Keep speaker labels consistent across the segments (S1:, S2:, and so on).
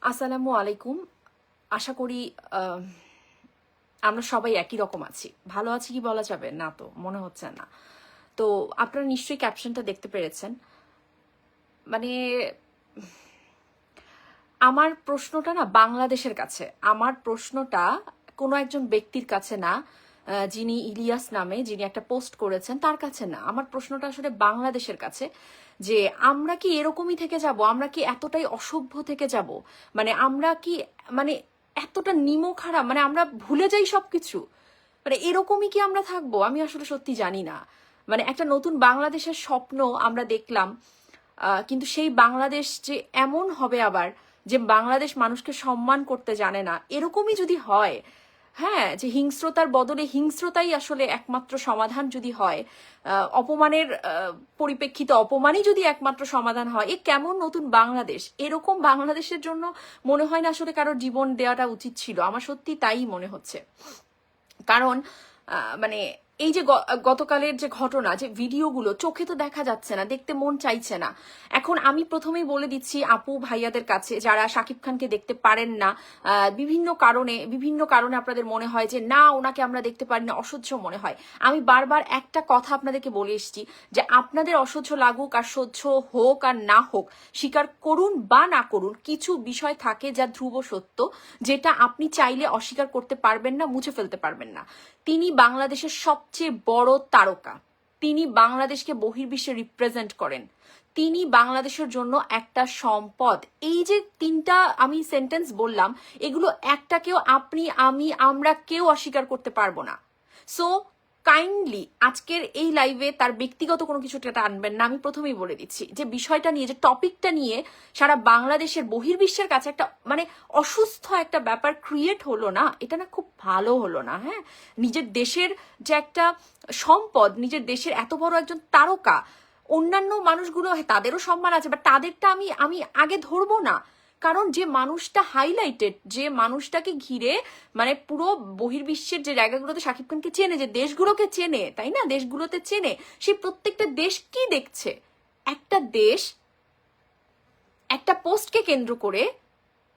S1: আসসালামু আলাইকুম। আশা করি আমরা সবাই একই রকম আছি। ভালো আছি কি বলা যাবে না, তো মনে হচ্ছে না। তো আপনারা নিশ্চয়ই ক্যাপশনটা দেখতে পেরেছেন। মানে আমার প্রশ্নটা না বাংলাদেশের কাছে, আমার প্রশ্নটা কোনো একজন ব্যক্তির কাছে না, যিনি ইলিয়াস নামে, যিনি একটা পোস্ট করেছেন তার কাছে না। আমার প্রশ্নটা আসলে বাংলাদেশের কাছে, যে আমরা কি এরকমই থেকে যাব? আমরা কি এতটাই অসভ্য থেকে যাব? মানে আমরা কি, মানে এতটা নিমখারাম, মানে আমরা ভুলে যাই সবকিছু? মানে এরকমই কি আমরা থাকবো? আমি আসলে সত্যি জানি না। মানে একটা নতুন বাংলাদেশের স্বপ্ন আমরা দেখলাম, কিন্তু সেই বাংলাদেশ যে এমন হবে আবার, যে বাংলাদেশ মানুষকে সম্মান করতে জানে না, এরকমই যদি হয়, হ্যাঁ, যে হিংস্রতার বদলে হিংস্রতাই আসলে একমাত্র সমাধান যদি হয়, অপমানের পরিপ্রেক্ষিতে অপমানই যদি একমাত্র সমাধান হয়, এ কেমন নতুন বাংলাদেশ? এরকম বাংলাদেশের জন্য মনে হয় না আসলে কারোর জীবন দেওয়াটা উচিত ছিল। আমার সত্যি তাই মনে হচ্ছে। কারণ মানে এই যে গতকালের যে ঘটনা, যে ভিডিওগুলো চোখে তো দেখা যাচ্ছে না, দেখতে মন চাইছে না। এখন আমি প্রথমেই বলে দিচ্ছি আপু ভাইয়াদের কাছে, যারা শাকিব খানকে দেখতে পারেন না, বিভিন্ন কারণে আপনাদের মনে হয় যে না, ওনাকে আমরা দেখতে পারি না, অসহ্য মনে হয়। আমি বারবার একটা কথা আপনাদেরকে বলে এসেছি, যে আপনাদের অসহ্য লাগুক আর সহ্য হোক আর না হোক, স্বীকার করুন বা না করুন, কিছু বিষয় থাকে যা ধ্রুব সত্য, যেটা আপনি চাইলে অস্বীকার করতে পারবেন না, মুছে ফেলতে পারবেন না। তিনি বাংলাদেশের সবচেয়ে বড় তারকা, তিনি বাংলাদেশকে বহির্বিশ্বে রিপ্রেজেন্ট করেন, তিনি বাংলাদেশের জন্য একটা সম্পদ। এই যে তিনটা আমি সেন্টেন্স বললাম, এগুলো একটাকেও আপনি, আমি, আমরা কেউ অস্বীকার করতে পারবো না। সো কাইন্ডলি আজকের এই লাইভে তার ব্যক্তিগত কোনো কিছু আনবেন না। আমি প্রথমেই বলে দিচ্ছি যে বিষয়টা নিয়ে, যে টপিকটা নিয়ে সারা বাংলাদেশের বহির্বিশ্বের কাছে একটা মানে অসুস্থ একটা ব্যাপার ক্রিয়েট হলো না, এটা না খুব ভালো হলো না। হ্যাঁ, নিজের দেশের যে একটা সম্পদ, নিজের দেশের এত বড় একজন তারকা, অন্যান্য মানুষগুলো তাদেরও সম্মান আছে, বাট তাদেরটা আমি আমি আগে ধরবো না। কারণ যে মানুষটা হাইলাইটেড, যে মানুষটাকে ঘিরে মানে পুরো বহির্বিশ্বের যে জায়গাগুলোতে শাকিব খানকে চেনে, যে দেশগুলোকে চেনে, তাই না, দেশগুলোতে চেনে, সেই প্রত্যেকটা দেশ কি দেখছে? একটা দেশ একটা পোস্টকে কেন্দ্র করে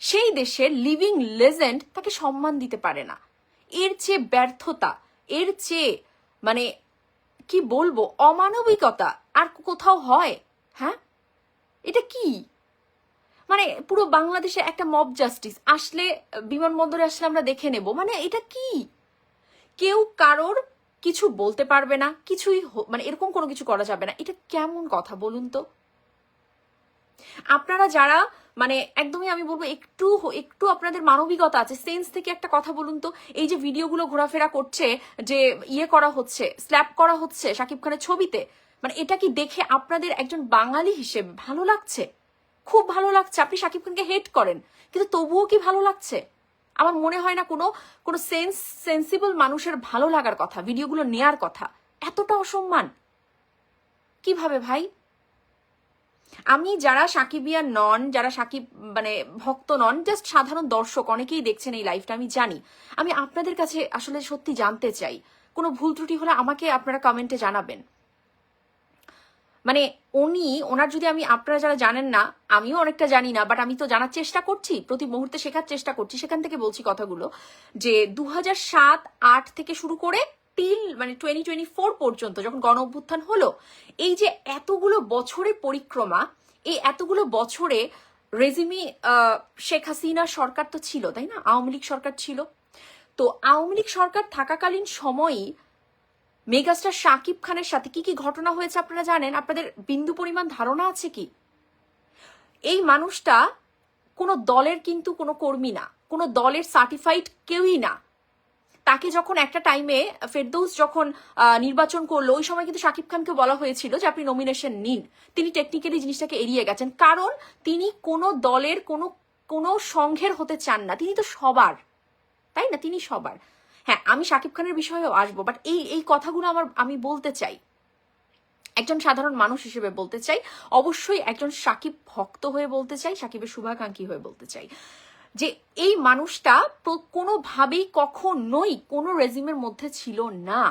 S1: সেই দেশের লিভিং লেজেন্ড তাকে সম্মান দিতে পারে না। এর চেয়ে ব্যর্থতা, এর চেয়ে মানে কি বলবো, অমানবিকতা আর কোথাও হয়? হ্যাঁ, এটা কি? মানে পুরো বাংলাদেশে একটা মব জাস্টিস আসলে, বিমানবন্দরে আসলে আমরা দেখে নেব, মানে এটা কি? কেউ কারোর কিছু বলতে পারবে না, কিছুই মানে এরকম কোনো কিছু করা যাবে না। এটা কেমন কথা বলুন তো? আপনারা যারা মানে একদমই আমি বলবো একটু একটু আপনাদের মানবিকতা আছে, সেন্স থেকে একটা কথা বলুন তো। এই যে ভিডিওগুলো ঘোরাফেরা করছে, যে ইয়ে করা হচ্ছে, স্ল্যাপ করা হচ্ছে শাকিব খানের ছবিতে, মানে এটা কি দেখে আপনাদের একজন বাঙালি হিসেবে ভালো লাগছে? খুব ভালো লাগছে। আপনি শাকিব খানকে হেট করেন, কিন্তু তবুও কি ভালো লাগছে? আমার মনে হয় না কোনো কোনো সেন্সিবল মানুষের ভালো লাগার কথা, ভিডিওগুলো নেয়ার কথা। এতটা অসম্মান কিভাবে ভাই? আমি যারা সাকিবিয়ান নন, যারা সাকিব মানে ভক্ত নন, জাস্ট সাধারণ দর্শক, অনেকেই দেখছেন এই লাইভটা, আমি জানি। আমি আপনাদের কাছে আসলে সত্যি জানতে চাই, কোনো ভুল ত্রুটি হলে আমাকে আপনারা কমেন্টে জানাবেন। মানে ওনার যদি আমি, আপনারা যারা জানেন না, আমিও অনেকটা জানি না, বাট আমি তো জানার চেষ্টা করছি, প্রতি মুহূর্তে শেখার চেষ্টা করছি, সেখান থেকে বলছি কথাগুলো। যে 2007-8 থেকে শুরু করে টিল মানে 2024 পর্যন্ত, যখন গণ অভ্যুত্থান হলো, এই যে এতগুলো বছরের পরিক্রমা, এই এতগুলো বছরে রেজিমি শেখ হাসিনা সরকার তো ছিল, তাই না, আওয়ামী লীগ সরকার ছিল। তো আওয়ামী লীগ সরকার থাকাকালীন সময়ই মেগাস্টার শাকিব খানের সাথে কি কি ঘটনা হয়েছে আপনারা জানেন? আপনাদের বিন্দু পরিমাণ ধারণা আছে কি? এই মানুষটা কোনো দলের কিন্তু কোনো কর্মী না, কোনো দলের সার্টিফাইড কেউই না। তাকে যখন একটা টাইমে ফেরদৌস যখন নির্বাচন করলো, ওই সময় কিন্তু শাকিব খানকে বলা হয়েছিল যে আপনি নমিনেশন নিন। তিনি টেকনিক্যালি জিনিসটাকে এড়িয়ে গেছেন, কারণ তিনি কোনো দলের কোনো কোনো সংঘের হতে চান না। তিনি তো সবার, তাই না, তিনি সবার। হ্যাঁ, আমি শাকিব খানের বিষয়েও আসবো, বাট এই এই কথাগুলো আমি বলতে চাই, একজন সাধারণ মানুষ হিসেবে বলতে চাই, অবশ্যই একজন সাকিব ভক্ত হয়ে বলতে চাই, সাকিবের শুভাকাঙ্ক্ষী হয়ে বলতে চাই, যে এই মানুষটা কোনোভাবেই কখনোই কোনো রেজিমের মধ্যে ছিল না।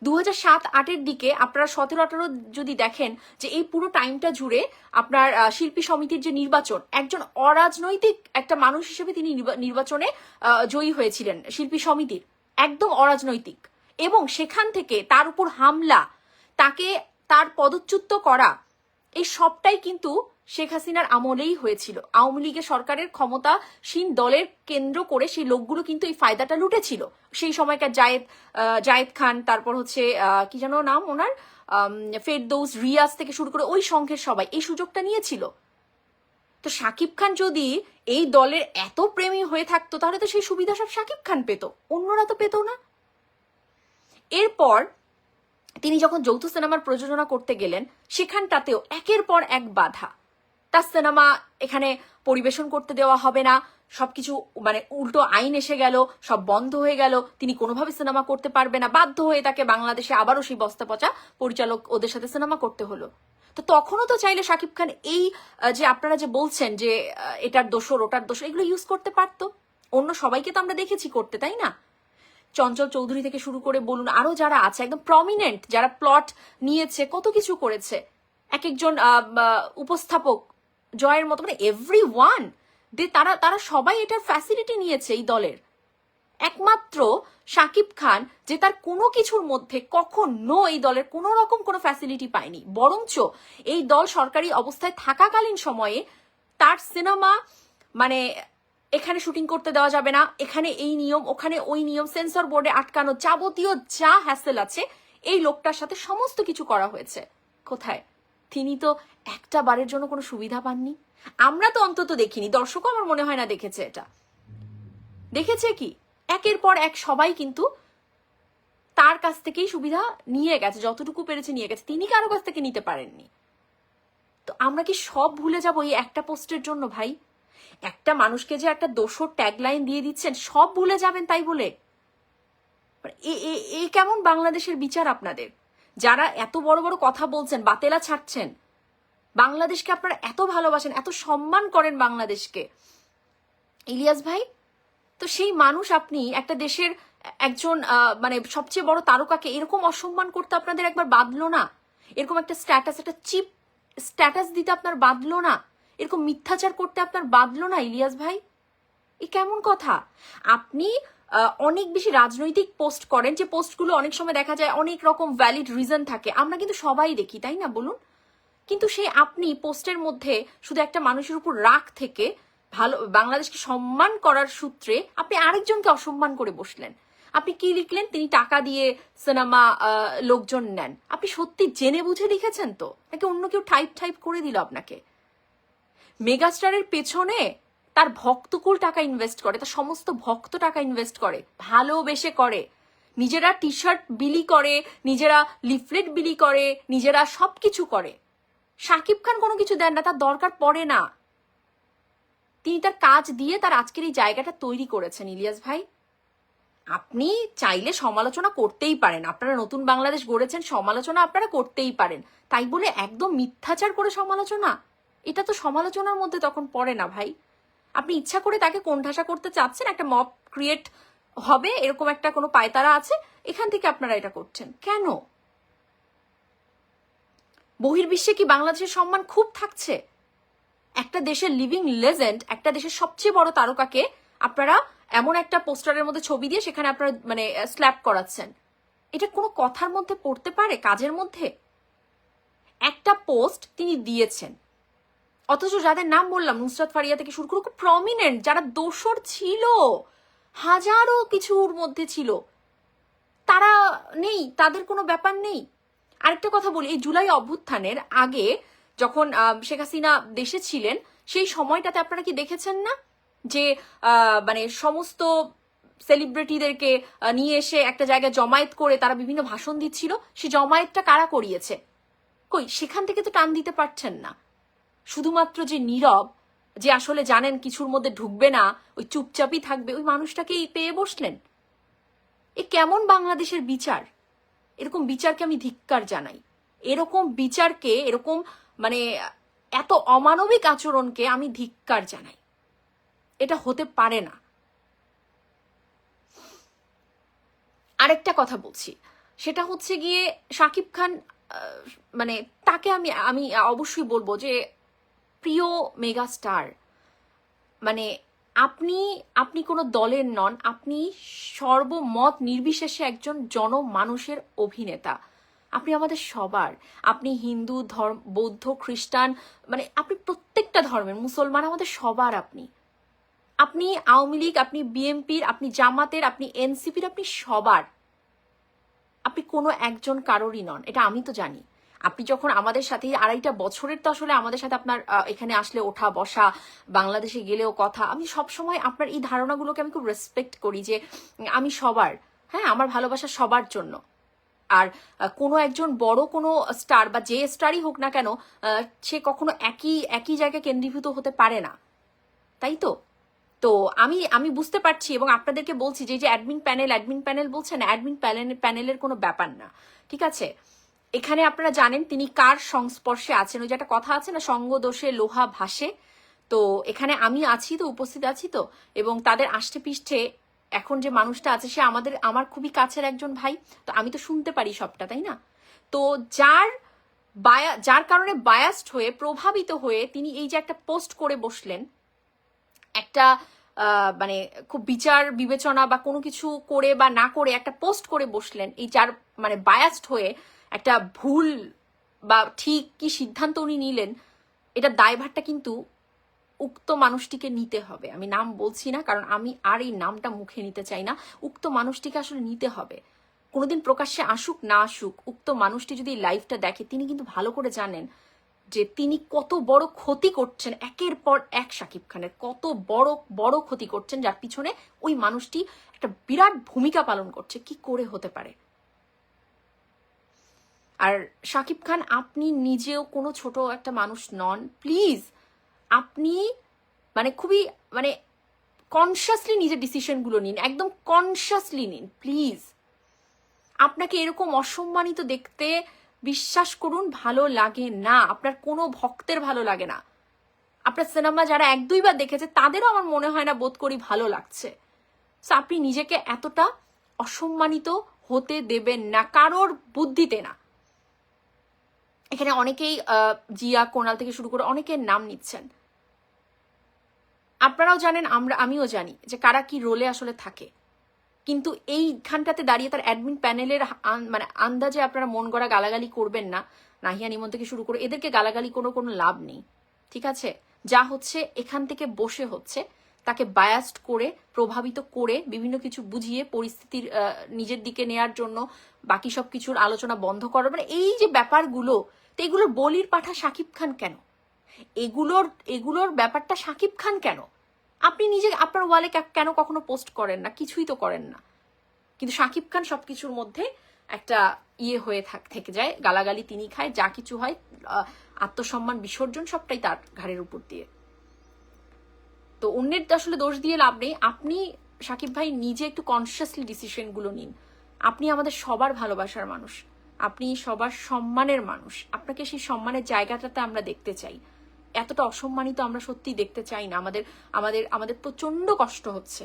S1: 2007-08-এর দিকে আপনারা 17-18 যদি দেখেন যে এই পুরো টাইমটা জুড়ে আপনার শিল্পী সমিতির যে নির্বাচন, একজন অরাজনৈতিক একটা মানুষ হিসেবে তিনি নির্বাচনে জয়ী হয়েছিলেন শিল্পী সমিতির, একদম অরাজনৈতিক, এবং সেখান থেকে তার উপর হামলা, তাকে তার পদচ্যুত করা, এই সবটাই কিন্তু শেখ হাসিনার আমলেই হয়েছিল। আওয়ামী লীগের সরকারের ক্ষমতাসীন দলের কেন্দ্র করে সেই লোকগুলো কিন্তু এই ফায়দাটা লুটেছিল। সেই সময়কার জায়েদ খান, তারপর হচ্ছে কি যেন নাম ওনার, ফেরদৌস, রিয়াজ থেকে শুরু করে ওই সংঘের সবাই এই সুযোগটা নিয়েছিল। তো শাকিব খান যদি এই দলের এত প্রেমী হয়ে থাকতো তাহলে তো সেই সুবিধা সব শাকিব খান পেত, অন্যরা তো পেত না। এরপর তিনি যখন যৌথ সিনেমার প্রযোজনা করতে গেলেন, সেখানটাতেও একের পর এক বাধা। তার সিনেমা এখানে পরিবেশন করতে দেওয়া হবে না, সবকিছু মানে উল্টো আইন এসে গেল, সব বন্ধ হয়ে গেল, তিনি কোনোভাবে সিনেমা করতে পারবে না, বাধ্য হয়ে তাকে বাংলাদেশে আবারও সেই বস্তা পচা পরিচালক ওদের সাথে সিনেমা করতে হলো। তো তখনও তো চাইলে শাকিব খান এই যে আপনারা যে বলছেন যে এটার দোষর ওটার দোষর, এগুলো ইউজ করতে পারতো। অন্য সবাইকে তো আমরা দেখেছি করতে, তাই না? চঞ্চল চৌধুরী থেকে শুরু করে বলুন, আরো যারা আছে একদম প্রমিনেন্ট, যারা প্লট নিয়েছে, কত কিছু করেছে, এক একজন উপস্থাপক জয়ের মতো, মানে এভরি ওয়ান, তারা তারা সবাই এটার ফ্যাসিলিটি নিয়েছে এই দলের। একমাত্র শাকিব খান যে তার কোনো কিছুর মধ্যে কখনো এই দলের কোনো রকম কোনো ফ্যাসিলিটি পায়নি, বরঞ্চ এই দল সরকারি অবস্থায় থাকাকালীন সময়ে তার সিনেমা মানে এখানে শুটিং করতে দেওয়া যাবে না, এখানে এই নিয়ম, ওখানে ওই নিয়ম, সেন্সর বোর্ডে আটকানো, যাবতীয় যা হ্যাসেল আছে এই লোকটার সাথে সমস্ত কিছু করা হয়েছে। কোথায়? তিনি তো একটা বারের জন্য কোনো সুবিধা পাননি। আমরা তো অন্তত দেখিনি, দর্শকও আমার মনে হয় না দেখেছে। এটা দেখেছে কি? একের পর এক সবাই কিন্তু তার কাছ থেকেই সুবিধা নিয়ে গেছে, যতটুকু পেরেছে নিয়ে গেছে, তিনি কারো কাছ থেকে নিতে পারেননি। তো আমরা কি সব ভুলে যাবো এই একটা পোস্টের জন্য? ভাই, একটা মানুষকে যে একটা দোষর ট্যাগলাইন দিয়ে দিচ্ছেন, সব ভুলে যাবেন তাই বলে? এই কেমন বাংলাদেশের বিচার আপনাদের? যারা এত বড় বড় কথা বলছেন, বাতেলা ছাড়ছেন, বাংলাদেশকে আপনারা এত ভালোবাসেন, এত সম্মান করেন বাংলাদেশকে, ইলিয়াস ভাই, তো সেই মানুষ আপনি একটা দেশের একজন মানে সবচেয়ে বড় তারকাকে এরকম অসম্মান করতে আপনাদের একবার বাঁধলো না? এরকম একটা স্ট্যাটাস, একটা চিপ স্ট্যাটাস দিতে আপনার বাঁধলো না? এরকম মিথ্যাচার করতে আপনার বাঁধলো না ইলিয়াস ভাই? এ কেমন কথা? আপনি অনেক বেশি রাজনৈতিক পোস্ট করেন, যে পোস্টগুলো অনেক সময় দেখা যায় অনেক রকম ভ্যালিড রিজন থাকে, আমরা কিন্তু সবাই দেখি, তাই না বলুন? কিন্তু সেই আপনি পোস্টের মধ্যে শুধু একটা মানুষের উপর রাগ থেকে ভালো বাংলাদেশকে সম্মান করার সূত্রে আপনি আরেকজনকে অসম্মান করে বসলেন। আপনি কি লিখলেন? তিনি টাকা দিয়ে সিনেমা লোকজন নেন। আপনি সত্যি জেনে বুঝে লিখেছেন তো, নাকি অন্য কেউ টাইপ করে দিল আপনাকে? মেগাস্টারের পেছনে তার ভক্তকুল টাকা ইনভেস্ট করে, তার সমস্ত ভক্ত টাকা ইনভেস্ট করে, ভালোবেসে করে, নিজেরা টি শার্ট বিলি করে, নিজেরা লিফলেট বিলি করে, নিজেরা সবকিছু করে। শাকিব খান কোনো কিছু দেন না, তার দরকার পড়ে না। তিনি তার কাজ দিয়ে তার আজকের এই জায়গাটা তৈরি করেছেন। ইলিয়াস ভাই, আপনি চাইলে সমালোচনা করতেই পারেন, আপনারা নতুন বাংলাদেশ গড়েছেন, সমালোচনা আপনারা করতেই পারেন, তাই বলে একদম মিথ্যাচার করে সমালোচনা, এটা তো সমালোচনার মধ্যে তখন পড়ে না ভাই। আপনি ইচ্ছা করে তাকে কোণঠাসা করতে চাচ্ছেন, একটা মব ক্রিয়েট হবে এরকম একটা কোনো পায়তারা আছে, এখান থেকে আপনারা এটা করছেন কেন? বহির্বিশ্বে কি বাংলাদেশের সম্মান খুব থাকছে? একটা দেশের লিভিং লেজেন্ড, একটা দেশের সবচেয়ে বড় তারকাকে আপনারা এমন একটা পোস্টারের মধ্যে ছবি দিয়ে সেখানে আপনারা মানে স্ল্যাপ করাচ্ছেন, এটা কোনো কথার মধ্যে পড়তে পারে? কাজের মধ্যে? একটা পোস্ট তিনি দিয়েছেন, অথচ যাদের নাম বললাম নুসরাত ফারিয়া থেকে শুরু করে খুব প্রমিনেন্ট যারা দোষর ছিল, হাজারো কিছুর মধ্যে ছিল, তারা নেই, তাদের কোনো ব্যাপার নেই। আরেকটা কথা বলি, এই জুলাই অভ্যুত্থানের আগে যখন শেখ হাসিনা দেশে ছিলেন, সেই সময়টাতে আপনারা কি দেখেছেন না যে মানে সমস্ত সেলিব্রিটিদেরকে নিয়ে এসে একটা জায়গায় জমায়েত করে তারা বিভিন্ন ভাষণ দিচ্ছিল? সেই জমায়েতটা কারা করিয়েছে? কই, সেখান থেকে তো টান দিতে পারছেন না। শুধুমাত্র যে নীরব, যে আসলে জানেন কিছুর মধ্যে ঢুকবে না, ওই চুপচাপই থাকবে, ওই মানুষটাকেই পেয়ে বসলেন। এ কেমন বাংলাদেশের বিচার? এরকম বিচারকে আমি ধিক্কার জানাই। এরকম বিচারকে, এরকম মানে এত অমানবিক আচরণকে আমি ধিক্কার জানাই। এটা হতে পারে না। আরেকটা কথা বলছি, সেটা হচ্ছে গিয়ে শাকিব খান, মানে তাকে আমি আমি অবশ্যই বলবো যে প্রিয় মেগা স্টার, মানে আপনি আপনি কোনো দলের নন, আপনি সর্বমত নির্বিশেষে একজন জনমানুষের অভিনেতা। আপনি আমাদের সবার, আপনি হিন্দু ধর্ম, বৌদ্ধ, খ্রিস্টান, মানে আপনি প্রত্যেকটা ধর্মের, মুসলমান, আমাদের সবার আপনি। আপনি আওয়ামী লীগ, আপনি বিএনপির, আপনি জামাতের, আপনি এনসিপির, আপনি সবার, আপনি কোনো একজন কারোরই নন, এটা আমি তো জানি। আপনি যখন আমাদের সাথে 2.5 বছরের, তো আসলে আমাদের সাথে আপনার এখানে আসলে ওঠা বসা, বাংলাদেশে গেলেও কথা, আমি সবসময় আপনার এই ধারণাগুলোকে আমি খুব রেসপেক্ট করি যে আমি সবার, হ্যাঁ, আমার ভালোবাসা সবার জন্য। আর কোনো একজন বড় কোনো স্টার বা যে স্টারই হোক না কেন, সে কখনো একই একই জায়গায় কেন্দ্রীভূত হতে পারে না, তাই তো? তো আমি আমি বুঝতে পারছি এবং আপনাদেরকে বলছি যে অ্যাডমিন প্যানেল বলছেন, অ্যাডমিন প্যানেলের কোনো ব্যাপার না, ঠিক আছে? এখানে আপনারা জানেন তিনি কার সংস্পর্শে আছেন। ওই যে একটা কথা আছে না, সঙ্গ দোষে লোহা ভাসে। তো এখানে আমি আছি তো, উপস্থিত আছি তো, এবং তাদের আষ্টে পৃষ্ঠে এখন যে মানুষটা আছে সে আমার খুবই কাছের একজন ভাই। তো আমি তো শুনতে পারি সবটা, তাই না? তো যার কারণে বায়াসড হয়ে, প্রভাবিত হয়ে তিনি এই যে একটা পোস্ট করে বসলেন, একটা মানে খুব বিচার বিবেচনা বা কোনো কিছু করে বা না করে একটা পোস্ট করে বসলেন, এই যার মানে বায়াসড হয়ে একটা ভুল বা ঠিক কি সিদ্ধান্ত উনি নিলেন, এটা দায়ভারটা কিন্তু উক্ত মানুষটিকে নিতে হবে। আমি নাম বলছি না, কারণ আমি আর এই নামটা মুখে নিতে চাই না। উক্ত মানুষটিকে আসলে নিতে হবে। কোনোদিন প্রকাশ্যে আসুক না আসুক, উক্ত মানুষটি যদি লাইভটা দেখে, তিনি কিন্তু ভালো করে জানেন যে তিনি কত বড় ক্ষতি করছেন, একের পর এক শাকিব খানের কত বড় বড় ক্ষতি করছেন, যার পিছনে ওই মানুষটি একটা বিরাট ভূমিকা পালন করছে। কি করে হতে পারে? আর শাকিব খান, আপনি নিজেও কোনো ছোট একটা মানুষ নন, প্লিজ আপনি মানে খুবই মানে কনসিয়াসলি নিজের ডিসিশনগুলো নিন, একদম কনসিয়াসলি নিন প্লিজ। আপনাকে এরকম অসম্মানিত দেখতে, বিশ্বাস করুন, ভালো লাগে না। আপনার কোনো ভক্তের ভালো লাগে না। আপনার সিনেমা যারা 1-2 বার দেখেছে তাদেরও আমার মনে হয় না, বোধ করি ভালো লাগছে। সো আপনি নিজেকে এতটা অসম্মানিত হতে দেবেন না, কারোর বুদ্ধিতে না। এখানে অনেকেই জিয়া, কোনাল থেকে শুরু করে অনেকের নাম নিচ্ছেন। আপনারাও জানেন, আমিও জানি যে কারা কি রোলে আসলে থাকে। কিন্তু এইখানটাতে দাঁড়িয়ে তার অ্যাডমিন প্যানেলের মানে আন্দাজে আপনারা মন গড়া গালাগালি করবেন না। নাহিয়া নিমন থেকে শুরু করে এদেরকে গালাগালি কোনো লাভ নেই, ঠিক আছে? যা হচ্ছে এখান থেকে বসে হচ্ছে, তাকে বায়াসড করে, প্রভাবিত করে, বিভিন্ন কিছু বুঝিয়ে পরিস্থিতির নিজের দিকে নেয়ার জন্য বাকি সব কিছুর আলোচনা বন্ধ করার, মানে এই যে ব্যাপারগুলো, তো এগুলোর বলির পাঠা শাকিব খান কেন? এগুলোর ব্যাপারটা শাকিব খান কেন? আপনি নিজে আপনার ওয়ালে কেন কখনো পোস্ট করেন না? কিছুই তো করেন না। কিন্তু শাকিব খান সবকিছুর মধ্যে একটা ইয়ে হয়ে থেকে যায়, গালাগালি তিনি খায়, যা কিছু হয় আত্মসম্মান বিসর্জন সবটাই তার ঘাড়ের উপর দিয়ে। তো অন্যের আসলে দোষ দিয়ে লাভ নেই। আপনি শাকিব ভাই নিজে একটু কনসিয়াসলি ডিসিশনগুলো নিন। আপনি আমাদের সবার ভালোবাসার মানুষ, আপনি সবার সম্মানের মানুষ। আপনাকে সেই সম্মানের জায়গাটাতে আমরা দেখতে চাই। এতটা অসম্মানিত আমরা সত্যিই দেখতে চাই না। আমাদের আমাদের আমাদের প্রচন্ড কষ্ট হচ্ছে।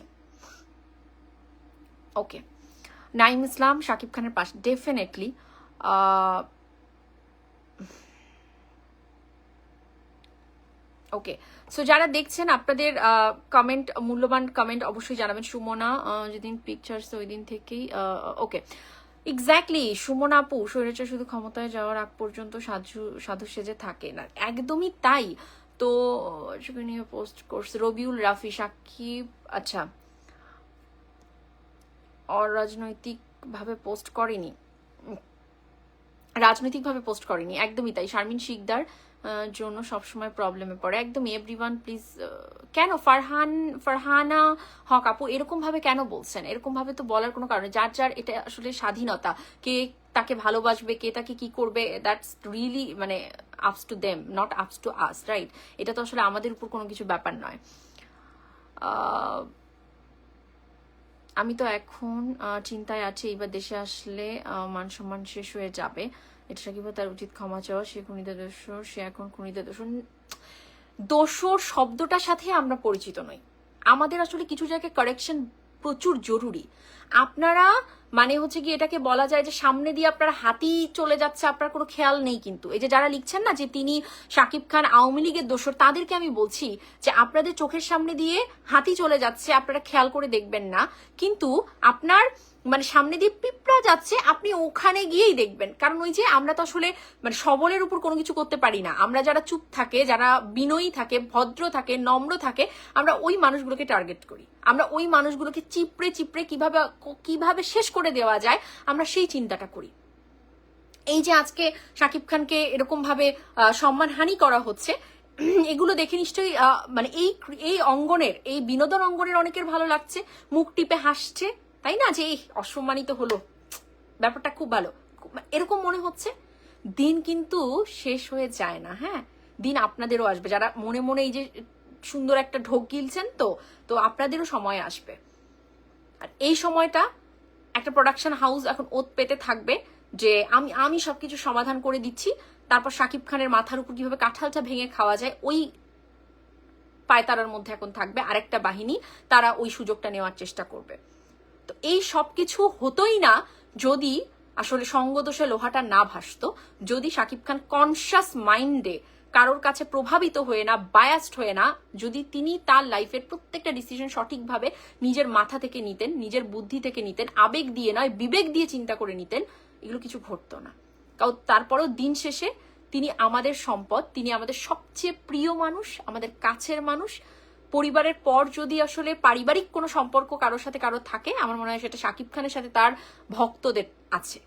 S1: ওকে, নাইম ইসলাম শাকিব খানের পাশে ডেফিনেটলি। ওকে, সো যারা দেখছেন আপনাদের কমেন্ট, মূল্যবান কমেন্ট অবশ্যই জানাবেন। সুমনা, যেদিন পিকচার্স ওই দিন থেকেই ওকে, এক্স্যাক্টলি সুমনা আপু, স্বৈরাচার শুধু ক্ষমতায় যাওয়ার আগ পর্যন্ত সাধু সেজে থাকে না, একদমই তাই। তো নিয়ে পোস্ট করছে রবিউল রাফি, সাকিব, আচ্ছা, অরাজনৈতিকভাবে পোস্ট করেনি, রাজনৈতিকভাবে পোস্ট করেনি, একদমই তাই। শারমিন শিকদার জন্য সবসময় প্রবলেমে পড়ে, একদমই। এভরিওয়ান প্লিজ, কেন ফারহানা হক আপু এরকম ভাবে কেন বলছেন? এরকম ভাবে তো বলার কোনো কারণে, যার যার এটা আসলে স্বাধীনতা, কে তাকে ভালোবাসবে, কে তাকে কি করবে, দ্যাটস রিয়েলি মানে আপস টু দেম, নট আপস টু আস, রাইট? এটা তো আসলে আমাদের উপর কোনো কিছু ব্যাপার নয়। আমি তো এখন চিন্তায় আছি, এইবার দেশে আসলে মান সম্মান শেষ হয়ে যাবে। এটা সাকিব তার উচিত ক্ষমা চাওয়া। সে খুনিদের দোষর, সে এখন খুনিদের দোষর। দোষর শব্দটার সাথে আমরা পরিচিত নই। আমাদের আসলে কিছু জায়গায় কারেকশন প্রচুর জরুরি। আপনারা মানে হচ্ছে কি এটাকে বলা যায় যে সামনে দিয়ে আপনার হাতি চলে যাচ্ছে, আপনার কোনো খেয়াল নেই। কিন্তু এই যে যারা লিখছেন না যে তিনি শাকিব খান আওয়ামী লীগের দোসর, তাদেরকে আমি বলছি যে আপনাদের চোখের সামনে দিয়ে হাতি চলে যাচ্ছে, আপনারা খেয়াল করে দেখবেন না, কিন্তু আপনার মানে সামনে দিয়ে পিঁপড়া যাচ্ছে, আপনি ওখানে গিয়েই দেখবেন। কারণ ওই যে আমরা তো আসলে মানে সবলের উপর কোনো কিছু করতে পারি না। আমরা যারা চুপ থাকে, যারা বিনয়ী থাকে, ভদ্র থাকে, নম্র থাকে, আমরা ওই মানুষগুলোকে টার্গেট করি। আমরা ওই মানুষগুলোকে চিপড়ে চিপড়ে কিভাবে শেষ করে দেওয়া যায়, আমরা সেই চিন্তাটা করি। এই যে আজকে শাকিব খানকে এরকম ভাবে সম্মানহানি করা হচ্ছে, এগুলো দেখে নিশ্চয়ই মানে এই অঙ্গনের, এই বিনোদন অঙ্গনের অনেকের ভালো লাগছে, মুখ টিপে হাসছে, তাই না, যে এই অসম্মানিত হলো, ব্যাপারটা খুব ভালো, এরকম মনে হচ্ছে। দিন কিন্তু শেষ হয়ে যায় না, হ্যাঁ, দিন আপনাদেরও আসবে। যারা মনে মনে এই যে সুন্দর একটা ঢোক গিলছেন, তো আপনাদেরও সময় আসবে। আর এই সময়টা একটা প্রোডাকশন হাউস এখন ওত পেতে থাকবে যে আমি সবকিছু সমাধান করে দিচ্ছি, তারপর শাকিব খানের মাথার উপর কিভাবে কাঁঠালটা ভেঙে খাওয়া যায়, ওই পায়তারার মধ্যে এখন থাকবে আরেকটা বাহিনী, তারা ওই সুযোগটা নেওয়ার চেষ্টা করবে। তো এই সবকিছু হতোই না যদি আসলে সঙ্গদোষে লোহাটা না ভাসতো, যদি শাকিব খান কনসাস মাইন্ডে কারোর কাছে প্রভাবিত হয়ে না, বায়াসড হয়ে না, যদি তিনি তার লাইফের প্রত্যেকটা ডিসিশন সঠিকভাবে নিজের মাথা থেকে নিতেন, নিজের বুদ্ধি থেকে নিতেন, আবেগ দিয়ে নয় বিবেক দিয়ে চিন্তা করে নিতেন, এগুলো কিছু ঘটতো না। কারণ তারপরও দিন শেষে তিনি আমাদের সম্পদ, তিনি আমাদের সবচেয়ে প্রিয় মানুষ, আমাদের কাছের মানুষ। পরিবারের পর যদি আসলে পারিবারিক কোনো সম্পর্ক কারোর সাথে কারো থাকে, আমার মনে হয় সেটা শাকিব খানের সাথে তার ভক্তদের আছে।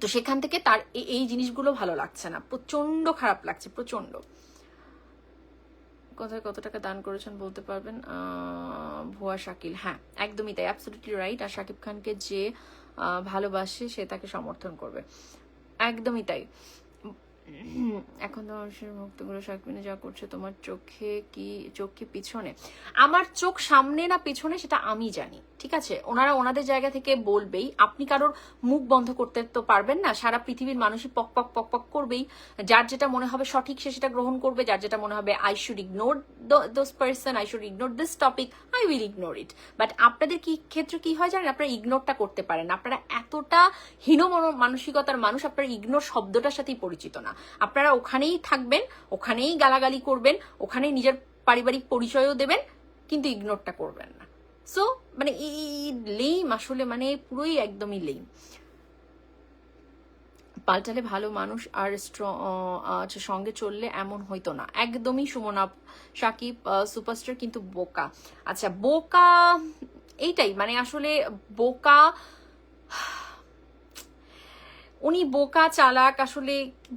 S1: তো সেখান থেকে তার এই জিনিসগুলো ভালো লাগছে না, প্রচন্ড খারাপ লাগছে, প্রচন্ড। কোথায় কত টাকা দান করেছেন বলতে পারবেন? ভুয়া শাকিল, হ্যাঁ একদমই তাই, অ্যাবসলিউটলি রাইট। আর শাকিব খানকে যে ভালোবাসে সে তাকে সমর্থন করবে, একদমই তাই। এখন তো মানুষের মুক্তগুলো শাকিবিনে যা করছে, তোমার চোখে পিছনে? আমার চোখ সামনে না পিছনে সেটা আমি জানি, ঠিক আছে, ওনারা ওনাদের জায়গা থেকে বলবেই। আপনি কারোর মুখ বন্ধ করতে তো পারবেন না, সারা পৃথিবীর মানুষই পক পক পক পক করবেই। যার যেটা মনে হবে সঠিক সে সেটা গ্রহণ করবে, যার যেটা মনে হবে I should ignore those person, I should ignore this topic, I will ignore it. But আপনাদের কি ক্ষেত্রে কি হয় জানেন, আপনারা ইগনোরটা করতে পারেন, আপনারা এতটা হীন মানসিকতার মানুষ, আপনারা ইগনোর শব্দটার সাথেই পরিচিত না। আপনারা ওখানেই থাকবেন, ওখানেই গালাগালি করবেন, ওখানেই নিজের পারিবারিক পরিচয়ও দেবেন, কিন্তু ইগনোরটা করবেন না। সো মানে এই লেম আসলে, মানে পুরোই একদমই লেম। পাল্টালে ভালো মানুষ আর সঙ্গে চললে এমন হইতো না, একদমই সুমনা। সাকিব সুপারস্টার কিন্তু বোকা। আচ্ছা বোকা, এইটাই মানে আসলে বোকা, উনি বোকা চালাক, আসলে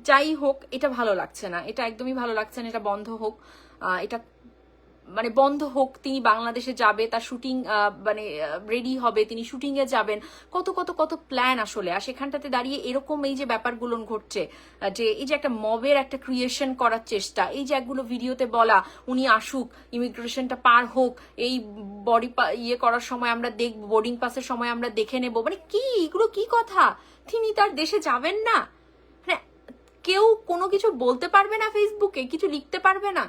S1: যাই হোক এটা ভালো লাগছে না, এটা একদমই ভালো লাগছে না, এটা বন্ধ হোক, এটা মানে বন্ধ হোক। তিনি বাংলাদেশে যাবে, তার শুটিং মানে রেডি হবে, তিনি শুটিং এ যাবেন, কত কত কত প্ল্যান আসলে। আর সেখানটাতে দাঁড়িয়ে এরকম এই যে ব্যাপারগুলো ঘটছে, যে এই যে একটা মবের একটা ক্রিয়েশন করার চেষ্টা, এই যে একগুলো ভিডিওতে বলা উনি আসুক, ইমিগ্রেশনটা পার হোক, এই বডি ইয়ে করার সময় আমরা দেখব, বোর্ডিং পাসের সময় আমরা দেখে নেব, মানে কি এগুলো কি কথা? তিনি তার দেশে যাবেন না, মানে কেউ কোনো কিছু বলতে পারবে না, ফেসবুকে কিছু লিখতে পারবে না,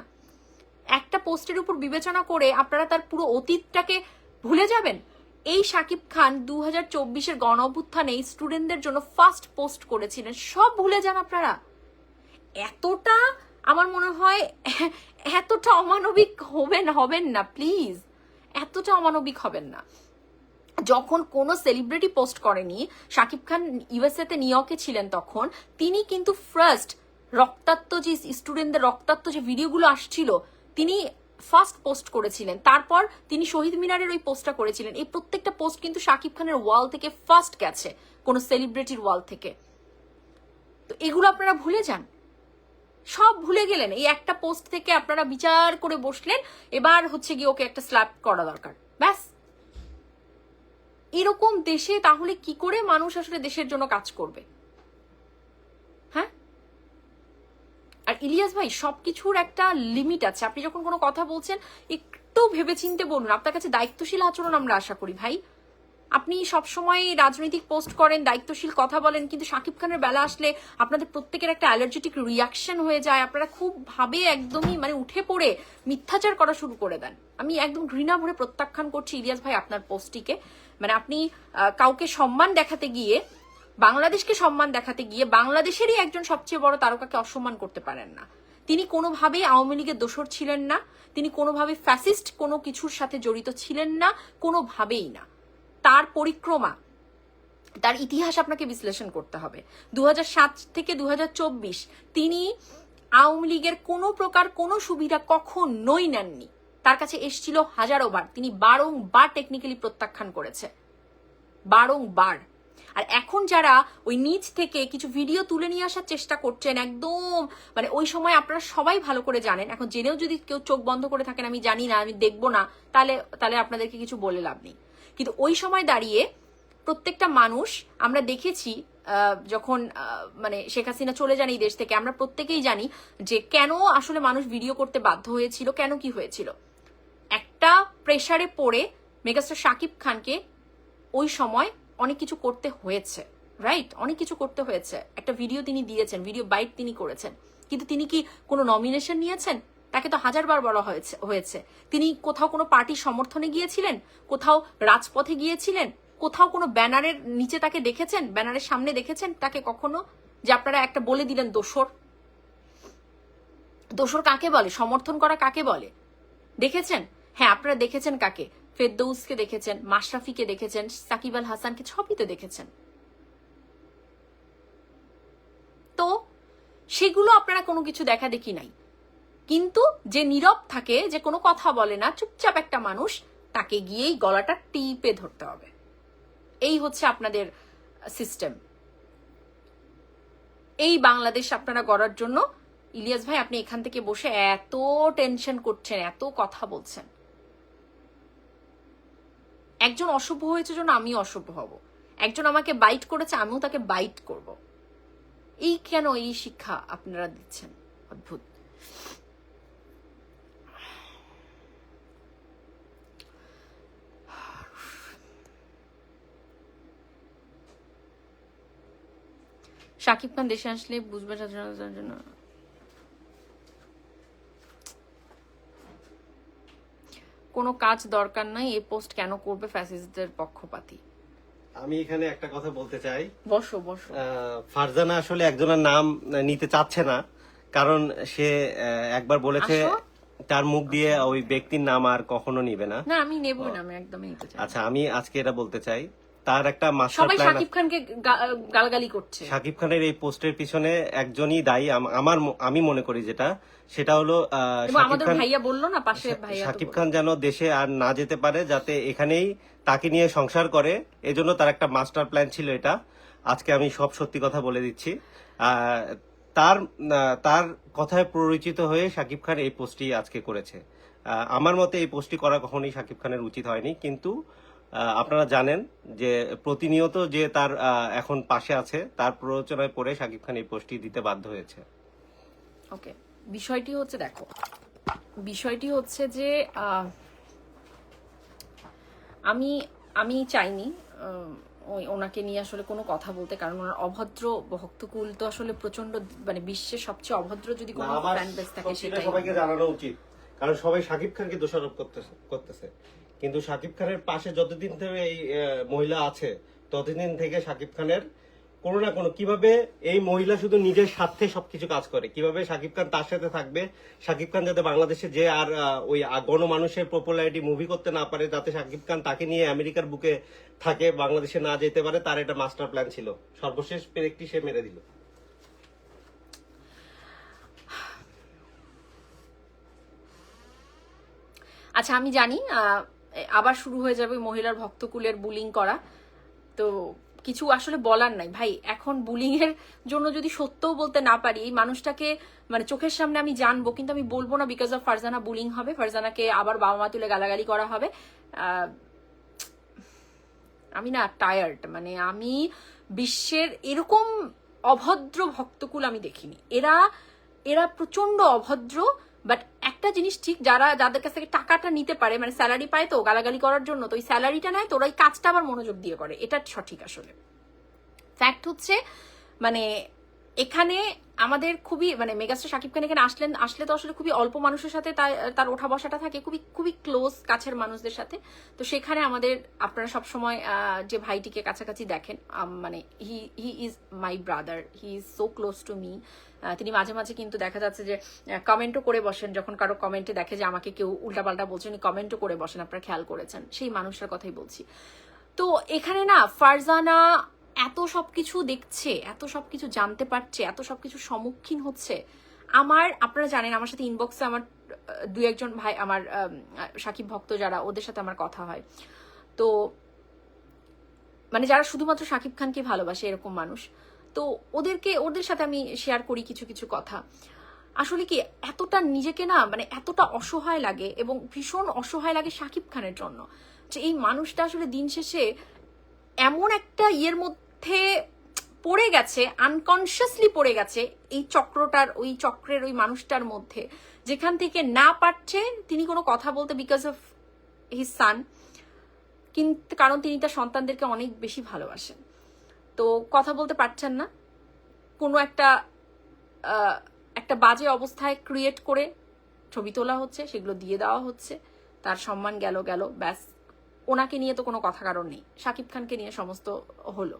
S1: একটা পোস্টের উপর বিবেচনা করে আপনারা তার পুরো অতীতটাকে ভুলে যাবেন। এই শাকিব খান 2024-এর গণ অভ্যুত্থানে স্টুডেন্টদের জন্য ফার্স্ট পোস্ট করেছিলেন, সব ভুলে যান আপনারা। এতটা আমার মনে হয় এতটা অমানবিক হবেন না প্লিজ, এতটা অমানবিক হবেন না। যখন কোনো সেলিব্রিটি পোস্ট করেনি, শাকিব খান ইউএসএ তে নিউ ইয়র্কে ছিলেন, তখন তিনি কিন্তু ফার্স্ট রক্তাক্ত যে স্টুডেন্টদের রক্তাক্ত যে ভিডিওগুলো আসছিল, তিনি ফার্স্ট পোস্ট করেছিলেন। তারপর তিনি শহীদ মিনারের ওই পোস্টটা করেছিলেন। এই প্রত্যেকটা পোস্ট কিন্তু শাকিব খানের ওয়াল থেকে ফার্স্ট গেছে, কোন সেলিব্রিটির ওয়াল থেকে। তো এগুলো আপনারা ভুলে যান, সব ভুলে গেলেন। এই একটা পোস্ট থেকে আপনারা বিচার করে বসলেন, এবার হচ্ছে গিয়ে ওকে একটা স্ল্যাপ করা দরকার, ব্যাস। এরকম দেশে তাহলে কি করে মানুষ আসলে দেশের জন্য কাজ করবে? হ্যাঁ, আর ইলিয়াস ভাই সবকিছুর একটা লিমিট আছে। আপনি যখন কোনো কথা বলছেন একটু ভেবেচিন্তে বলুন, আপনার কাছে দায়িত্বশীল আচরণ আমরা আশা করি ভাই। আপনি সবসময় রাজনৈতিক পোস্ট করেন, দায়িত্বশীল কথা বলেন, কিন্তু শাকিব খানের বেলা আসলে আপনাদের প্রত্যেকের একটা অ্যালার্জেটিক রিয়াকশন হয়ে যায়। আপনারা খুব ভাবে একদমই মানে উঠে পড়ে মিথ্যাচার করা শুরু করে দেন। আমি একদম ঘৃণা ভরে প্রত্যাখ্যান করছি ইলিয়াস ভাই আপনার পোস্টটিকে। মানে আপনি কাউকে সম্মান দেখাতে গিয়ে, বাংলাদেশকে সম্মান দেখাতে গিয়ে বাংলাদেশেরই একজন সবচেয়ে বড় তারকাকে অসম্মান করতে পারেন না। তিনি কোনোভাবেই আওয়ামী লীগের দোসর ছিলেন না, তিনি কোনোভাবে ফ্যাসিস্ট কোনো কিছুর সাথে জড়িত ছিলেন না, কোনোভাবেই না। তার পরিক্রমা, তার ইতিহাস আপনাকে বিশ্লেষণ করতে হবে। 2007 থেকে 2024 তিনি আওয়ামী লীগের কোনো প্রকার কোনো সুবিধা কখনোই নেননি। তার কাছে এসেছিল হাজারোবার, তিনি বারংবার টেকনিক্যালি প্রত্যাখ্যান করেছে, বারংবার। আর এখন যারা ওই নিচ থেকে কিছু ভিডিও তুলে নিয়ে আসার চেষ্টা করছেন, একদম মানে ওই সময় আপনারা সবাই ভালো করে জানেন, এখন জেনেও যদি কেউ চোখ বন্ধ করে থাকেন আমি জানি না, আমি দেখবো না, তাহলে আপনাদেরকে কিছু বলে লাভ নেই। কিন্তু ওই সময় দাঁড়িয়ে প্রত্যেকটা মানুষ আমরা দেখেছি, যখন মানে শেখ হাসিনা চলে যান এই দেশ থেকে, আমরা প্রত্যেকেই জানি যে কেন আসলে মানুষ ভিডিও করতে বাধ্য হয়েছিল, কেন কি হয়েছিল। একটা প্রেসারে পড়ে মেগাস্টার শাকিব খানকে ওই সময় অনেক কিছু করতে হয়েছে, রাইট? অনেক কিছু করতে হয়েছে। একটা ভিডিও তিনি দিয়েছেন, ভিডিও বাইট তিনি করেছেন, কিন্তু তিনি কি কোনো নমিনেশন নিয়েছেন? তাকে তো হাজারবার বলা হয়েছে। তিনি কোথাও কোনো পার্টির সমর্থনে গিয়েছিলেন, কোথাও রাজপথে গিয়েছিলেন, কোথাও কোনো ব্যানারের নিচে তাকে দেখেছেন, ব্যানারের সামনে দেখেছেন তাকে কখনো? যে আপনারা একটা বলে দিলেন দোসর। দোসর কাকে বলে? সমর্থন করা কাকে বলে? দেখেছেন? হ্যাঁ, আপনারা দেখেছেন কাকে? ফেরদৌসকে দেখেছেন, মাশরাফিকে দেখেছেন, সাকিব আল হাসানকে, সবই তো দেখেছেন। তো সেগুলো আপনারা কোনো কিছু দেখা দেখি নাই। কিন্তু যে নীরব থাকে, যে কোনো কথা বলে না, চুপচাপ একটা মানুষ, তাকে গিয়েই গলাটা টিপে ধরতে হবে। এই হচ্ছে আপনাদের সিস্টেম। এই বাংলাদেশ আপনারা গড়ার জন্য ইলিয়াস ভাই আপনি এখান থেকে বসে এত টেনশন করছেন, এত কথা বলছেন। একজন অসভ্য হয়েছে জন্য আমিও অসভ্য হব, একজন আমাকে বাইট করেছে আমিও তাকে বাইট করব। এই কেন এই শিক্ষা আপনারা দিচ্ছেন? অদ্ভুত। শাকিব খান দেশে আসলে বুঝবে জন্য কোনো কাজ দরকার নাই, এই পোস্ট কেন করবে ফ্যাসিস্টদের পক্ষপাতী?
S2: আমি এখানে একটা কথা বলতে চাই।
S1: বসো বসো।
S2: ফারজানা আসলে একজনের নাম নিতে চাচ্ছে না, কারণ সে একবার বলেছে তার মুখ দিয়ে ওই ব্যক্তির নাম আর কখনো নিবে না।
S1: না, আমি নেব না, আমি একদমই নিতে চাই।
S2: আচ্ছা, আমি আজকে এটা বলতে চাই, তার একটা মাস্টার
S1: সবাই
S2: প্ল্যান।
S1: শাকিব খানকে গালাগালি করছে।
S2: শাকিব খানের এই পোস্টের পিছনে একজনই দায়ী, আমি মনে করি, সেটা হলো
S1: আমাদের ভাইয়া বললো না, পাশে ভাইয়া।
S2: শাকিব খান যেন দেশে আর না যেতে পারে, যাতে এখানেই তাকে নিয়ে সংসার করে, এজন্য তার একটা মাস্টার প্ল্যান ছিল এটা। আজকে আমি সব সত্যি কথা বলে দিচ্ছি। তার কথায় প্ররোচিত হয়ে শাকিব খান এই পোস্টটি আজকে করেছে। আমার মতে এই পোস্টটি করা কখনোই শাকিব খানের উচিত হয়নি, কিন্তু আপনারা জানেন যে প্রতিনিয়ত যে তার এখন পাশে আছে, তার প্ররোচনায় পড়ে শাকিব খান এই পোস্টটি দিতে বাধ্য হয়েছে।
S1: ওকে, বিষয়টি হচ্ছে, দেখো বিষয়টি হচ্ছে যে আমি চাইনি ওনাকে নিয়ে আসলে কোনো কথা বলতে, কারণ ওনার অভদ্র ভক্তকুল তো আসলে প্রচন্ড, মানে বিশ্বের সবচেয়ে অভদ্র যদি কোনো ফ্যান বেস থাকে সেটা
S2: সবাইকে জানানো উচিত, কারণ সবাই শাকিব খানকে দোষারোপ করতেছে, কিন্তু শাকিব খানের পাশে যতদিন থেকে এই মহিলা আছে ততদিন থেকে শাকিব খানের কোনো না কোনো, কিভাবে এই মহিলা শুধু নিজের স্বার্থে সবকিছু কাজ করে, কিভাবে শাকিব খান তার সাথে থাকবে, শাকিব খান যাতে বাংলাদেশে যে আর ওই গণমানুষের পপুলারিটি মুভি করতে না পারে, যাতে শাকিব খান তাকে নিয়ে আমেরিকার বুকে থাকে, বাংলাদেশে না যেতে পারে, তার একটা মাস্টার প্ল্যান ছিল। সর্বশেষ পেরেকটি সে মেরে দিল।
S1: আচ্ছা, আমি জানি আবার শুরু হয়ে যাবে মহিলার ভক্তকুলের বুলিং করা, তো কিছু আসলে বলার নাই ভাই। এখন বুলিং এর জন্য যদি সত্যও বলতে না পারি, এই মানুষটাকে মানে চোখের সামনে আমি জানবো, কিন্তু আমি বলবো না, বিকজ অফ ফারজানা বুলিং হবে, ফারজানাকে আবার বাবা মা তুলে গালাগালি করা হবে। আমি না টায়ার্ড, মানে আমি বিশ্বের এরকম অভদ্র ভক্তকুল আমি দেখিনি। এরা প্রচন্ড অভদ্র, বাট একটা জিনিস ঠিক, যাদের কাছ থেকে টাকাটা নিতে পারে, মানে স্যালারি পায় তো গালাগালি করার জন্য, তো ওই স্যালারিটা নেয় তো ওরা এই কাজটা আবার মনোযোগ দিয়ে করে, এটা সঠিক। আসলে ফ্যাক্ট হচ্ছে মানে এখানে আমাদের খুবই মানে মেগাস্টার শাকিব খান এখানে আসলে তো আসলে খুবই অল্প মানুষের সাথে তার ওঠা বসাটা থাকে, খুবই খুবই ক্লোজ কাছের মানুষদের সাথে। তো সেখানে আমাদের আপনারা সবসময় যে ভাইটিকে কাছাকাছি দেখেন, মানে হি is my brother, he is so close to me. তিনি মাঝে মাঝে কিন্তু দেখা যাচ্ছে যে কমেন্টও করে বসেন, যখন কারো কমেন্টে দেখে যে আমাকে কেউ উল্টাপাল্টা বলছে উনি কমেন্টও করে বসেন, আপনারা খেয়াল করেছেন, সেই মানুষটার কথাই বলছি। তো এখানে না ফারজানা এত সবকিছু দেখছে, এত সবকিছু জানতে পারছে, এত সবকিছু সম্মুখীন হচ্ছে। আপনারা জানেন আমার সাথে ইনবক্সে আমার দুই একজন ভাই, আমার সাকিব ভক্ত যারা, ওদের সাথে আমার কথা হয়। তো মানে যারা শুধুমাত্র শাকিব খানকে ভালোবাসে এরকম মানুষ, তো ওদের সাথে আমি শেয়ার করি কিছু কিছু কথা। আসলে কি এতটা নিজেকে না মানে এতটা অসহায় লাগে, এবং ভীষণ অসহায় লাগে শাকিব খানের জন্য, যে এই মানুষটা আসলে দিন শেষে এমন একটা ইয়ের মধ্যে পড়ে গেছে, আনকনসিয়াসলি পড়ে গেছে এই চক্রের ওই মানুষটার মধ্যে, যেখান থেকে না পারছে তিনি কোনো কথা বলতে বিকজ অফ হিজ সান, কিন্তু কারণ তিনি তার সন্তানদেরকে অনেক বেশি ভালোবাসেন। তো কথা বলতে পারছেন না, কোনো একটা বাজে অবস্থায় ক্রিয়েট করে ছবি তোলা হচ্ছে, সেগুলো দিয়ে দেওয়া হচ্ছে, তার সম্মান গেল ব্যাস। ওনাকে নিয়ে তো কোনো কথা কারণ নেই, শাকিব খানকে নিয়ে সমস্ত হলো,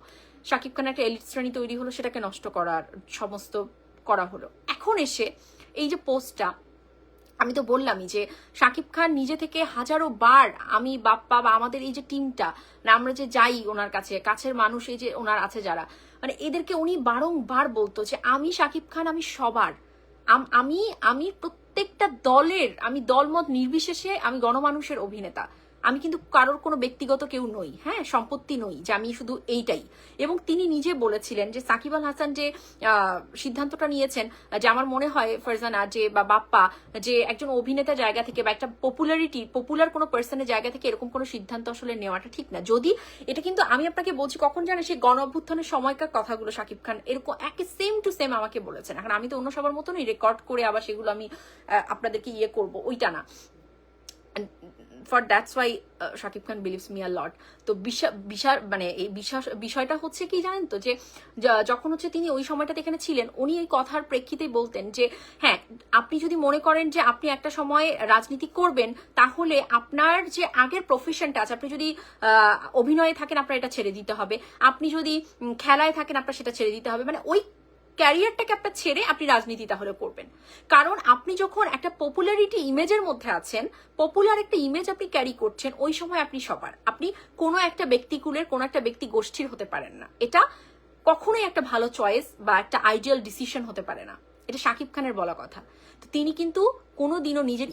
S1: শাকিব খানের একটা এলিট শ্রেণী তৈরি হলো, সেটাকে নষ্ট করার সমস্ত করা হলো। এখন এসে এই যে পোস্টটা, আমি তো বললামই যে শাকিব খান নিজে থেকে হাজারো বার, আমি বাপ্পা বা আমাদের এই যে টিমটা, আমরা যে যাই ওনার কাছে, কাছের মানুষ এই যে ওনার আছে যারা, মানে এদেরকে উনি বারংবার বলতো যে আমি শাকিব খান, আমি সবার, আমি প্রত্যেকটা দলের, আমি দলমত নির্বিশেষে আমি গণমানুষের অভিনেতা, আমি কিন্তু কারোর কোনো ব্যক্তিগত কেউ নই, হ্যাঁ, সম্পত্তি নই যে আমি শুধু এইটাই। এবং তিনি নিজে বলেছিলেন যে সাকিব আল হাসান যে সিদ্ধান্তটা নিয়েছেন, যে আমার মনে হয় ফারজানা যে বা বাপ্পা, যে একজন অভিনেতা জায়গা থেকে বা একটা পপুলার কোনো পার্সনের জায়গা থেকে এরকম কোনো সিদ্ধান্ত আসলে নেওয়াটা ঠিক না। যদি এটা কিন্তু আমি আপনাকে বলছি কখন জানেন, সেই গণ অভ্যুত্থানের সময়কার কথাগুলো শাকিব খান এরকম একই সেম টু সেম আমাকে বলেছেন। এখন আমি তো অন্য সবার মতনই রেকর্ড করে আবার সেগুলো আমি আপনাদেরকে করব, ওইটা না। For that's why Shakib Khan believes me a lot. তো মানে এই বিষয়টা হচ্ছে কি জানেন তো, যে যখন হচ্ছে তিনি ওই সময়টাতে এখানে ছিলেন, উনি এই কথার প্রেক্ষিতেই বলতেন যে হ্যাঁ, আপনি যদি মনে করেন যে আপনি একটা সময় রাজনীতি করবেন, তাহলে আপনার যে আগের প্রফেশনটা আছে, আপনি যদি অভিনয়ে থাকেন আপনার এটা ছেড়ে দিতে হবে, আপনি যদি খেলায় থাকেন আপনার সেটা ছেড়ে দিতে হবে, মানে ওই ক্যারিয়ারটাকে আপনার ছেড়ে আপনি রাজনীতি তাহলে করবেন। কারণ আপনি যখন একটা পপুলারিটি ইমেজের মধ্যে আছেন, পপুলার একটা ইমেজ আপনি ক্যারি করছেন, ওই সময় আপনি সবার, আপনি কোনো একটা ব্যক্তিকুলের কোনো একটা ব্যক্তি গোষ্ঠীর হতে পারেন না। এটা কখনোই একটা ভালো চয়েস বা একটা আইডিয়াল ডিসিশন হতে পারে না। এটা শাকিব খানের বলা কথা। তো তিনি কিন্তু কোনোদিনও নিজের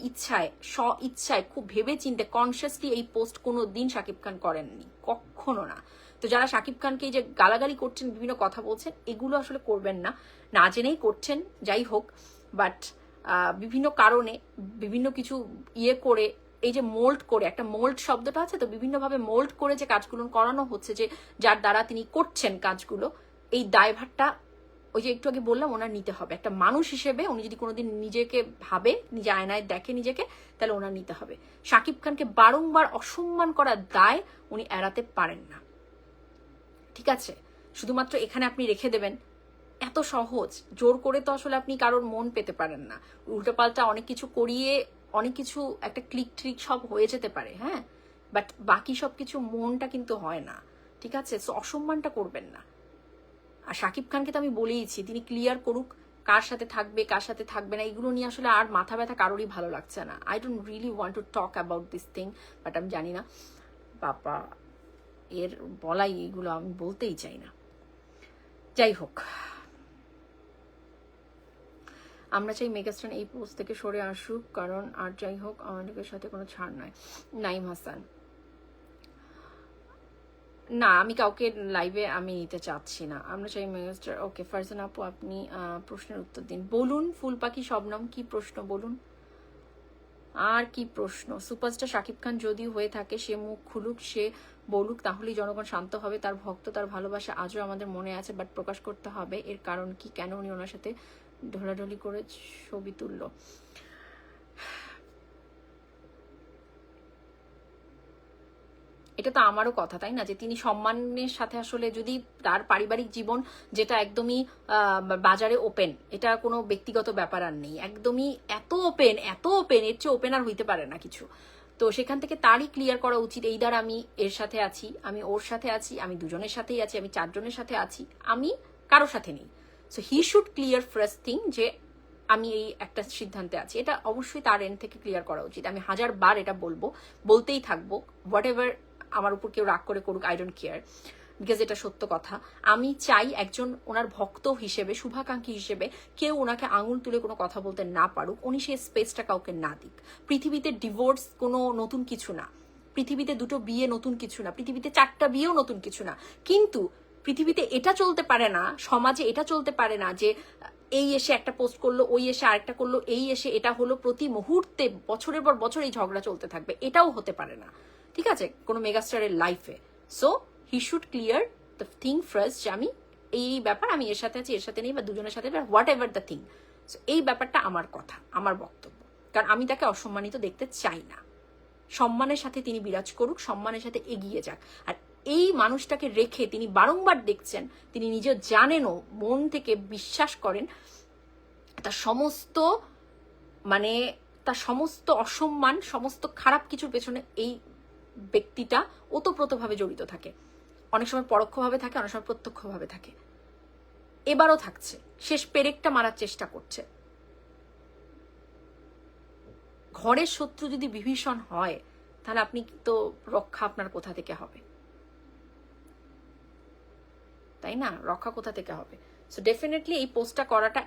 S1: ইচ্ছায় খুব ভেবে চিন্তে কনসিয়াসলি এই পোস্ট কোনোদিন শাকিব খান করেননি, কখনো না। তো যারা শাকিব খানকে যে গালাগালি করছেন, বিভিন্ন কথা বলছেন, এগুলো আসলে করবেন না, না জেনেই করছেন, যাই হোক। বাট বিভিন্ন কারণে বিভিন্ন কিছু করে, এই যে মোল্ড করে, একটা মোল্ড শব্দটা আছে তো, বিভিন্নভাবে মোল্ড করে যে কাজগুলো করানো হচ্ছে, যে যার দ্বারা তিনি করছেন কাজগুলো, এই দায়ভারটা ওই যে একটু আগে বললাম ওনার নিতে হবে। একটা মানুষ হিসেবে উনি যদি কোনোদিন নিজেকে ভাবে, নিজে আয়নায় দেখে নিজেকে, তাহলে ওনার নিতে হবে। শাকিব খানকে বারংবার অসম্মান করার দায় উনি এড়াতে পারেন না, ঠিক আছে? শুধুমাত্র এখানে আপনি রেখে দেবেন, এত সহজ জোর করে তো আসলে আপনি কারোর মন পেতে পারেন না। উল্টোপাল্টা অনেক কিছু করিয়ে অনেক কিছু একটা ক্লিক ট্রিক সব হয়ে যেতে পারে, হ্যাঁ, বাট বাকি সবকিছু মনটা কিন্তু হয় না, ঠিক আছে? সো অসম্মানটা করবেন না। আর শাকিব খানকে তো আমি বলেইছি, তিনি ক্লিয়ার করুক কার সাথে থাকবে কার সাথে থাকবে না, এগুলো নিয়ে আসলে আর মাথা ব্যথা কারোরই ভালো লাগছে না। I don't really want to talk about this thing, but আমি জানি না বাবা এর বলাই, এগুলো আমি বলতেই চাই না। যাই হোক, আমরা চাই মেগাস্টার এই পোস্ট থেকে সরে আসুক, কারণ আর যাই হোক আমাদের সাথে কোনো ছাড় নয়। নাইম হাসান, না আমি কাউকে লাইভে আমি নিতে চাচ্ছি না, আমরা চাই মেগাস্টার। ওকে ফারজানা আপু, আপনি প্রশ্নের উত্তর দিন, বলুন। ফুল পাখি শবনম, কি প্রশ্ন বলুন, আর কি প্রশ্ন? সুপারস্টার শাকিব খান যদি হয়ে থাকে, সে মুখ খুলুক, সে বলুক, তাহলেই জনগণ শান্ত হবে। তার ভক্ত, তার ভালোবাসা আজও আমাদের মনে আছে, বাট প্রকাশ করতে হবে। এর কারণ কি? কেন উনি ওনার সাথে ঢোলাঢলি করে ছবি তুললো? এটা তো আমারও কথা, তাই না? যে তিনি সম্মানের সাথে আসলে যদি তার পারিবারিক জীবন যেটা একদমই বাজারে ওপেন, এটা কোনো ব্যক্তিগত ব্যাপার আর নেই, একদমই এত ওপেন, এত ওপেন, এর চেয়ে ওপেন আর হইতে পারে না কিছু। তো সেখান থেকে তারই ক্লিয়ার করা উচিত, এই দ্বারা আমি এর সাথে আছি, আমি ওর সাথে আছি, আমি দুজনের সাথেই আছি, আমি 4 জনের সাথে আছি, আমি কারোর সাথে নেই। So he should clear first thing যে আমি এই একটা সিদ্ধান্তে আছি। এটা অবশ্যই তার এন্ড থেকে ক্লিয়ার করা উচিত। আমি 1000 বার এটা বলবো, বলতেই থাকবো, হোয়াট এভার আমার উপর কেউ রাগ করে করুক, আই ডোন্ট কেয়ার, বিকজ এটা সত্য কথা। আমি চাই একজন ওনার ভক্ত হিসেবে, শুভাকাঙ্ক্ষী হিসেবে কেউ ওনাকে আঙুল তুলে কোনো কথা বলতে না পারুক, উনি সেই স্পেসটা কাউকে না দিক। পৃথিবীতে ডিভোর্স কোনো নতুন কিছু না, পৃথিবীতে 2টো বিয়ে নতুন কিছু না, পৃথিবীতে 4টা বিয়েও নতুন কিছু না, কিন্তু পৃথিবীতে এটা চলতে পারে না, সমাজে এটা চলতে পারে না যে এই এসে একটা পোস্ট করলো, ওই এসে আরেকটা করলো, এই এসে এটা হলো, প্রতি মুহূর্তে বছরের পর বছর এই ঝগড়া চলতে থাকবে, এটাও হতে পারে না, ঠিক আছে, কোনো মেগাস্টারের লাইফে। So he should clear the thing first যে আমি এই ব্যাপার, আমি এর সাথে আছি, এর সাথে নেই, বা দুজনের সাথে, what ever the thing. So এই ব্যাপারটা আমার কথা, আমার বক্তব্য, কারণ আমি তাকে অসম্মানিত দেখতে চাই না। সম্মানের সাথে তিনি বিরাজ করুক, সম্মানের সাথে এগিয়ে যাক। আর এই মানুষটাকে রেখে তিনি বারংবার দেখছেন, তিনি নিজেও জানেনও, মন থেকে বিশ্বাস করেন, তার সমস্ত মানে তার সমস্ত অসম্মান, সমস্ত খারাপ কিছুর পেছনে এই ব্যক্তিটা ওতপ্রোতভাবে জড়িত থাকে। অনেক সময় পরোক্ষভাবে থাকে, অনেক সময় প্রত্যক্ষভাবে থাকে, এবারও থাকছে, শেষ পেরেকটা মারার চেষ্টা করছে। ঘরের শত্রু যদি বিভীষণ হয়, তাহলে আপনি তো রক্ষা আপনার কোথা থেকে হবে, তাই না? রক্ষা কোথা থেকে হবে? সো ডেফিনেটলি এই পোস্টটা করাটা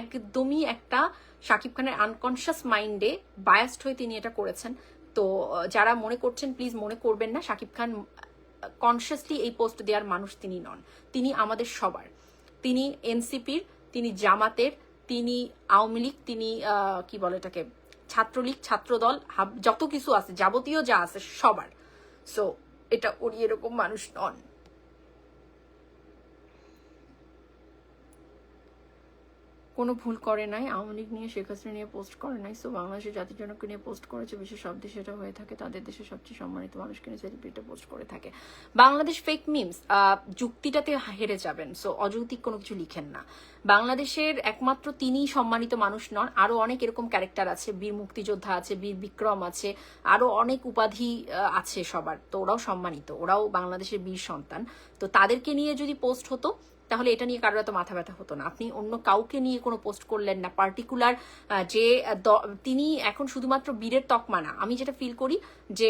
S1: একদমই একটা শাকিব খানের আনকনসিয়াস মাইন্ডে বায়াসড হয়ে তিনি এটা করেছেন। তো যারা মনে করছেন প্লিজ মনে করবেন না, শাকিব খান কনসিয়াসলি এই পোস্ট দেওয়ার মানুষ তিনি নন, তিনি আমাদের সবার, তিনি এনসিপির, তিনি জামাতের, তিনি আওয়ামী লীগ, তিনি কি বলে এটাকে, ছাত্রলীগ, ছাত্রদল, যত কিছু আছে, যাবতীয় যা আছে সবার। সো এটা উনি এরকম মানুষ নন। কোনো ভুল করে নাই, আওয়ামী লীগ নিয়ে, শেখ হাসিনা নিয়ে পোস্ট করে নাই। সো বাংলাদেশের জাতির জনককে নিয়ে পোস্ট করেছে, বিশ্বের সব দেশে এটা হয়ে থাকে, তাদের দেশের সবচেয়ে সম্মানিত মানুষকে নিয়ে সেলিব্রিটি পোস্ট করে থাকে। বাংলাদেশ ফেক মিমস, যুক্তিটাতে হেরে যাবেন, সো অযৌক্তিক কোনো কিছু লিখেন না। বাংলাদেশের একমাত্র তিনিই সম্মানিত মানুষ নন, আরো অনেক এরকম ক্যারেক্টার আছে, বীর মুক্তিযোদ্ধা আছে, বীর বিক্রম আছে, আরো অনেক উপাধি আছে সবার, তো ওরাও সম্মানিত, ওরাও বাংলাদেশের বীর সন্তান। তো তাদেরকে নিয়ে যদি পোস্ট হতো, তাহলে এটা নিয়ে কারোর এত মাথা ব্যথা হতো না। আপনি অন্য কাউকে নিয়ে কোনো পোস্ট করলেন না, পার্টিকুলার যে তিনি এখন শুধুমাত্র বীরের তকমা না, আমি যেটা ফিল করি যে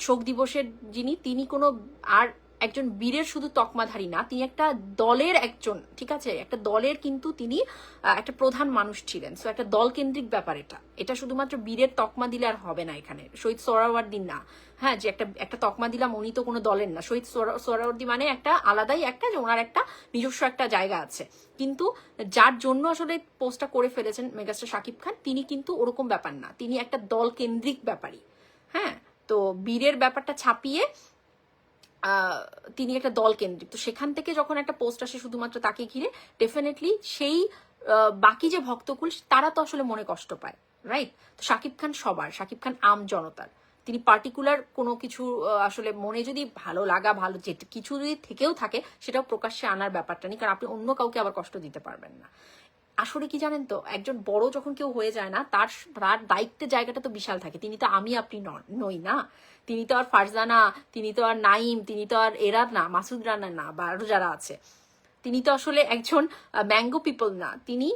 S1: শোক দিবসের তিনি কোনো আর একজন বীরের শুধু তকমাধারী না, তিনি একটা দলের একজন, ঠিক আছে, একটা দলের কিন্তু তিনি একটা প্রধান মানুষ ছিলেন। সো একটা দল কেন্দ্রিক ব্যাপার এটা শুধুমাত্র বীরের তকমা দিলে আর হবে না। এখানে শহীদ সোহরাওয়ার্দী না, হ্যাঁ, যে একটা তকমা দিলাম, উনি তো কোনো দলের না। শহীদ সোহরাওয়ার্দী মানে একটা আলাদাই একটা, যে ওনার একটা নিজস্ব একটা জায়গা আছে, কিন্তু যার জন্য আসলে পোস্টটা করে ফেলেছেন মেগাস্টার শাকিব খান, তিনি কিন্তু ওরকম ব্যাপার না, তিনি একটা দল কেন্দ্রিক ব্যাপারই। হ্যাঁ, তো বীরের ব্যাপারটা ছাপিয়ে তিনি একটা দল কেন্দ্রিক। তো সেখান থেকে যখন একটা পোস্ট আসে শুধুমাত্র তাকে ঘিরে, ডেফিনেটলি সেই বাকি যে ভক্তকুল তারা তো আসলে মনে কষ্ট পায়, রাইট? তো শাকিব খান সবার, শাকিব খান আম জনতার, তিনি পার্টিকুলার কোনো কিছু আসলে মনে যদি ভালো লাগা, ভালো যে কিছু যদি থেকেও থাকে, সেটাও প্রকাশ্যে আনার ব্যাপারটা নেই, কারণ আপনি অন্য কাউকে আবার কষ্ট দিতে পারবেন না। আসলে কি জানেন তো, একজন বড় যখন কেউ হয়ে যায় না, তার দায়িত্বের জায়গাটা তো বিশাল থাকে। তিনি তো আমি আপনি নই না, তিনি তো আর ফারজানা, তিনি তো আর নাইম, তিনি তো আর এরা না, মাসুদ রানা না, বা আরো যারা আছে, তিনি তো আসলে একজন ম্যাঙ্গো পিপল না, তিনি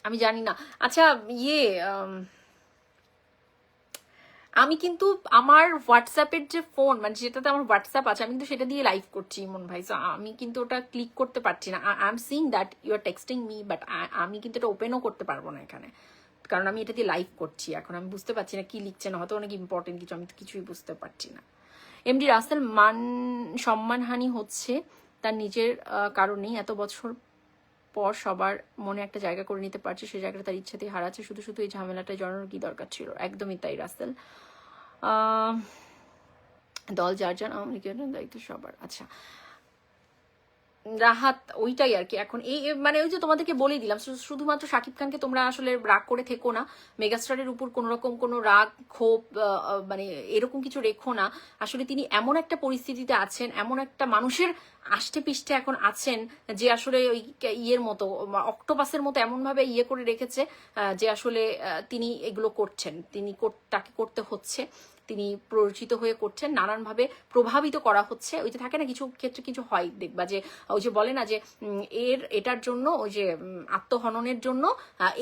S1: আমি জানি না। আচ্ছা, আমি কিন্তু আমার হোয়াটসঅ্যাপের যে ফোন, মানে যেটাতে আমার হোয়াটসঅ্যাপ আছে, আমি কিন্তু সেটা দিয়ে লাইভ করছি ইমন ভাই, সো আমি কিন্তু ওটা ক্লিক করতে পারছি না। I am seeing that you are texting me, but আমি কিন্তু এটা ওপেনও করতে পারবো না এখানে, কারণ আমি এটা দিয়ে লাইভ করছি। এখন আমি বুঝতে পারছি না কি লিখছে, না হয়তো অনেক ইম্পর্টেন্ট কিছু, আমি তো কিছুই বুঝতে পারছি না। এমডি রাসেল, সম্মানহানি হচ্ছে তার নিজের কারণেই, এত বছর পর সবার মনে একটা জায়গা করে নিতে পারছে, সেই জায়গাটা তার ইচ্ছাতেই হারাচ্ছে, শুধু এই ঝামেলাটায় জড়ানোর কি দরকার ছিল? একদমই তাই রাসেল। দল যার যার, আওয়ামী লীগের দায়িত্ব সবার। আচ্ছা, রাহাত ওইটাই আর কি। এখন এই মানে ওই যে তোমাদেরকে বলে দিলাম, শুধুমাত্র শাকিব খানকে তোমরা আসলে রাগ করে থেকো না, মেগাস্টারের উপর কোনো রকম কোনো রাগ ক্ষোভ মানে এরকম কিছু রেখো না। আসলে তিনি এমন একটা পরিস্থিতিতে আছেন, এমন একটা মানুষের আষ্টে পিষ্টে এখন আছেন যে আসলে ওই ইয়ের মতো অক্টোপাসের মতো এমন ভাবে ইয়ে করে রেখেছে যে আসলে তিনি এগুলো করছেন, তিনি তাকে করতে হচ্ছে, তিনি প্ররোচিত হয়ে করছেন, নানানভাবে প্রভাবিত করা হচ্ছে। ওই যে থাকে না কিছু ক্ষেত্রে কিছু হয় দেখবা যে ওই যে বলে না যে এটার জন্য ওই যে আত্মহননের জন্য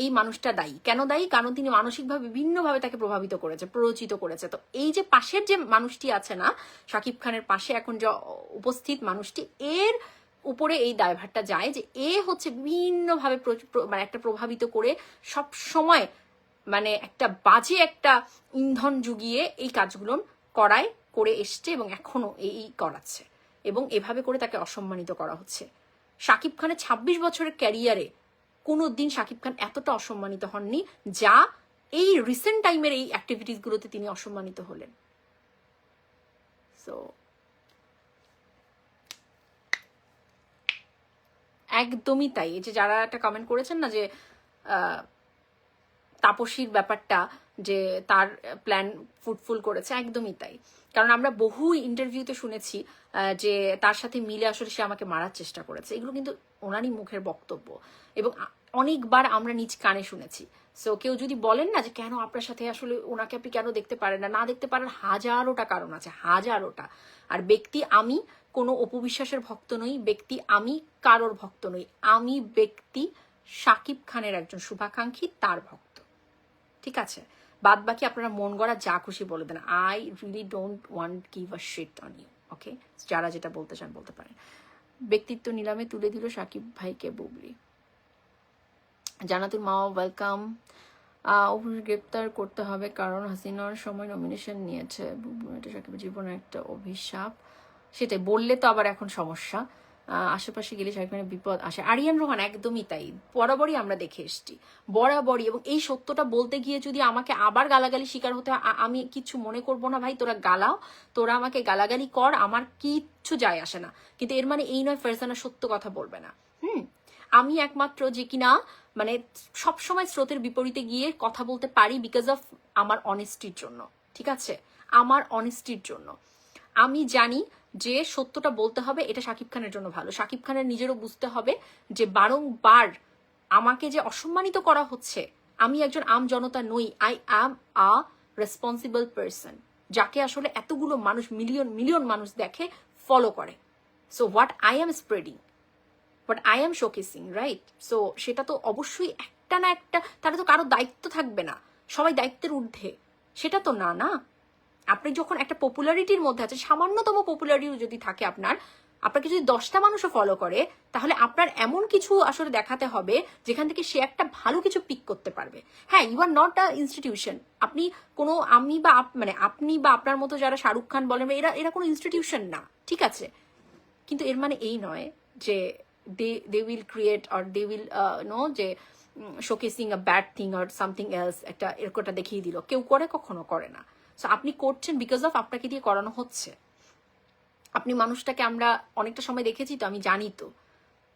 S1: এই মানুষটা দায়ী। কেন দায়ী? কারণ তিনি মানসিকভাবে বিভিন্নভাবে তাকে প্রভাবিত করেছে, প্ররোচিত করেছে। তো এই যে পাশের যে মানুষটি আছে না, শাকিব খানের পাশে এখন যে উপস্থিত মানুষটি, এর উপরে এই দায়ভারটা যায় যে এ হচ্ছে বিভিন্নভাবে মানে একটা প্রভাবিত করে সব সময় মানে একটা বাজে একটা ইন্ধন জুগিয়ে এই কাজগুলো করে এসছে এবং এখনো এই করাচ্ছে, এবং এভাবে করে তাকে অসম্মানিত করা হচ্ছে। শাকিব খানের 26 বছরের ক্যারিয়ারে কোনো দিন শাকিব খান এতটা অসম্মানিত হননি যা এই রিসেন্ট টাইমের এই অ্যাক্টিভিটিস গুলোতে তিনি অসম্মানিত হলেন। সো একদমই তাই। এই যে যারা একটা কমেন্ট করেছেন না যে তাপসীর ব্যাপারটা, যে তার প্ল্যান ফুটফুল করেছে, একদমই তাই। কারণ আমরা বহু ইন্টারভিউতে শুনেছি যে তার সাথে মিলে আসলে সে আমাকে মারার চেষ্টা করেছে। এগুলো কিন্তু ওনারই মুখের বক্তব্য এবং অনেকবার আমরা নিজ কানে শুনেছি। সো কেউ যদি বলেন না যে কেন আপনার সাথে আসলে ওনাকে আপনি কেন দেখতে পারেন না দেখতে পারেন, হাজারোটা কারণ আছে, হাজারোটা। আর ব্যক্তি আমি কোনো অপবিশ্বাসের ভক্ত নই, ব্যক্তি আমি কারোর ভক্ত নই, আমি ব্যক্তি শাকিব খানের একজন শুভাকাঙ্ক্ষী, তার ভক্ত। ঠিক আছে, বাদ বাকি আপনারা মন গড়া যা খুশি বলে দেন। I really don't want give a shit on you. Okay, যারা যেটা বলতে চান বলতে পারেন। ব্যক্তিত্ব নিলামে তুলে দিল শাকিব ভাইকে বুবলি। জান্নাতুল মাওয়া ওয়েলকাম। অভিযোগ গ্রেপ্তার করতে হবে কারণ হাসিনার সময় নমিনেশন নিয়েছে। এটা শাকিবের জীবনের একটা অভিশাপ। সেটাই বললে তো আবার এখন সমস্যা। আশেপাশে গেলে সেখানে বিপদ আসে। আরিয়ান রোহান একদমই তাই, বরাবরই আমরা দেখে এসছি, বরাবরই। এবং এই সত্যটা বলতে গিয়ে যদি আমাকে আবার গালাগালি শিকার হতে হয়, আমি কিচ্ছু মনে করব না ভাই, তোরা গালাও, তোরা আমাকে গালাগালি কর, আমার কিচ্ছু যায় আসে না। কিন্তু এর মানে এই নয় ফারজানা সত্য কথা বলবে না। আমি একমাত্র যে কিনা মানে সবসময় স্রোতের বিপরীতে গিয়ে কথা বলতে পারি বিকজ অফ আমার অনেস্টির জন্য। ঠিক আছে, আমার অনেস্টির জন্য। আমি জানি যে সত্যটা বলতে হবে, এটা শাকিব খানের জন্য ভালো। শাকিব খানের নিজেরও বুঝতে হবে যে বারংবার আমাকে যে অসম্মানিত করা হচ্ছে, আমি একজন আম জনতা নই, I am a responsible person, যাকে আসলে এতগুলো মানুষ, মিলিয়ন মিলিয়ন মানুষ দেখে, ফলো করে। So what I am spreading, but I M showcasing, right? So সেটা তো অবশ্যই একটা না একটা, তাহলে তো কারো দায়িত্ব থাকবে না, সবাই দায়িত্বের ঊর্ধ্বে, সেটা তো না। না, আপনি যখন একটা পপুলারিটির মধ্যে আছে, সামান্যতম পপুলারিটি যদি থাকে আপনাকে যদি 10টা মানুষও ফলো করে, তাহলে আপনার এমন কিছু আসলে দেখাতে হবে যেখান থেকে সে একটা ভালো কিছু পিক করতে পারবে। হ্যাঁ, you are not a institution. আপনি কোনো মানে আপনি বা আপনার মতো যারা শাহরুখ খান বলেন, এরা কোনো ইনস্টিটিউশন না, ঠিক আছে? কিন্তু এর মানে এই নয় যে they will create or they will know যে showcasing a bad thing or something else, একটা এরকমটা দেখিয়ে দিল, কেউ করে, কখনো করে না। সো আপনি করছেন বিকজ অফ আপনাকে দিয়ে করানো হচ্ছে। আপনি মানুষটাকে আমরা অনেকটা সময় দেখেছি তো, আমি জানি তো।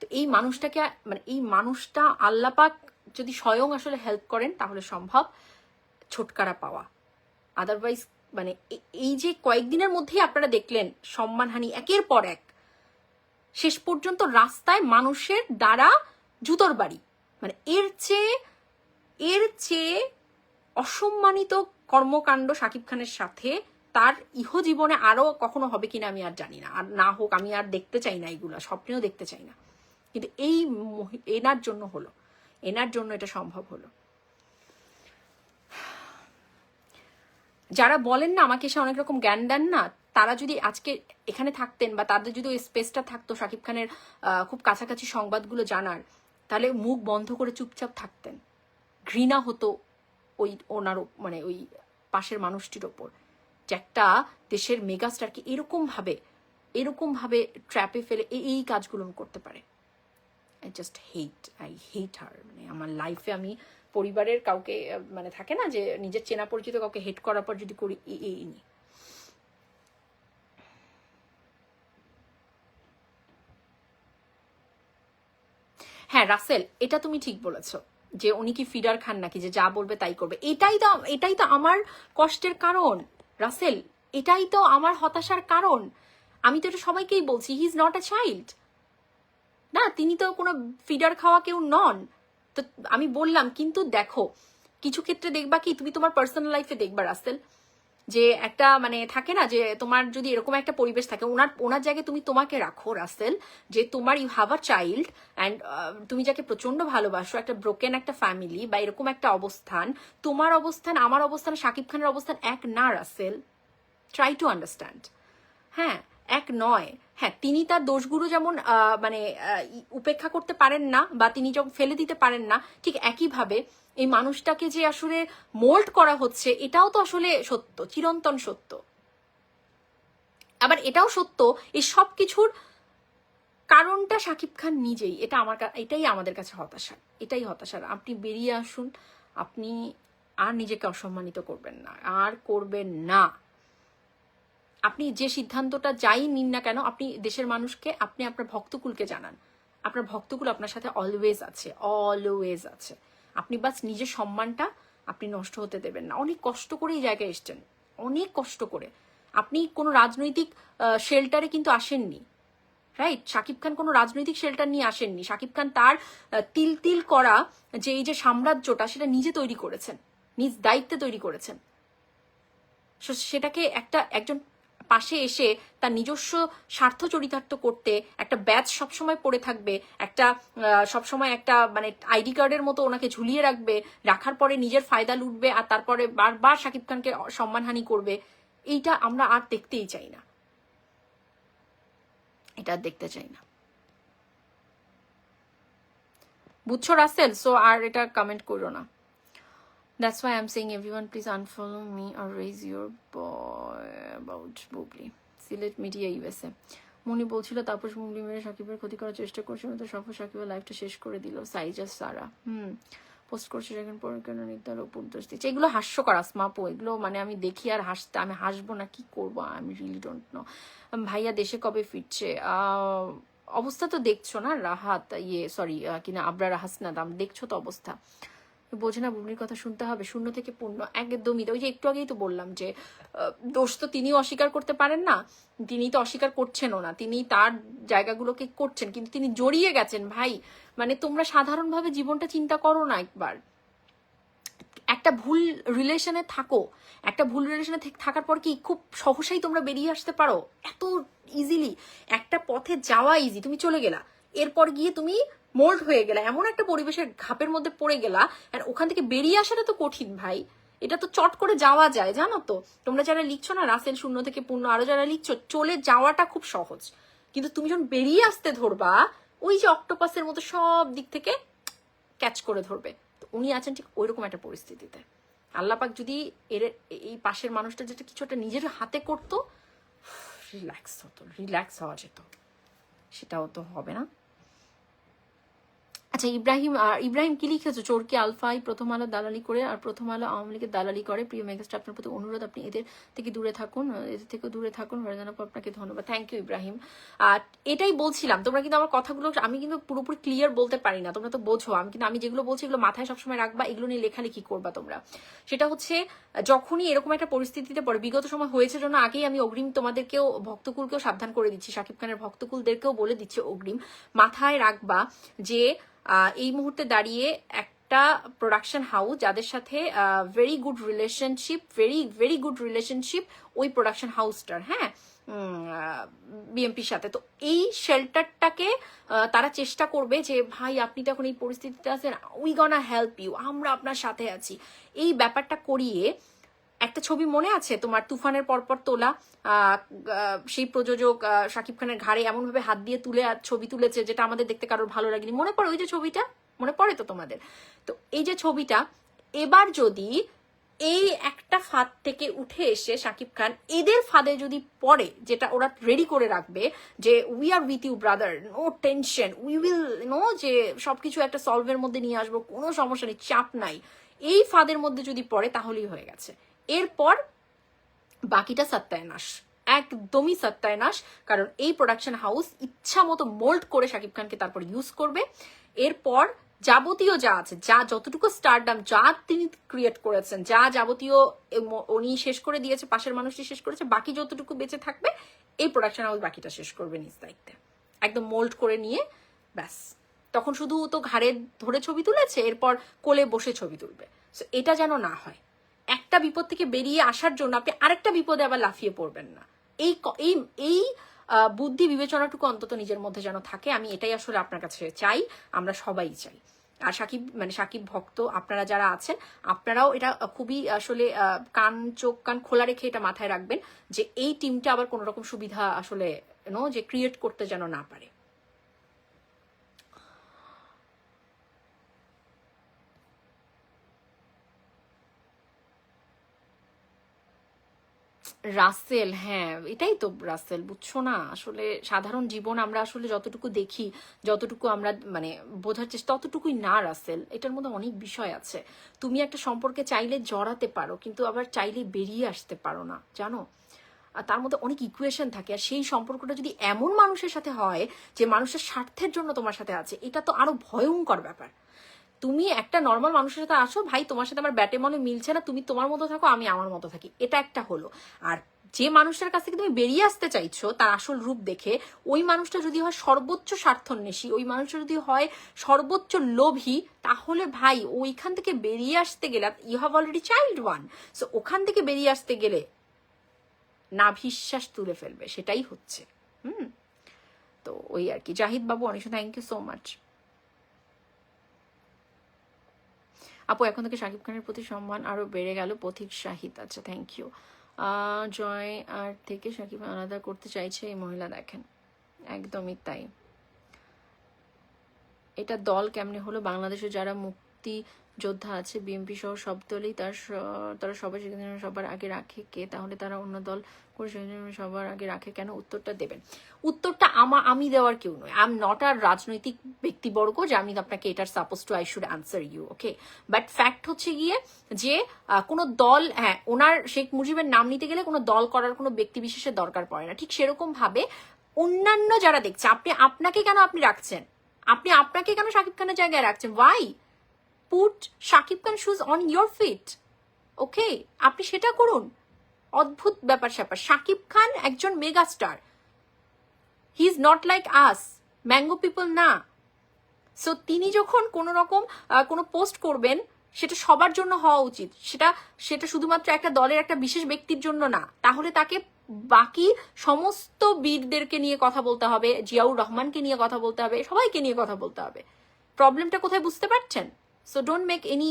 S1: তো এই মানুষটাকে মানে এই মানুষটা আল্লাহ পাক যদি স্বয়ং আসলে হেল্প করেন তাহলে সম্ভব ছোটকারা পাওয়া। আদারওয়াইজ মানে এই যে কয়েকদিনের মধ্যেই আপনারা দেখলেন সম্মানহানি একের পর এক, শেষ পর্যন্ত রাস্তায় মানুষের দ্বারা জুতোর বাড়ি। মানে এর চেয়ে অসম্মানিত কর্মকাণ্ড শাকিব খানের সাথে তার ইহজীবনে আরো কখনো হবে কিনা আমি আর জানি না, আর না হোক, আমি আর দেখতে চাই না, এগুলো স্বপ্নেও দেখতে চাই না। কিন্তু এই এনার জন্য হলো, এনার জন্য এটা সম্ভব হলো। যারা বলেন না আমাকে এসে অনেক রকম জ্ঞান দেন না, তারা যদি আজকে এখানে থাকতেন বা তাদের যদি ওই স্পেসটা থাকতো শাকিব খানের খুব কাছাকাছি সংবাদগুলো জানার, তাহলে মুখ বন্ধ করে চুপচাপ থাকতেন। ঘৃণা হতো ওই ওনার মানে ওই পাশের মানুষটির ওপর, যে একটা দেশের মেগাস্টারকে এরকম ভাবে ট্র্যাপে ফেলে এই কাজগুলো করতে পারে। আই হেট হার। মানে আমার লাইফে আমি পরিবারের কাউকে মানে থাকে না যে নিজের চেনা পরিচিত কাউকে হেট করার পর যদি করি, এই নি। রাসেল, এটা তুমি ঠিক বলেছো যে উনি কি ফিডার খান নাকি যে যা বলবে তাই করবে। এটাই তো আমার কষ্টের কারণ রাসেল, এটাই তো আমার হতাশার কারণ। আমি তো এটা সবাইকেই বলছি, হি ইজ নট আ চাইল্ড। না, তিনি তো কোনো ফিডার খাওয়া কেউ নন। তো আমি বললাম, কিন্তু দেখো কিছু ক্ষেত্রে দেখবা কি, তুমি তোমার পার্সোনাল লাইফে দেখবা রাসেল, যে একটা মানে থাকে না যে তোমার যদি এরকম একটা পরিবেশ থাকে, ওনার জায়গায় তুমি তোমাকে রাখো রাসেল, যে তোমার you have a child and তুমি যাকে প্রচন্ড ভালোবাসো, একটা ব্রোকেন একটা ফ্যামিলি বা এরকম একটা অবস্থান, তোমার অবস্থান আমার অবস্থান শাকিব খানের অবস্থান এক না রাসেল। Try to understand. হ্যাঁ, এক নয়। হ্যাঁ, তিনি তার দোষগুলো যেমন মানে উপেক্ষা করতে পারেন না বা তিনি যখন ফেলে দিতে পারেন না, ঠিক একইভাবে এই মানুষটাকে যে আসলে মোল্ড করা হচ্ছে এটাও তো আসলে সত্য, চিরন্তন সত্য। আবার এটাও সত্য, এই সব কিছুর কারণটা শাকিব খান নিজেই। এটাই আমাদের কাছে হতাশা, এটাই হতাশার। আপনি বেরিয়ে আসুন, আপনি আর নিজেকে অসম্মানিত করবেন না, আর করবেন না। আপনি যে সিদ্ধান্তটা যাই নিন না কেন, আপনি দেশের মানুষকে, আপনি আপনার ভক্তকুলকে জানান, আপনার ভক্তকুল আপনার সাথে অলওয়েজ আছে, অলওয়েজ আছে। আপনি বাস নিজের সম্মানটা আপনি নষ্ট হতে দেবেন না। অনেক কষ্ট করে এই জায়গায় এসছেন, অনেক কষ্ট করে। আপনি কোনো রাজনৈতিক শেল্টারে কিন্তু আসেননি, রাইট? শাকিব খান কোনো রাজনৈতিক শেল্টার নিয়ে আসেননি। শাকিব খান তার তিল তিল করা যে এই যে সাম্রাজ্যটা, সেটা নিজে তৈরি করেছেন, নিজ দায়িত্বে তৈরি করেছেন। সেটাকে একজন পাশে এসে তার নিজস্ব স্বার্থ চরিতার্থ করতে একটা ব্যাচ সবসময় পড়ে থাকবে, একটা সবসময় একটা মানে আইডি কার্ডের মতো ওনাকে ঝুলিয়ে রাখবে, রাখার পরে নিজের ফায়দা লুটবে আর তারপরে বারবার শাকিব খানকে সম্মানহানি করবে, এইটা আমরা আর দেখতেই চাই না, এটা আর দেখতে চাই না। বুঝছো রাসেল? সো আর এটা কমেন্ট করো না। That's why I'm saying everyone please unfollow me or raise your boy about Bubli. Silet Media USA. মনি বলছিল তাপস বুবলি মেরে সাকিবের ক্ষতি করার চেষ্টা করছিল, তো সফল সাকিবের লাইফটা শেষ করে দিল সাইজা সারা। পোস্ট করছে সেখানে পরে কেন নিতার উপর দোষ দিচ্ছে। এগুলো হাস্যকর আসমাপো, এগুলো মানে আমি দেখি আর আমি হাসবো না, কি করবো, আমি রিয়েলি ডোন্ট নো। ভাইয়া দেশে কবে ফিরছে? অবস্থা তো দেখছো না, রাহাত সরি কিনা আবরার হাসনাদাম, দেখছো তো অবস্থা। বোঝে না বুবলির কথা শুনতে হবে, শূন্য থেকে পূর্ণ, একদমই। ওই যে একটু আগেই তো বললাম যে দোষ তো তিনিও অস্বীকার করতে পারেন না, তিনি তো অস্বীকার করছেনও না, তিনি তার জায়গাগুলোকে করছেন, কিন্তু তিনি জড়িয়ে গেছেন ভাই। মানে তোমরা সাধারণভাবে জীবনটা চিন্তা করো না একবার। একটা ভুল রিলেশনে থাকো, একটা ভুল রিলেশনে থাকার পর কি খুব সহসাই তোমরা বেরিয়ে আসতে পারো? এত ইজিলি একটা পথে যাওয়া ইজি, তুমি চলে গেলা, এরপর গিয়ে তুমি মোল্ড হয়ে গেলা, এমন একটা পরিবেশের ঘাপের মধ্যে পড়ে গেলা, আর ওখান থেকে বেরিয়ে আসাটা তো কঠিন ভাই। এটা তো চট করে যাওয়া যায়, জানো তো? তোমরা যারা লিখছো না রাসেল শূন্য থেকে পূর্ণ, আরো যারা লিখছো, চলে যাওয়াটা খুব সহজ, কিন্তু তুমি যখন বেরিয়ে আসতে ধরবা, ওই যে অক্টোপাসের মতো সব দিক থেকে ক্যাচ করে ধরবে। তো উনি আছেন ঠিক ওইরকম একটা পরিস্থিতিতে। আল্লাপাক যদি এই পাশের মানুষটা যেটা কিছু একটা নিজের হাতে করতো, রিল্যাক্স হওয়া যেত, সেটাও তো হবে না। আচ্ছা, ইব্রাহিম কি লিখেছো? চোরকি আলফাই প্রথম আলো দালালি করে আর প্রথম আলো আওয়ামী লীগের দালালি করে। প্রিয় মেগাস্টার, আপনার প্রতি অনুরোধ, আপনি এদের থেকে দূরে থাকুন, এদের থেকে দূরে থাকুন। আপনাকে ধন্যবাদ। Thank you Ibrahim. আর এটাই বলছিলাম, তোমরা কিন্তু আমার কথাগুলো আমি কিন্তু পুরোপুরি ক্লিয়ার বলতে পারি না, তোমরা তো বোঝো। আমি যেগুলো বলছি এগুলো মাথায় সবসময় রাখবা, এগুলো নিয়ে লেখালেখি করবা তোমরা। সেটা হচ্ছে যখনই এরকম একটা পরিস্থিতিতে পড়ে, বিগত সময় হয়েছে জন্য আগেই আমি অগ্রিম তোমাদেরকেও, ভক্তকুলকেও সাবধান করে দিচ্ছি, শাকিব খানের ভক্তকুলদেরকেও বলে দিচ্ছি অগ্রিম, মাথায় রাখবা যে এই মুহূর্তে দাঁড়িয়ে একটা প্রোডাকশন হাউস যাদের সাথে ভেরি গুড রিলেশনশিপ ওই প্রোডাকশন হাউসটার, হ্যাঁ, বিএমপির সাথে, তো এই শেল্টারটাকে তারা চেষ্টা করবে যে ভাই আপনি তো এখন এই পরিস্থিতিতে আছেন, উই গনা হেল্প ইউ, আমরা আপনার সাথে আছি, এই ব্যাপারটা করিয়ে একটা ছবি মনে আছে তোমার, তুফানের পরপর তোলা, সেই প্রযোজক শাকিব খানের ঘাড়ে এমন ভাবে হাত দিয়ে ছবি তুলেছে যেটা আমাদের দেখতে কারোর ভালো লাগেনি, মনে পড়ে ওই যে ছবিটা? মনে পড়ে তো তোমাদের? তো এই যে ছবিটা, এবার যদি এই একটা ফাঁদ থেকে উঠে এসে শাকিব খান এদের ফাঁদে যদি পড়ে, যেটা ওরা রেডি করে রাখবে যে we are with you brother, no tension, we will know, যে সবকিছু একটা সলভের মধ্যে নিয়ে আসবো, কোনো সমস্যা নেই, চাপ নাই, এই ফাঁদের মধ্যে যদি পড়ে তাহলেই হয়ে গেছে। এরপর বাকিটা সত্যায়নাশ, একদমই সত্যায়নাশ। কারণ এই প্রোডাকশন হাউস ইচ্ছা মতো মোল্ড করে শাকিব খানকে তারপর ইউজ করবে, এরপর যাবতীয় যা আছে, যা যতটুকু স্টারডাম যা তিনি ক্রিয়েট করেছেন, যা যাবতীয় উনি শেষ করে দিয়েছে, পাশের মানুষটি শেষ করেছে, বাকি যতটুকু বেঁচে থাকবে এই প্রোডাকশন হাউস বাকিটা শেষ করবে নিজ দায়িত্বে, একদম মোল্ড করে নিয়ে ব্যাস। তখন শুধু তো ঘাড়ে ধরে ছবি তুলেছে, এরপর কোলে বসে ছবি তুলবে। সো এটা যেন না হয়। একটা বিপদ থেকে বেরিয়ে আসার জন্য আপনি আরেকটা বিপদে আবার লাফিয়ে পড়বেন না। এই এই এই বুদ্ধি বিবেচনাটুকু অন্তত নিজের মধ্যে যেন থাকে। আমি এটাই আসলে আপনার কাছে চাই, আমরা সবাই চাই। আর সাকিব ভক্ত আপনারা যারা আছেন, আপনারাও এটা খুবই আসলে চোখ কান খোলা রেখে এটা মাথায় রাখবেন যে এই টিমটা আবার কোনো রকম সুবিধা আসলে যে ক্রিয়েট করতে যেন না পারে। রাসেল, হ্যাঁ এটাই তো রাসেল, বুঝছো না? আসলে সাধারণ জীবন আমরা আসলে যতটুকু দেখি, যতটুকু আমরা মানে বোঝার চেষ্টা, ততটুকুই না রাসেল। এটার মধ্যে অনেক বিষয় আছে। তুমি একটা সম্পর্কে চাইলে জড়াতে পারো, কিন্তু আবার চাইলে বেরিয়ে আসতে পারো না, জানো? আর তার মধ্যে অনেক ইকুয়েশন থাকে। আর সেই সম্পর্কটা যদি এমন মানুষের সাথে হয় যে মানুষের স্বার্থের জন্য তোমার সাথে আছে, এটা তো আরো ভয়ঙ্কর ব্যাপার। তুমি একটা নর্মাল মানুষের সাথে আসো, ভাই তোমার সাথে আমার ব্যাটে মনে মিলছে না, তুমি তোমার মতো থাকো, আমি আমার মতো থাকি, এটা একটা হলো। আর যে মানুষটার কাছ থেকে তুমি বেরিয়ে আসতে চাইছো তার আসল রূপ দেখে, ওই মানুষটা যদি হয় সর্বোচ্চ স্বার্থন্বেষী, ওই মানুষটা যদি হয় সর্বোচ্চ লোভী, তাহলে ভাই ওইখান থেকে বেরিয়ে আসতে গেলে, you have already child one, so ওখান থেকে বেরিয়ে আসতে গেলে নাভিশ্বাস তুলে ফেলবে, সেটাই হচ্ছে। তো ওই আর কি। জাহিদ বাবু অনেক, থ্যাংক ইউ সো মাচ। আপু এখন থেকে শাকিব খানের প্রতি সম্মান আরো বেড়ে গেল, পথিক শাহিদ, আচ্ছা থ্যাংক ইউ। জয় আর থেকে শাকিব আলাদা করতে চাইছে এই মহিলা, দেখেন একদমই তাই। এটা দল কেমনে হলো? বাংলাদেশে যারা মুক্তি যোদ্ধা আছে, বিএনপি সহ সব দলই তারা সবাই সবার আগে রাখে কে? তাহলে তারা অন্য দল করে সবার আগে রাখে কেন? উত্তরটা দেবেন। উত্তরটা আমি দেওয়ার কেউ নয়। আই এম নট আর রাজনৈতিক ব্যক্তিবর্গ যে আমি আপনাকে এটার suppose to I should answer you, okay? But fact হচ্ছে গিয়ে যে কোনো দল, হ্যাঁ ওনার শেখ মুজিবের নাম নিতে গেলে কোনো দল করার কোনো ব্যক্তি বিশেষের দরকার পড়ে না। ঠিক সেরকম ভাবে অন্যান্য যারা দেখছে, আপনাকে কেন আপনি রাখছেন, আপনাকে কেন শাকিব খানের জায়গায় রাখছেন? Why put Shakib Khan shoes on your feet, okay? আপনি সেটা করুন। অদ্ভুত ব্যাপার স্যাপার। শাকিব খান একজন mega star, he is not like us, mango people না। সো তিনি যখন কোনো রকম কোনো পোস্ট করবেন, সেটা সবার জন্য হওয়া উচিত, সেটা শুধুমাত্র একটা দলের একটা বিশেষ ব্যক্তির জন্য না। তাহলে তাকে বাকি সমস্ত বীরদেরকে নিয়ে কথা বলতে হবে, জিয়াউর রহমানকে নিয়ে কথা বলতে হবে, সবাইকে নিয়ে কথা বলতে হবে। প্রবলেমটা কোথায় বুঝতে পারছেন? সো ডোন্ট মেক এনি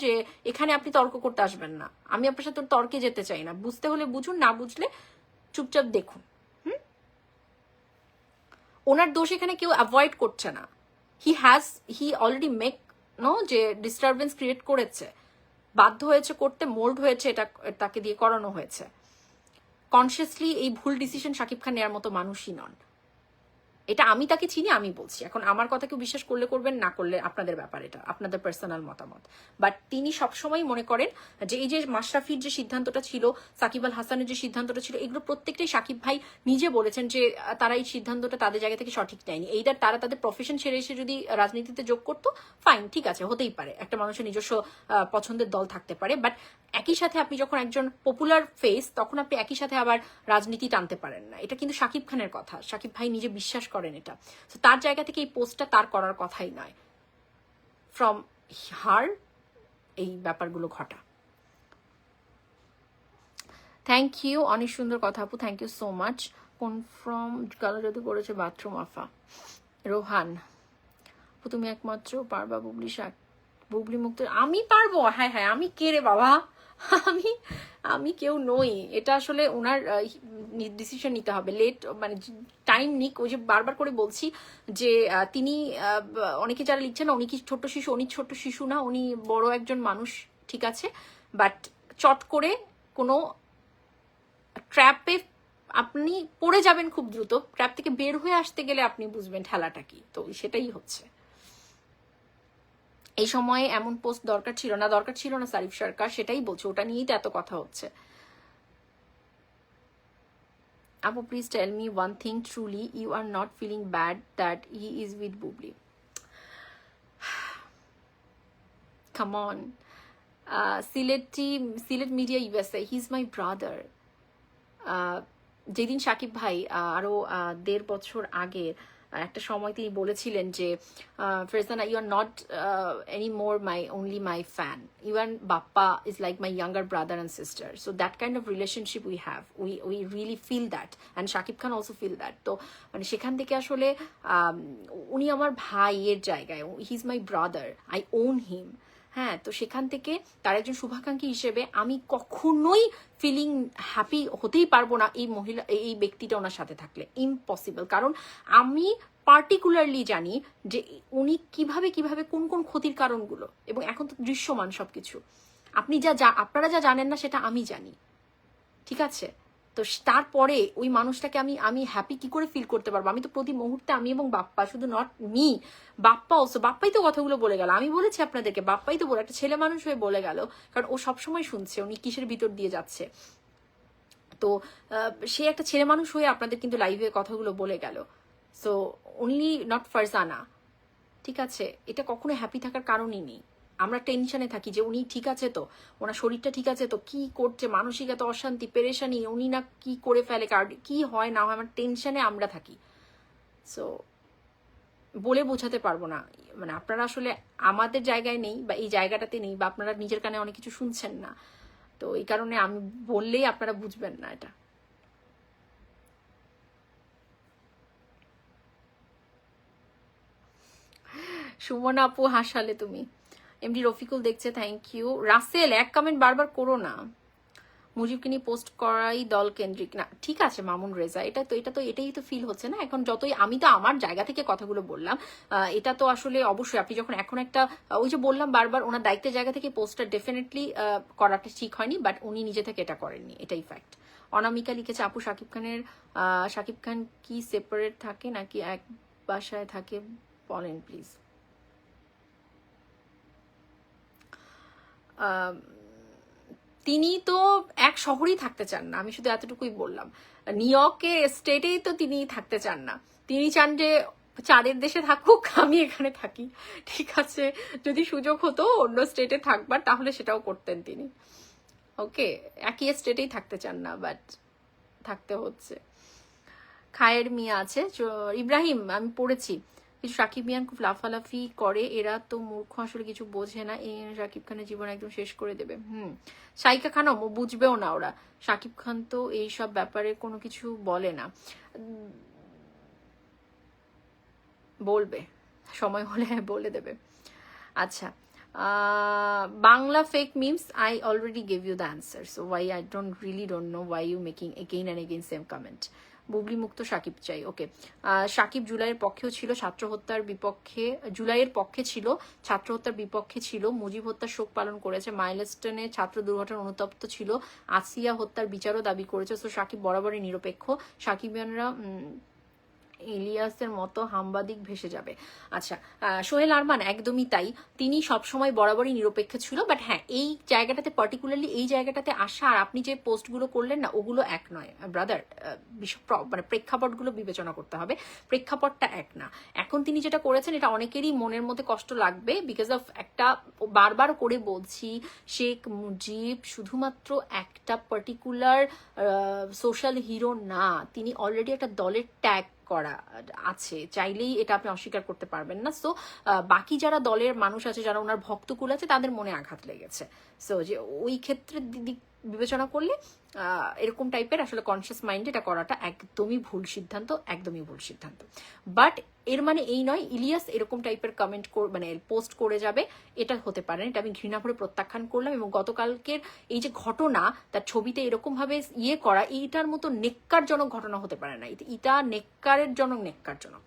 S1: যে এখানে আপনি তর্ক করতে আসবেন না। আমি আপনার সাথে তর্কে যেতে চাই না। বুঝতে হলে বুঝুন, না বুঝলে চুপচাপ দেখুন। ওনার দোষ এখানে কেউ অ্যাভয়েড করছে না। হি অলরেডি মেক যে ডিস্টারবেন্স ক্রিয়েট করেছে, বাধ্য হয়েছে করতে, মোল্ড হয়েছে, এটা তাকে দিয়ে করানো হয়েছে। কনসিয়াসলি এই ভুল ডিসিশন শাকিব খান নেওয়ার মতো মানুষই নন। এটা আমি তাকে চিনি, আমি বলছি। এখন আমার কথা কেউ বিশ্বাস করলে করবেন, না করলে আপনাদের ব্যাপার, এটা আপনাদের পার্সোনাল মতামত। বাট তিনি সবসময় মনে করেন যে এই যে মাশরাফির যে সিদ্ধান্তটা ছিল, সাকিব আল হাসানের যে সিদ্ধান্তটা ছিল, এগুলো প্রত্যেকটাই শাকিব ভাই নিজে বলেছেন যে তারা এই সিদ্ধান্তটা তাদের জায়গা থেকে সঠিক নেয়নি। এইটা তারা তাদের প্রফেশন ছেড়ে এসে যদি রাজনীতিতে যোগ করতো, ফাইন, ঠিক আছে, হতেই পারে, একটা মানুষের নিজস্ব পছন্দের দল থাকতে পারে। বাট একই সাথে আপনি যখন একজন পপুলার ফেস, তখন আপনি একই সাথে আবার রাজনীতি টানতে পারেন না। এটা কিন্তু শাকিব খানের কথা, শাকিব ভাই নিজে বিশ্বাস করেন এটা। তো তার জায়গা থেকে এই পোস্টটা তার করার কথাই নয়। ফ্রম হার এই ব্যাপারগুলো ঘটা। থ্যাংক ইউ, অনেক সুন্দর কথা আপু, thank you so much. Confirm কালো যদি করেছে বাথরুম আফা রোহান আপু, তুমি একমাত্র পারবা বুবলি মুক্ত? আমি পারবো? হ্যাঁ হ্যাঁ, আমি কে রে বাবা? আমি কেউ নই। এটা আসলে ওনার ডিসিশন নিতে হবে। মানে টাইম নিক। ওই যে বারবার করে বলছি যে তিনি অনেকে যারা লিখছেন না উনি কি ছোট্ট শিশু, উনি ছোট্ট শিশু না, উনি বড় একজন মানুষ, ঠিক আছে? বাট চট করে কোনো ট্র্যাপে আপনি পড়ে যাবেন খুব দ্রুত। ট্র্যাপ থেকে বের হয়ে আসতে গেলে আপনি বুঝবেন ঠেলাটা কি। তো সেটাই হচ্ছে। এই সময়ে এমন পোস্ট দরকার ছিল না সারিফ সরকার, সেটাই বলছে, ওটা নিয়েই তো এত কথা হচ্ছে। আপু please tell me one thing, truly you are not feeling bad that he is with Bubly? come on. Sylhet media USA, he is my brother. যেদিন শাকিব ভাই আরো 1.5 বছর আগে একটা সময় তিনি বলেছিলেন যে Farzana, you are not any more only my fan, even Bappa is like my younger brother and sister, so that kind of relationship we have, we really feel that, and Shakib Khan also feel that. তো মানে সেখান থেকে আসলে উনি আমার ভাইয়ের জায়গায়, he is my brother, I own him. হ্যাঁ, তো সেখান থেকে তার একজন শুভাকাঙ্ক্ষী হিসেবে আমি কখনোই ফিলিং হ্যাপি হতেই পারবো না এই ব্যক্তিটা ওনার সাথে থাকলে, ইম্পসিবল। কারণ আমি পার্টিকুলারলি জানি যে উনি কিভাবে কোন কোন ক্ষতির কারণগুলো, এবং এখন তো দৃশ্যমান সবকিছু। আপনারা যা জানেন না সেটা আমি জানি, ঠিক আছে? তো তারপরে ওই মানুষটাকে আমি হ্যাপি কি করে ফিল করতে পারবো? আমি তো প্রতি মুহূর্তে, আমি এবং বাপ্পা, শুধু নট মি, বাপ্পাই তো কথাগুলো বলে গেল। আমি বলেছি আপনাদেরকে, বাপ্পাই তো বলে, একটা ছেলে মানুষ হয়ে বলে গেল, কারণ ও সবসময় শুনছে উনি কিসের ভিতর দিয়ে যাচ্ছে। তো সে একটা ছেলে মানুষ হয়ে আপনাদের কিন্তু লাইভে কথাগুলো বলে গেল। সো অনলি নট ফারজানা, ঠিক আছে? এটা কখনো হ্যাপি থাকার কারণই নেই। আমরা টেনশনে থাকি যে উনি ঠিক আছে তো, ওনার শরীরটা ঠিক আছে তো, কি করছে, মানসিক এত অশান্তি পেরেশানি, উনি না কি করে ফেলে, কি হয় না হয়, আমার টেনশনে আমরা থাকি। সো বলে বোঝাতে পারবো না, মানে আপনারা আসলে আমাদের জায়গায় নেই, বা এই জায়গাটাতে নেই, বা আপনারা নিজের কানে অনেক কিছু শুনছেন না, তো এই কারণে আমি বললেই আপনারা বুঝবেন না এটা। সুমন আপু হাসালে তুমি। এমডি রফিকুল দেখছে, থ্যাংক ইউ। রাসেল, এক কমেন্ট বারবার করো না। মুজিবকে নিয়ে পোস্ট করাই দল কেন্দ্রিক না, ঠিক আছে মামুন রেজা, এটাই তো ফিল হচ্ছে না এখন। যতই আমি তো আমার জায়গা থেকে কথাগুলো বললাম, এটা তো আসলে অবশ্যই আপনি যখন এখন একটা, ওই যে বললাম বারবার, ওনার দায়িত্বের জায়গা থেকে পোস্টটা ডেফিনেটলি করাটা ঠিক হয়নি, বাট উনি নিজে থেকে এটা করেননি, এটাই ফ্যাক্ট। অনামিকা লিখেছে, আপু শাকিব খান কি সেপারেট থাকে নাকি এক বাসায় থাকে বলেন প্লিজ। তিনি তো এক শহরেই থাকতে চান না, আমি শুধু এতটুকুই বললাম। নিউ ইয়র্কে স্টেটেই তো তিনি থাকতে চান না, তিনি চান যে চাঁদের দেশে থাকুক, আমি এখানে থাকি, ঠিক আছে? যদি সুযোগ হতো অন্য স্টেটে থাকবার, তাহলে সেটাও করতেন তিনি। ওকে, একই স্টেটেই থাকতে চান না, বাট থাকতে হচ্ছে। খায়ের মিয়া আছে, ইব্রাহিম আমি পড়েছি কিছু, শাকিব মিয়ান খুব লাফালাফি করে, এরা তো মূর্খ, আসলে কিছু বোঝে না, এই শাকিব খানের জীবন একদম শেষ করে দেবে। শাইকা খানও বুঝবেও না ওরা, শাকিব খান তো এইসব ব্যাপারে কোনো কিছু বলে না, বলবে সময় হলে বলে দেবে। আচ্ছা, Bangla fake memes, I already gave you the answer, so why I don't know why you making again and again same comment. Bubly মুক্ত শাকিব চাই, ওকে। শাকিব জুলাইয়ের পক্ষেও ছিল, ছাত্র হত্যার বিপক্ষে, জুলাইয়ের পক্ষে ছিল, ছাত্র হত্যার বিপক্ষে ছিল, মুজিব হত্যার শোক পালন করেছে, মাইলস্টোনে ছাত্র দুর্ঘটনার অনুতপ্ত ছিল, আসিয়া হত্যার বিচারও দাবি করেছে। তো শাকিব বরাবরই নিরপেক্ষ, শাকিবিয়ানরা ইলিয়াসের মতো হাম্বাদিক ভেসে যাবে। আচ্ছা, সোহেল আরমান একদমই তাই, তিনি সবসময় বরাবরই নিরপেক্ষ ছিল, বাট হ্যাঁ এই জায়গাটাতে পার্টিকুলারলি এই জায়গাটাতে আসা আর আপনি যে পোস্টগুলো করলেন না, ওগুলো এক নয় ব্রাদার, মানে প্রেক্ষাপটগুলো বিবেচনা করতে হবে, প্রেক্ষাপটটা এক না। এখন তিনি যেটা করেছেন এটা অনেকেরই মনের মধ্যে কষ্ট লাগবে, বিকজ অফ একটা, বারবার করে বলছি, শেখ মুজিব শুধুমাত্র একটা পার্টিকুলার সোশ্যাল হিরো না, তিনি অলরেডি একটা দলের ট্যাগ করা আছে, চাইলেই এটা আপনি অস্বীকার করতে পারবেন না। সো বাকি যারা দলের মানুষ আছে, যারা ওনার ভক্তকুল আছে, তাদের মনে আঘাত লেগেছে। সো যে ওই ক্ষেত্রে দিক বিবেচনা করলে এরকম টাইপের আসলে কনসিয়াস মাইন্ডে এটা করাটা একদমই ভুল সিদ্ধান্ত, একদমই ভুল সিদ্ধান্ত। বাট এর মানে এই নয় ইলিয়াস এরকম টাইপের কমেন্ট মানে পোস্ট করে যাবে, এটা হতে পারে না, এটা আমি ঘৃণা করে প্রত্যাখ্যান করলাম। এবং গতকালকের এই যে ঘটনা, তার ছবিতে এরকম ভাবে করা, এইটার মতো নেক্কারজনক ঘটনা হতে পারে না, এটা নেক্কারজনক।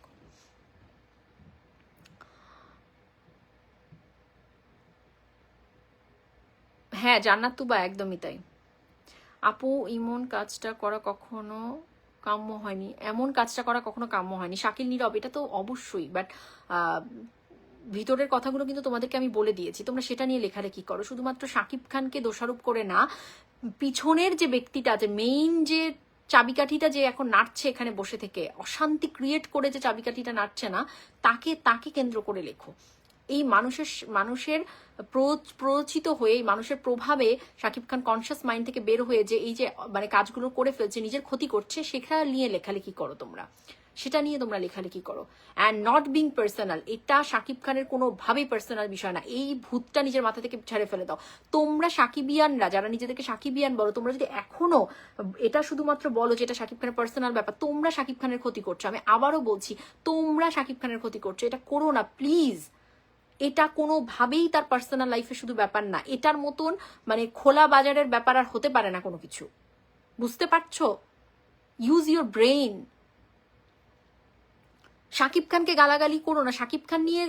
S1: হ্যাঁ, জান্নাত তুবা একদমই তাই। আপু এমন কাজটা করা কখনো কাম্য হয়নি, শাকিল নীরব, এটা তো অবশ্যই, বাট ভিতরের কথাগুলো কিন্তু তোমাদেরকে আমি বলে দিয়েছি, তোমরা সেটা নিয়ে লেখালেখি করো। শুধুমাত্র শাকিব খানকে দোষারোপ করে না, পিছনের যে ব্যক্তিটা আছে, মেইন যে চাবিকাঠিটা যে এখন নাড়ছে এখানে বসে থেকে, অশান্তি ক্রিয়েট করে যে চাবিকাঠিটা নাড়ছে না, তাকে কেন্দ্র করে লেখো। এই মানুষের প্ররোচিত হয়ে মানুষের প্রভাবে শাকিব খান কনসিয়াস মাইন্ড থেকে বের হয়ে যে এই যে মানে কাজগুলো করে ফেলছে, নিজের ক্ষতি করছে, সেটা নিয়ে লেখালেখি করো তোমরা, সেটা নিয়ে তোমরা লেখালেখি করো। অ্যান্ড নট বিং পার্সোনাল, এটা শাকিব খানের কোনোভাবেই পার্সোনাল বিষয় না। এই ভূতটা নিজের মাথা থেকে ছেড়ে ফেলে দাও। তোমরা সাকিবিয়ানরা যারা নিজেদেরকে সাকিবিয়ান বলো, তোমরা যদি এখনো এটা শুধুমাত্র বলো যে এটা শাকিব খানের পার্সোনাল ব্যাপার, তোমরা শাকিব খানের ক্ষতি করছো। আমি আবারও বলছি, তোমরা শাকিব খানের ক্ষতি করছো, এটা করো না প্লিজ। এটা কোনোভাবেই তার পার্সোনাল লাইফে শুধু ব্যাপার না, এটার মতন মানে খোলা বাজারের ব্যাপার আর হতে পারে না কোনো কিছু। বুঝতে পারছো? Use your brain. শাকিব খানকে গালাগালি করো না, শাকিব খান নিয়ে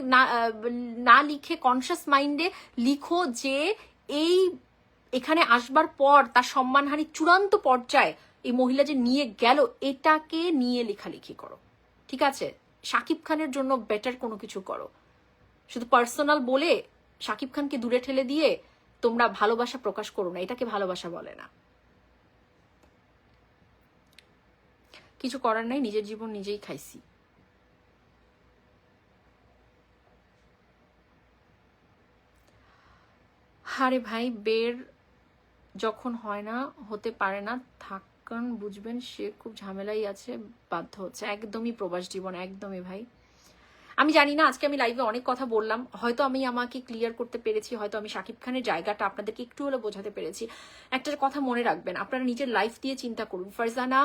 S1: না লিখে কনসিয়াস মাইন্ডে লিখো যে এই এখানে আসবার পর তার সম্মানহানি চূড়ান্ত পর্যায়ে এই মহিলা যে নিয়ে গেল, এটাকে নিয়ে লেখালেখি করো, ঠিক আছে? শাকিব খানের জন্য বেটার কোনো কিছু করো। শুধু পার্সোনাল বলে শাকিব খানকে দূরে ঠেলে দিয়ে তোমরা ভালোবাসা প্রকাশ করো না, এটাকে ভালোবাসা বলে না। কিছু করার নাই, নিজের জীবন নিজেই খাইছি। আরে ভাই, বের যখন হয় না, হতে পারে না, থাকুন বুঝবেন সে খুব ঝামেলাই আছে, বাধ্য হচ্ছে। একদমই প্রবাস জীবন, একদমই ভাই। আমি জানি না, আজকে আমি লাইভে অনেক কথা বললাম, হয়তো আমি আমাকে ক্লিয়ার করতে পেরেছি, হয়তো আমি শাকিব খানের জায়গাটা আপনাদেরকে একটু হলে বোঝাতে পেরেছি। একটা কথা মনে রাখবেন, আপনারা নিজের লাইফ দিয়ে চিন্তা করুন। ফারজানা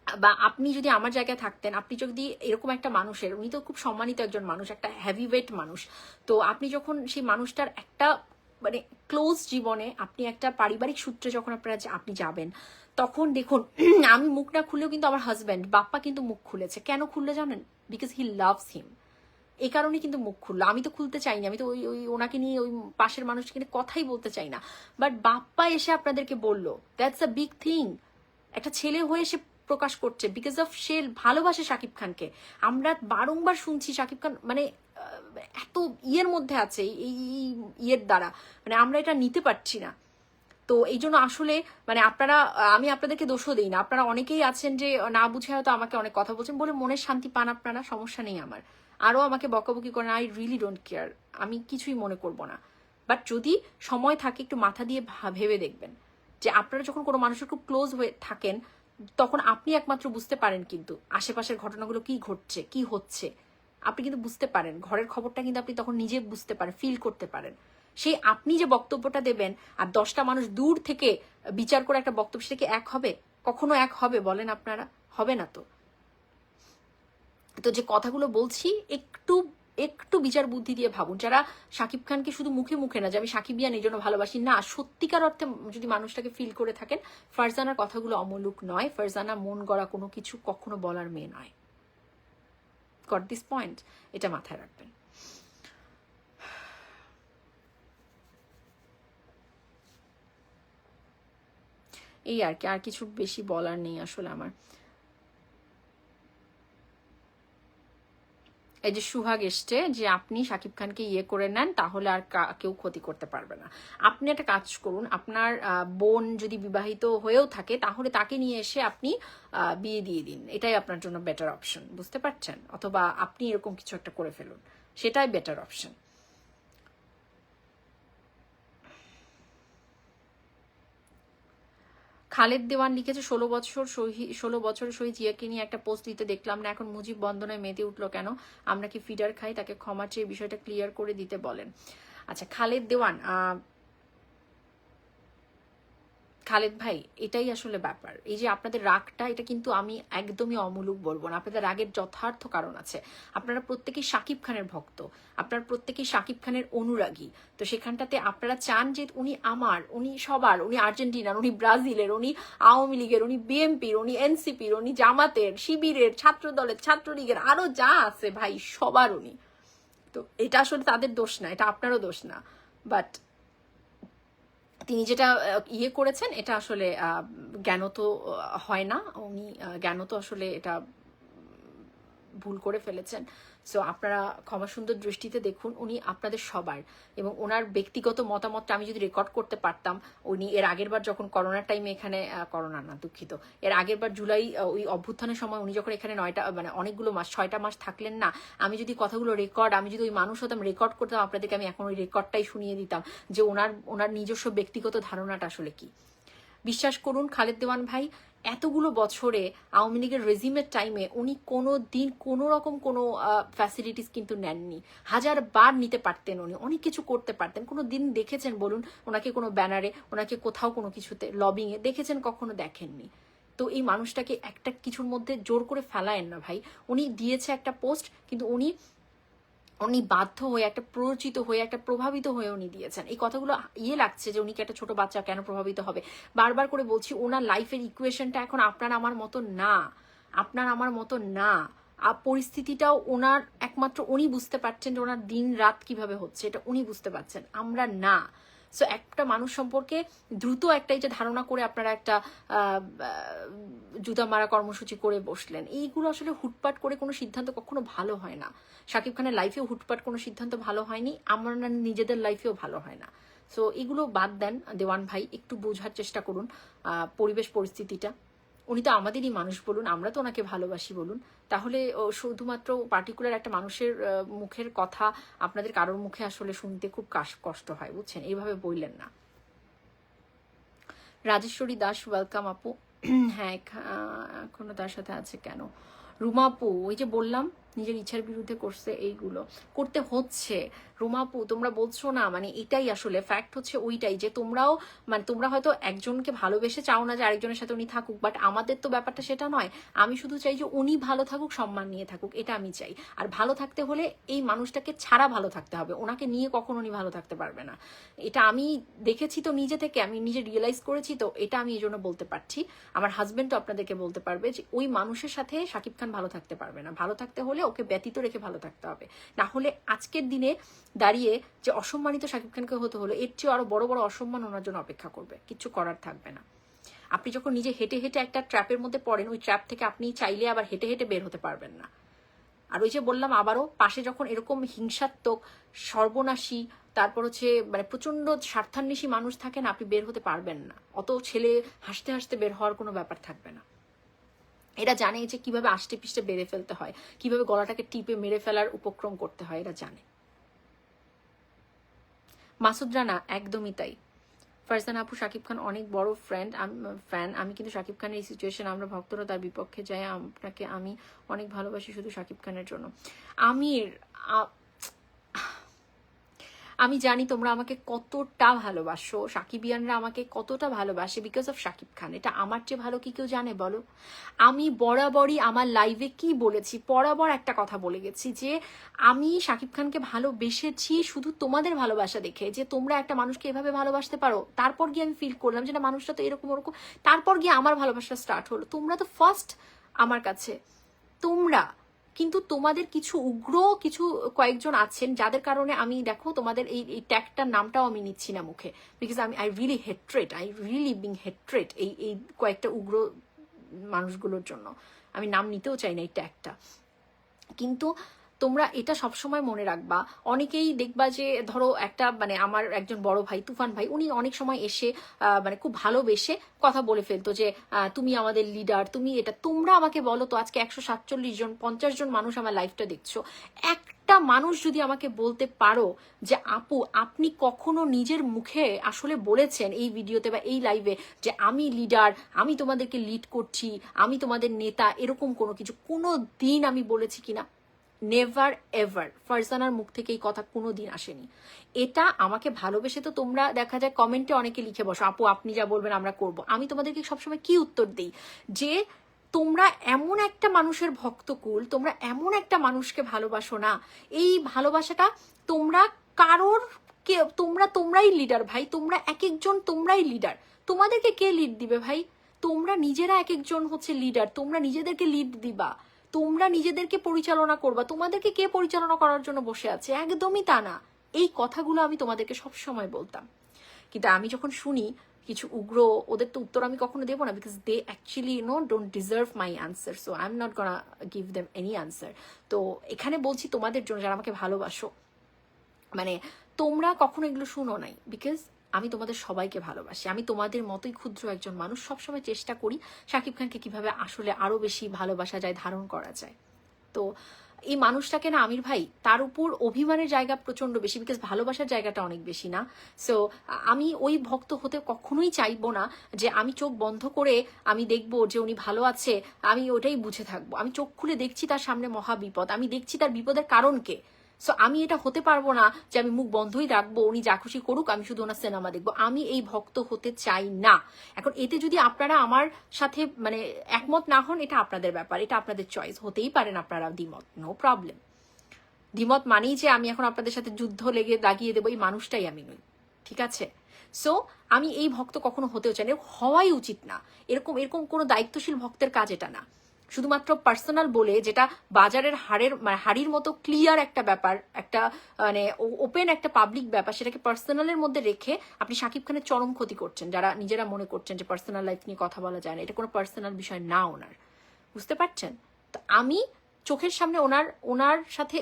S1: বা আপনি যদি আমার জায়গায় থাকতেন, আপনি যদি এরকম একটা মানুষের, উনি তো খুব সম্মানিত একজন মানুষ, একটা হেভি ওয়েট মানুষ, তো আপনি যখন সেই মানুষটার একটা মানে ক্লোজ জীবনে আপনি একটা পারিবারিক সূত্রে যখন আপনি যাবেন, তখন দেখুন আমি মুখ না খুললেও কিন্তু আমার হাজব্যান্ড বাপ্পা কিন্তু মুখ খুলেছে। কেন খুললে জানেন? Because he loves him. এই কারণে কিন্তু মুখ খুললো। আমি তো খুলতে চাইনি, আমি তো ওই ওই ওনাকে নিয়ে ওই পাশের মানুষকে নিয়ে কথাই বলতে চাই না, বাট বাপ্পা এসে আপনাদেরকে বললো, দ্যাটস আ বিগ থিং। একটা ছেলে হয়ে সে প্রকাশ করছে বিকজ অফ সে ভালোবাসে শাকিব খানকে। আমরা বারংবার শুনছি শাকিব খান মানে এত ইয়ের মধ্যে আছে, এই ইয়ের দ্বারা মানে আমরা এটা নিতে পারছি না। তো এই জন্য আসলে মানে আপনারা, আমি আপনাদেরকে দোষও দিই না, আপনারা অনেকেই আছেন যে না বুঝে হয়তো আমাকে অনেক কথা বলছেন বলে মনের শান্তি পান আপনারা, সমস্যা নেই আমার। আরও আমাকে বকাবকি করেন, আই রিয়েলি ডোন্ট কেয়ার, আমি কিছুই মনে করব না। বাট যদি সময় থাকে একটু মাথা দিয়ে ভেবে দেখবেন যে আপনারা যখন কোনো মানুষের খুব ক্লোজ হয়ে থাকেন, তখন আপনি একমাত্র বুঝতে পারেন কিন্তু আশেপাশের ঘটনাগুলো কি ঘটছে, কি হচ্ছে, আপনি কিন্তু বুঝতে পারেন। ঘরের খবরটা কিন্তু আপনি তখন নিজে বুঝতে পারেন, ফিল করতে পারেন। সেই আপনি যে বক্তব্যটা দেবেন আর 10টা মানুষ দূর থেকে বিচার করে একটা বক্তব্য, সেটা কি এক হবে? কখনো এক হবে বলেন আপনারা? হবে না তো। তো যে কথাগুলো বলছি একটু একটু বিচার বুদ্ধি দিয়ে ভাবুন। যারা শাকিব খানকে শুধু মুখে মুখে না যে আমি শাকিবিয়ান এই জন্য ভালোবাসি, না, সত্যিকার অর্থে যদি মানুষটাকে ফিল করে থাকেন, ফারজানার কথাগুলো অমূলক নয়। ফারজানা মন গড়া কোনো কিছু কখনো বলার মেয়ে নয়। Got this point? এটা মাথায় রাখবেন। এই আর কি, আর কিছু বেশি বলার নেই আসলে আমার। এই যে সুহাগ এসছে যে আপনি শাকিব খানকে ইয়ে করে নেন, তাহলে আর কেউ ক্ষতি করতে পারবে না। আপনি একটা কাজ করুন, আপনার বোন যদি বিবাহিত হয়েও থাকে তাহলে তাকে নিয়ে এসে আপনি বিয়ে দিয়ে দিন, এটাই আপনার জন্য বেটার অপশন, বুঝতে পারছেন? অথবা আপনি এরকম কিছু একটা করে ফেলুন, সেটাই বেটার অপশন। খালেদ দেওয়ান লিখেছে 16 বছরের শহীদ জিয়াকে নিয়ে একটা পোস্ট দিতে দেখলাম না, এখন মুজিব বন্দনায় মেতে উঠলো কেন? আমরা কি ফিডার খাই? তাকে ক্ষমা চেয়ে বিষয়টা ক্লিয়ার করে দিতে বলেন। আচ্ছা খালেদ দেওয়ান, খালেদ ভাই, এটাই আসলে ব্যাপার। এই যে আপনাদের রাগটা, এটা কিন্তু আমি একদমই অমূলক বলবো না। আপনাদের রাগের যথার্থ কারণ আছে। আপনারা প্রত্যেকেই শাকিব খানের ভক্ত, আপনারা প্রত্যেকেই শাকিব খানের অনুরাগী। তো সেখানটাতে আপনারা চান যে উনি আমার, উনি সবার, উনি আর্জেন্টিনার, উনি ব্রাজিলের, উনি আওয়ামী লীগের, উনি বিএনপির, উনি এনসিপির, উনি জামাতের, শিবিরের, ছাত্র দলের, ছাত্রলীগের, আরো যা আছে ভাই সবার উনি। তো এটা আসলে তাদের দোষ না, এটা আপনারও দোষ না। বাট তিনি যেটা ইয়ে করেছেন এটা আসলে জ্ঞান তো হয় না, উনি জ্ঞান তো আসলে এটা ভুল করে ফেলেছেন। সো আপনারা ক্ষমা সুন্দর দৃষ্টিতে দেখুন, উনি আপনাদের সবার, এবং ওনার ব্যক্তিগত মতামতটা আমি যদি রেকর্ড করতে পারতাম, উনি এর আগের বার যখন করোনার টাইমে এখানে, করোনা না দুঃখিত, এর আগের বার জুলাই ওই অভ্যুত্থানের সময় উনি যখন এখানে 9টা মানে অনেকগুলো মাস 6টা মাস থাকলেন না, আমি যদি কথাগুলো রেকর্ড, আমি যদি ওই মানুষ হতাম, রেকর্ড করতাম আপনাদেরকে, আমি এখন ওই রেকর্ডটাই শুনিয়ে দিতাম যে ওনার নিজস্ব ব্যক্তিগত ধারণাটা আসলে কি। বিশ্বাস করুন খালেদ দেওয়ান ভাই, এতগুলো বছরে আওয়ামী লীগের রেজিমের টাইমে উনি কোনো দিন কোনো রকম কোনো ফ্যাসিলিটিস কিন্তু নেননি। 1000 বার নিতে পারতেন, উনি অনেক কিছু করতে পারতেন। কোনো দিন দেখেছেন বলুন ওনাকে কোনো ব্যানারে, ওনাকে কোথাও কোনো কিছুতে লবিংয়ে দেখেছেন? কখনো দেখেননি। তো এই মানুষটাকে একটা কিছুর মধ্যে জোর করে ফেলায়েন না ভাই। উনি দিয়েছে একটা পোস্ট, কিন্তু উনি বাধ্য হয়ে, একটা প্ররোচিত হয়ে, একটা প্রভাবিত হয়ে উনি দিয়েছেন। এই কথাগুলো লাগছে যে উনি কি একটা ছোট বাচ্চা, কেন প্রভাবিত হবে। বারবার করে বলছি, ওনার লাইফের ইকুয়েশনটা এখন আপনার আমার মতো না, আপনার আমার মতো না। পরিস্থিতিটাও ওনার একমাত্র উনি বুঝতে পারছেন যে ওনার দিন রাত কিভাবে হচ্ছে, এটা উনি বুঝতে পারছেন, আমরা না। সো একটা মানুষ সম্পর্কে দ্রুত একটা এই যে ধারণা করে আপনারা একটা জুতা মারা কর্মসূচি করে বসলেন, এইগুলো আসলে হুটপাট করে কোনো সিদ্ধান্ত কখনো ভালো হয় না। শাকিব খানের লাইফেও হুটপাট কোনো সিদ্ধান্ত ভালো হয়নি, আমরা নিজেদের লাইফেও ভালো হয় না। সো এগুলো বাদ দেন দেওয়ান ভাই, একটু বোঝার চেষ্টা করুন পরিবেশ পরিস্থিতিটা। উনি তো আমাদেরই মানুষ বলুন, আমরা তো ওনাকে ভালোবাসি বলুন। তাহলে শুধুমাত্র পার্টিকুলার একটা মানুষের মুখের কথা আপনাদের কারোর মুখে আসলে শুনতে খুব কষ্ট হয়, বুঝছেন? এইভাবে বললেন না। রাজেশ্বরী দাস, ওয়েলকাম আপু। হ্যাঁ, এখনো তার সাথে আছে কেন? রুমাপু, ওই যে বললাম নিজের ইচ্ছার বিরুদ্ধে করছে, এইগুলো করতে হচ্ছে। রুমাপু, তোমরা বলছো না, মানে এটাই আসলে ফ্যাক্ট হচ্ছে ওইটাই, যে তোমরাও মানে তোমরা হয়তো একজনকে ভালোবেসে চাও না যে আরেকজনের সাথে উনি থাকুক, বাট আমাদের তো ব্যাপারটা সেটা নয়। আমি শুধু চাই যে উনি ভালো থাকুক, সম্মান নিয়ে থাকুক, এটা আমি চাই। আর ভালো থাকতে হলে এই মানুষটাকে ছাড়া ভালো থাকতে হবে, ওনাকে নিয়ে কখনো উনি ভালো থাকতে পারবে না। এটা আমি দেখেছি তো নিজে থেকে, আমি নিজে রিয়েলাইজ করেছি তো, এটা আমি এই জন্য বলতে পারছি। আমার হাজবেন্ডও আপনাদেরকে বলতে পারবে যে ওই মানুষের সাথে শাকিব খান ভালো থাকতে পারবে না। ভালো থাকতে হলে ওকে ব্যতীত রেখে ভালো থাকতে হবে, না হলে আজকের দিনে দাঁড়িয়ে যে অসম্মানিত শাকিব খানকে হতে হলো, এর চেয়ে আরো বড় বড় অসম্মান ওনার জন্য অপেক্ষা করবে, কিচ্ছু করার থাকবে না। আপনি যখন নিজে হেঁটে হেঁটে একটা ট্র্যাপের মধ্যে পড়েন, ওই ট্র্যাপ থেকে আপনি চাইলে আবার হেঁটে হেঁটে বের হতে পারবেন না। আর ওই যে বললাম আবারও, পাশে যখন এরকম হিংসাত্মক, সর্বনাশী, তারপর হচ্ছে মানে প্রচন্ড স্বার্থান্বেষী মানুষ থাকে না, আপনি বের হতে পারবেন না। অত ছেলে হাসতে হাসতে বের হওয়ার কোনো ব্যাপার থাকবে না। এরা জানে যে কিভাবে আষ্টে পিষ্টে বেড়ে ফেলতে হয়, কিভাবে গলাটাকে টিপে মেরে ফেলার উপক্রম করতে হয়, এরা জানে। মাসুদ রানা, একদমই তাই। ফারজানা আপু, শাকিব খান অনেক বড় ফ্যান আমি, কিন্তু শাকিব খানের এই সিচুয়েশন আমরা ভক্তরা তার বিপক্ষে যাই। আপনাকে আমি অনেক ভালোবাসি শুধু শাকিব খানের জন্য। আমি জানি তোমরা আমাকে কতটা ভালোবাসো, সাকিবিয়ানরা আমাকে কতটা ভালোবাসে বিকজ অফ শাকিব খান। এটা আমার চেয়ে ভালো কি কেউ জানে বলো? আমি বরাবরই আমার লাইভে কি বলেছি, বরাবর একটা কথা বলে গেছি যে আমি শাকিব খানকে ভালোবেসেছি শুধু তোমাদের ভালোবাসা দেখে, যে তোমরা একটা মানুষকে এভাবে ভালোবাসতে পারো। তারপর গিয়ে আমি ফিল করলাম যে না, মানুষটা তো এরকম ওরকম, তারপর গিয়ে আমার ভালোবাসা স্টার্ট হলো। তোমরা তো ফার্স্ট আমার কাছে, তোমরা কিন্তু তোমাদের কিছু উগ্র কিছু কয়েকজন আছেন যাদের কারণে আমি দেখো তোমাদের এই ট্যাগটার নামটাও আমি নিচ্ছি না মুখে, because I really being hatred এই কয়েকটা উগ্র মানুষগুলোর জন্য। আমি নাম নিতেও চাই না এই ট্যাগটা। কিন্তু তোমরা এটা সবসময় মনে রাখবা, অনেকেই দেখবা যে ধরো একটা মানে আমার একজন বড় ভাই তুফান ভাই, উনি অনেক সময় এসে মানে খুব ভালোবেসে কথা বলে ফেলতো যে তুমি আমাদের লিডার, তুমি এটা। তোমরা আমাকে বলো তো, আজকে 147 জন 50 জন মানুষ আমার লাইফটা দেখছো, একটা মানুষ যদি আমাকে বলতে পারো যে আপু আপনি কখনো নিজের মুখে আসলে বলেছেন এই ভিডিওতে বা এই লাইভে যে আমি লিডার, আমি তোমাদেরকে লিড করছি, আমি তোমাদের নেতা, এরকম কোনো কিছু কোনো দিন আমি বলেছি কিনা? Never ever. ফারজানার মুখ থেকে এই কথা কোনো দিন আসেনি। এটা আমাকে ভালোবেসে তো তোমরা দেখা যায় কমেন্টে অনেকে লিখে বসো আপু আপনি যা বলবেন আমরা করব। আমি তোমাদেরকে সবসময় কি উত্তর দিই যে তোমরা এমন একটা মানুষের ভক্তকুল, তোমরা এমন একটা মানুষকে ভালোবাসো না, এই ভালোবাসাটা তোমরা কারোর কে, তোমরাই লিডার ভাই, তোমরা এক একজন তোমরাই লিডার। তোমাদেরকে কে লিড দিবে ভাই? তোমরা নিজেরা এক একজন হচ্ছে লিডার, তোমরা নিজেদেরকে লিড দিবা, তোমরা নিজেদেরকে পরিচালনা করবা। তোমাদেরকে কে পরিচালনা করার জন্য বসে আছে? একদমই তা না। এই কথাগুলো আমি তোমাদেরকে সবসময় বলতাম, কিন্তু আমি যখন শুনি কিছু উগ্র, ওদের তো উত্তর আমি কখনো দেবো না, because they actually don't deserve my answer, so I am not gonna give them any answer. তো এখানে বলছি তোমাদের জন্য যারা আমাকে ভালোবাসো, মানে তোমরা কখনো এগুলো শুনো নাই, বিকজ আমি তোমাদের সবাইকে ভালোবাসি। আমি তোমাদের মতোই ক্ষুদ্র একজন মানুষ, সবসময় চেষ্টা করি শাকিব খানকে কিভাবে আসলে আরো বেশি ভালোবাসা যায়, ধারণ করা যায়। তো এই মানুষটাকে না আমির ভাই, তার উপর অভিমানের জায়গা প্রচন্ড বেশি, বিকজ ভালোবাসার জায়গাটা অনেক বেশি না। সো আমি ওই ভক্ত হতে কখনোই চাইবো না যে আমি চোখ বন্ধ করে আমি দেখবো যে উনি ভালো আছে, আমি ওটাই বুঝে থাকবো। আমি চোখ খুলে দেখছি তার সামনে মহা বিপদ, আমি দেখছি তার বিপদের কারণকে। সো আমি এটা হতে পারবো না যে আমি মুখ বন্ধই রাখবো, উনি যা খুশি করুক, আমি শুধু ওনার সিনেমা দেখবো। আমি এই ভক্ত হতে চাই না। এখন এতে যদি আপনারা আমার সাথে মানে একমত না হন, এটা আপনাদের ব্যাপার, এটা আপনাদের চয়েস, হতেই পারেন আপনারা দ্বিমত, নো প্রবলেম। দ্বিমত মানেই যে আমি এখন আপনাদের সাথে যুদ্ধ লাগিয়ে দেবো, এই মানুষটাই আমি নই, ঠিক আছে? সো আমি এই ভক্ত কখনো হতেও চাই না, হওয়াই উচিত না। এরকম এরকম কোনো দায়িত্বশীল ভক্তের কাজ এটা না। শুধুমাত্র পার্সোনাল বলে, যেটা বাজারের হাড়ির মতো ক্লিয়ার একটা ব্যাপার, একটা মানে ওপেন একটা পাবলিক ব্যাপার, সেটাকে পার্সোনালের মধ্যে রেখে আপনি শাকিব খানের চরম ক্ষতি করছেন। যারা নিজেরা মনে করছেন যে পার্সোনাল লাইফ নিয়ে কথা বলা যায় না, এটা কোনো পার্সোনাল বিষয় না ওনার, বুঝতে পারছেন? তো আমি চোখের সামনে ওনার সাথে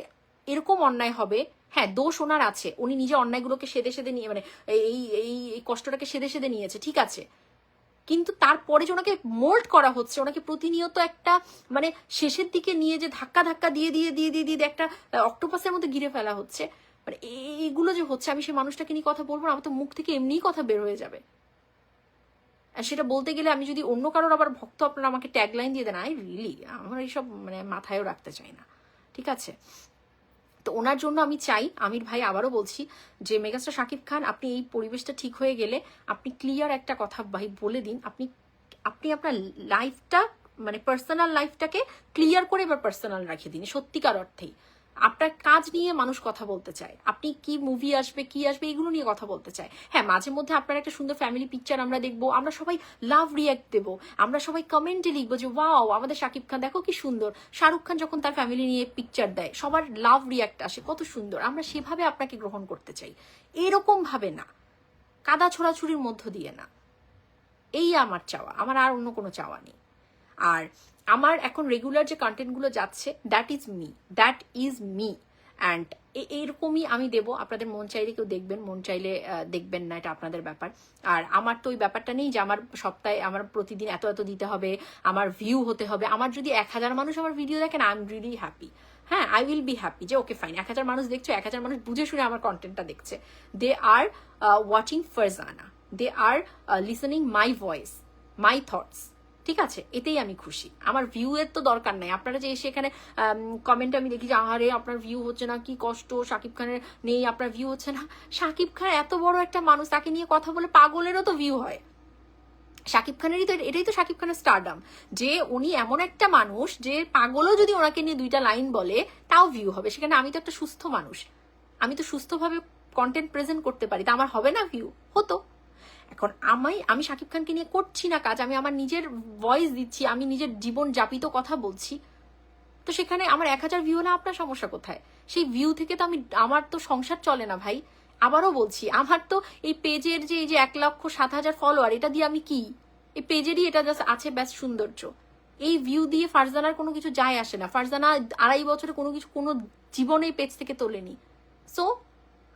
S1: এরকম অন্যায় হবে, হ্যাঁ দোষ ওনার আছে, উনি নিজে অন্যায়গুলোকে সেদে সেদে নিয়ে মানে এই এই এই কষ্টটাকে সেদে সেদে নিয়েছে, ঠিক আছে, কিন্তু তারপরে যে ওনাকে মোল্ড করা হচ্ছে, ওনাকে প্রতিনিয়ত একটা মানে শেষের দিকে নিয়ে যে ধাক্কা ধাক্কা দিয়ে দিয়ে দিয়ে দিয়ে দিয়ে একটা অক্টোপাসের মধ্যে ঘিরে ফেলা হচ্ছে, মানে এইগুলো যে হচ্ছে, আমি সেই মানুষটাকে নিয়ে কথা বলবো না, আমার তো মুখ থেকে এমনিই কথা বের হয়ে যাবে। আর সেটা বলতে গেলে আমি যদি অন্য কারোর আবার ভক্ত আপনারা আমাকে ট্যাগলাইন দিয়ে দেন, আই রিয়েলি আমার এইসব মানে মাথায়ও রাখতে চাই না, ঠিক আছে? তো ওনার জন্য আমি চাই, আমির ভাই আবারও বলছি যে মেগাস্টার শাকিব খান, আপনি এই পরিবেশটা ঠিক হয়ে গেলে আপনি ক্লিয়ার একটা কথা ভাই বলে দিন, আপনি আপনার লাইফটা মানে পার্সোনাল লাইফটাকে ক্লিয়ার করে এবার পার্সোনাল রাখিয়ে দিন, সত্যিকার অর্থেই। আপনার কাজ নিয়ে মানুষ কথা বলতে চায়, আপনি কি মুভি আসবে কি আসবে এগুলো নিয়ে কথা বলতে চায়। হ্যাঁ মাঝে মধ্যে আপনার একটা সুন্দর ফ্যামিলি পিকচার আমরা দেখবো, আমরা সবাই লাভ রিয়াক্ট দেবো, আমরা সবাই কমেন্টে লিখবো যে ওয়াও আমাদের শাকিব খান দেখো কি সুন্দর। শাহরুখ খান যখন তার ফ্যামিলি নিয়ে পিকচার দেয়, সবার লাভ রিয়াক্ট আসে, কত সুন্দর, আমরা সেভাবে আপনাকে গ্রহণ করতে চাই, এরকম ভাবে না, কাদা ছোড়াছুরির মধ্য দিয়ে না। এই আমার চাওয়া, আমার আর অন্য কোনো চাওয়া নেই। আর আমার এখন রেগুলার যে কন্টেন্টগুলো যাচ্ছে, দ্যাট ইজ মি অ্যান্ড এইরকমই আমি দেবো। আপনাদের মন চাইলে কেউ দেখবেন, মন চাইলে দেখবেন না, এটা আপনাদের ব্যাপার। আর আমার তো ওই ব্যাপারটা নেই যে আমার সপ্তাহে আমার প্রতিদিন এত এত দিতে হবে, আমার ভিউ হতে হবে। আমার যদি 1000 মানুষ আমার ভিডিও দেখেন, আই এম রিয়েলি হ্যাপি। হ্যাঁ আই উইল বি হ্যাপি যে ওকে ফাইন 1000 মানুষ দেখছো, 1000 মানুষ বুঝে শুনে আমার কন্টেন্টটা দেখছে, they are watching Farzana, they are listening my voice, my thoughts, ঠিক আছে, এতেই আমি খুশি। আমার ভিউ এর তো দরকার নাই। আপনারা যে এসে এখানে কমেন্টে আমি দেখি যে আহারে আপনার ভিউ হচ্ছে না, কি কষ্ট, শাকিব খানের নেই আপনার ভিউ হচ্ছে না। শাকিব খান এত বড় একটা মানুষ, তাকে নিয়ে কথা বলে পাগলেরও তো ভিউ হয়। শাকিব খানেরই তো এটাই তো শাকিব খানের স্টারডাম, যে উনি এমন একটা মানুষ যে পাগলও যদি ওনাকে নিয়ে 2টা লাইন বলে তাও ভিউ হবে। সেখানে আমি তো একটা সুস্থ মানুষ, আমি তো সুস্থভাবে কন্টেন্ট প্রেজেন্ট করতে পারি, তা আমার হবে না ভিউ? হতো। এখন আমি শাকিব খানকে নিয়ে করছি না কাজ, আমি আমার নিজের ভয়েস দিচ্ছি, আমি নিজের জীবন যাপিত কথা বলছি, তো সেখানে আমার 1000 ভিউ হলে আপনার সমস্যা কোথায়? সেই ভিউ থেকে তো আমার তো সংসার চলে না ভাই। আবারও বলছি, আমার তো এই পেজের যে এই যে 1,07,000 ফলোয়ার, এটা দিয়ে আমি কি, এই পেজেরই এটা জাস্ট আছে ব্যাস সৌন্দর্য। এই ভিউ দিয়ে ফারজানার কোনো কিছু যায় আসে না। ফারজানা 2.5 বছরে কোনো জীবনে পেজ থেকে তোলেনি। সো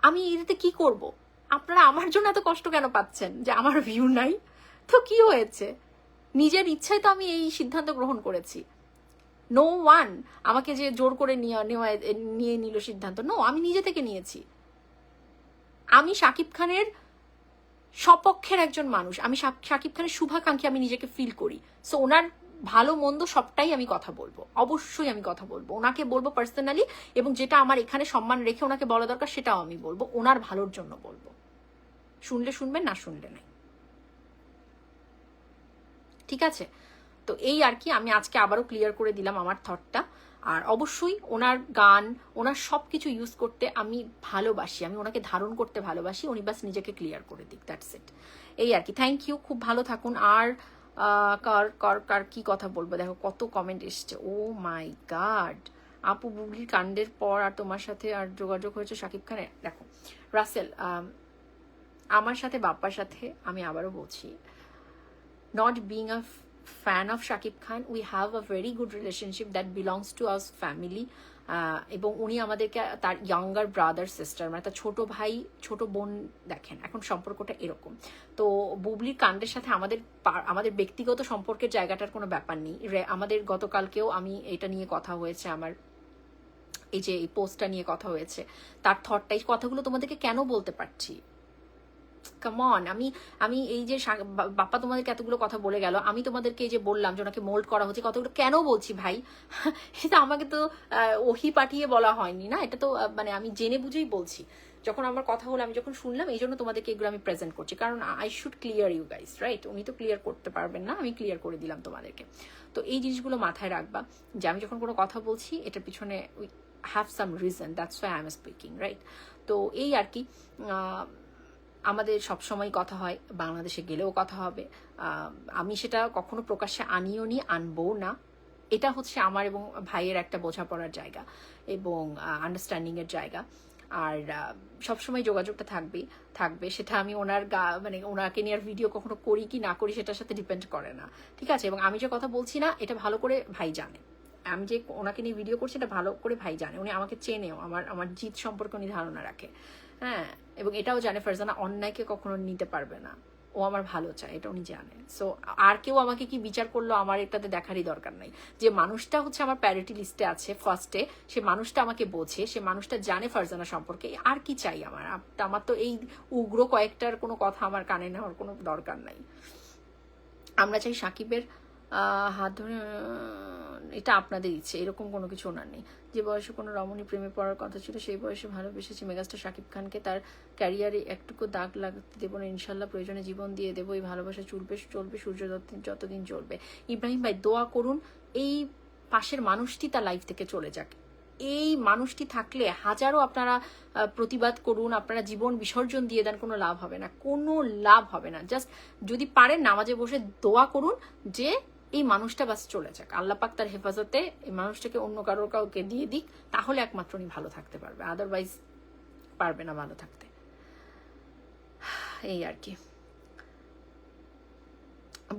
S1: আমি এটাতে কি করব? আপনারা আমার জন্য এত কষ্ট কেন পাচ্ছেন যে আমার ভিউ নাই? তো কি হয়েছে? নিজের ইচ্ছায় তো আমি এই সিদ্ধান্ত গ্রহণ করেছি। নো ওয়ান আমাকে যে জোর করে নিয়ে নিল সিদ্ধান্ত, নো, আমি নিজে থেকে নিয়েছি। আমি শাকিব খানের সপক্ষের একজন মানুষ, আমি শাকিব খানের শুভাকাঙ্ক্ষী আমি নিজেকে ফিল করি। সো ওনার ভালো মন্দ সবটাই আমি কথা বলবো, অবশ্যই আমি কথা বলবো, ওনাকে বলবো পার্সোনালি, এবং যেটা আমার এখানে সম্মান রেখে ওনাকে বলা দরকার সেটাও আমি বলবো, ওনার ভালোর জন্য বলবো। শুনলে শুনবেন, না শুনলে নাই, ঠিক আছে? তো এই আর কি, আমি আজকে আবারও ক্লিয়ার করে দিলাম আমার থটটা। আর অবশ্যই ওনার গান, ওনার সব কিছু ইউজ করতে আমি ভালোবাসি, আমি ওনাকে ধারণ করতে ভালোবাসি, উনি বাস নিজেকে ক্লিয়ার করে দিক, দ্যাটস ইট। এই আর কি, থ্যাংক ইউ, খুব ভালো থাকুন। আর কার কি কথা বলবো, দেখো কত কমেন্ট এসছে, ও মাই গড। আপু বুবলির কাণ্ডের পর আর তোমার সাথে আর যোগাযোগ হয়েছে শাকিব খানের? দেখো রাসেল, আমার সাথে বাপ্পার সাথে আমি আবারও বলছি, not being a fan of Shakib Khan, we have a very good relationship that belongs to us family. এবং উনি আমাদেরকে তার ইয়াঙ্গার ব্রাদার সিস্টার, মানে তার ছোট ভাই ছোট বোন দেখেন, এখন সম্পর্কটা এরকম। তো বুবলির কাণ্ডের সাথে আমাদের ব্যক্তিগত সম্পর্কের জায়গাটার কোনো ব্যাপার নেই। আমাদের গতকালকেও আমি এটা নিয়ে কথা হয়েছে, আমার এই যে এই পোস্টটা নিয়ে কথা হয়েছে, তার থটটাই কথাগুলো তোমাদেরকে কেন বলতে পারছি, কামন। আমি এই যে বাপ্পা তোমাদেরকে এতগুলো কথা বলে গেল, আমি তোমাদেরকে এই যে বললাম যে ওনাকে মোল্ড করা হচ্ছে, কতগুলো কেন বলছি ভাই? এটা আমাকে তো ওহি পাঠিয়ে বলা হয়নি না, এটা তো মানে আমি জেনে বুঝেই বলছি। যখন আমার কথা হলো, আমি যখন শুনলাম, এই জন্য তোমাদেরকে এগুলো আমি প্রেজেন্ট করছি, কারণ I should clear you guys, right? উনি তো ক্লিয়ার করতে পারবেন না, আমি ক্লিয়ার করে দিলাম তোমাদেরকে। তো এই জিনিসগুলো মাথায় রাখবা যে আমি যখন কোনো কথা বলছি, এটার পিছনে we have some reason, that's why I am speaking, right? তো এই আর কি, আমাদের সবসময় কথা হয়, বাংলাদেশে গেলেও কথা হবে। আমি সেটা কখনো প্রকাশ্যে আনিও নি, আনবো না। এটা হচ্ছে আমার এবং ভাইয়ের একটা বোঝাপড়ার জায়গা এবং আন্ডারস্ট্যান্ডিংয়ের জায়গা। আর সবসময় যোগাযোগটা থাকবে। সেটা আমি মানে ওনাকে নিয়ে ভিডিও কখনো করি কি না করি সেটার সাথে ডিপেন্ড করে না, ঠিক আছে? এবং আমি যে কথা বলছি না, এটা ভালো করে ভাই জানে। আমি যে ওনাকে নিয়ে ভিডিও করছি, এটা ভালো করে ভাই জানে। উনি আমাকে চেনেও, আমার জিত সম্পর্কে উনি ধারণা রাখে, হ্যাঁ। এবং এটাও জানে ফারজানা অন্যায়কে কখনো নিতে পারবে না, ও আমার ভালো চায়, এটা উনি জানে। সো আর কেউ আমাকে কি বিচার করলো, আমার এটাতে দেখারই দরকার নাই। যে মানুষটা হচ্ছে আমার প্যারিটি লিস্টে আছে ফার্স্টে, সে মানুষটা আমাকে বোঝে, সে মানুষটা জানে ফারজানা সম্পর্কে, আর কি চাই আমার তো এই উগ্র কয়েকটার কোনো কথা আমার কানে নেওয়ার কোনো দরকার নাই। আমরা চাই সাকিবের হাত ধরে, এটা আপনাদের ইচ্ছে, এরকম কোনো কিছু ওনার নেই। যে বয়সে কোনো রমণী প্রেমে পড়ার কথা ছিল, সেই বয়সে ভালোবেসেছি মেগাস্টার শাকিব খানকে, তার ক্যারিয়ারে একটুকু দাগ লাগতে দেবো না ইনশাল্লাহ, প্রয়োজনে জীবন দিয়ে দেবো, এই ভালোবাসা চলবে সূর্য যতদিন চলবে। ইব্রাহিম ভাই দোয়া করুন এই পাশের মানুষটি তার লাইফ থেকে চলে যাক। এই মানুষটি থাকলে হাজারো আপনারা প্রতিবাদ করুন, আপনারা জীবন বিসর্জন দিয়ে দেন, কোনো লাভ হবে না, কোনো লাভ হবে না। জাস্ট যদি পারেন নামাজে বসে দোয়া করুন যে এই মানুষটা বাস চলে যাক, আল্লাহ পাক তার হেফাজতে এই মানুষটাকে অন্য কাউকে দিয়ে দিক, তাহলে একমাত্র উনি ভালো থাকতে পারবে, আদারওয়াইজ পারবে না ভালো থাকতে। এই আর কি।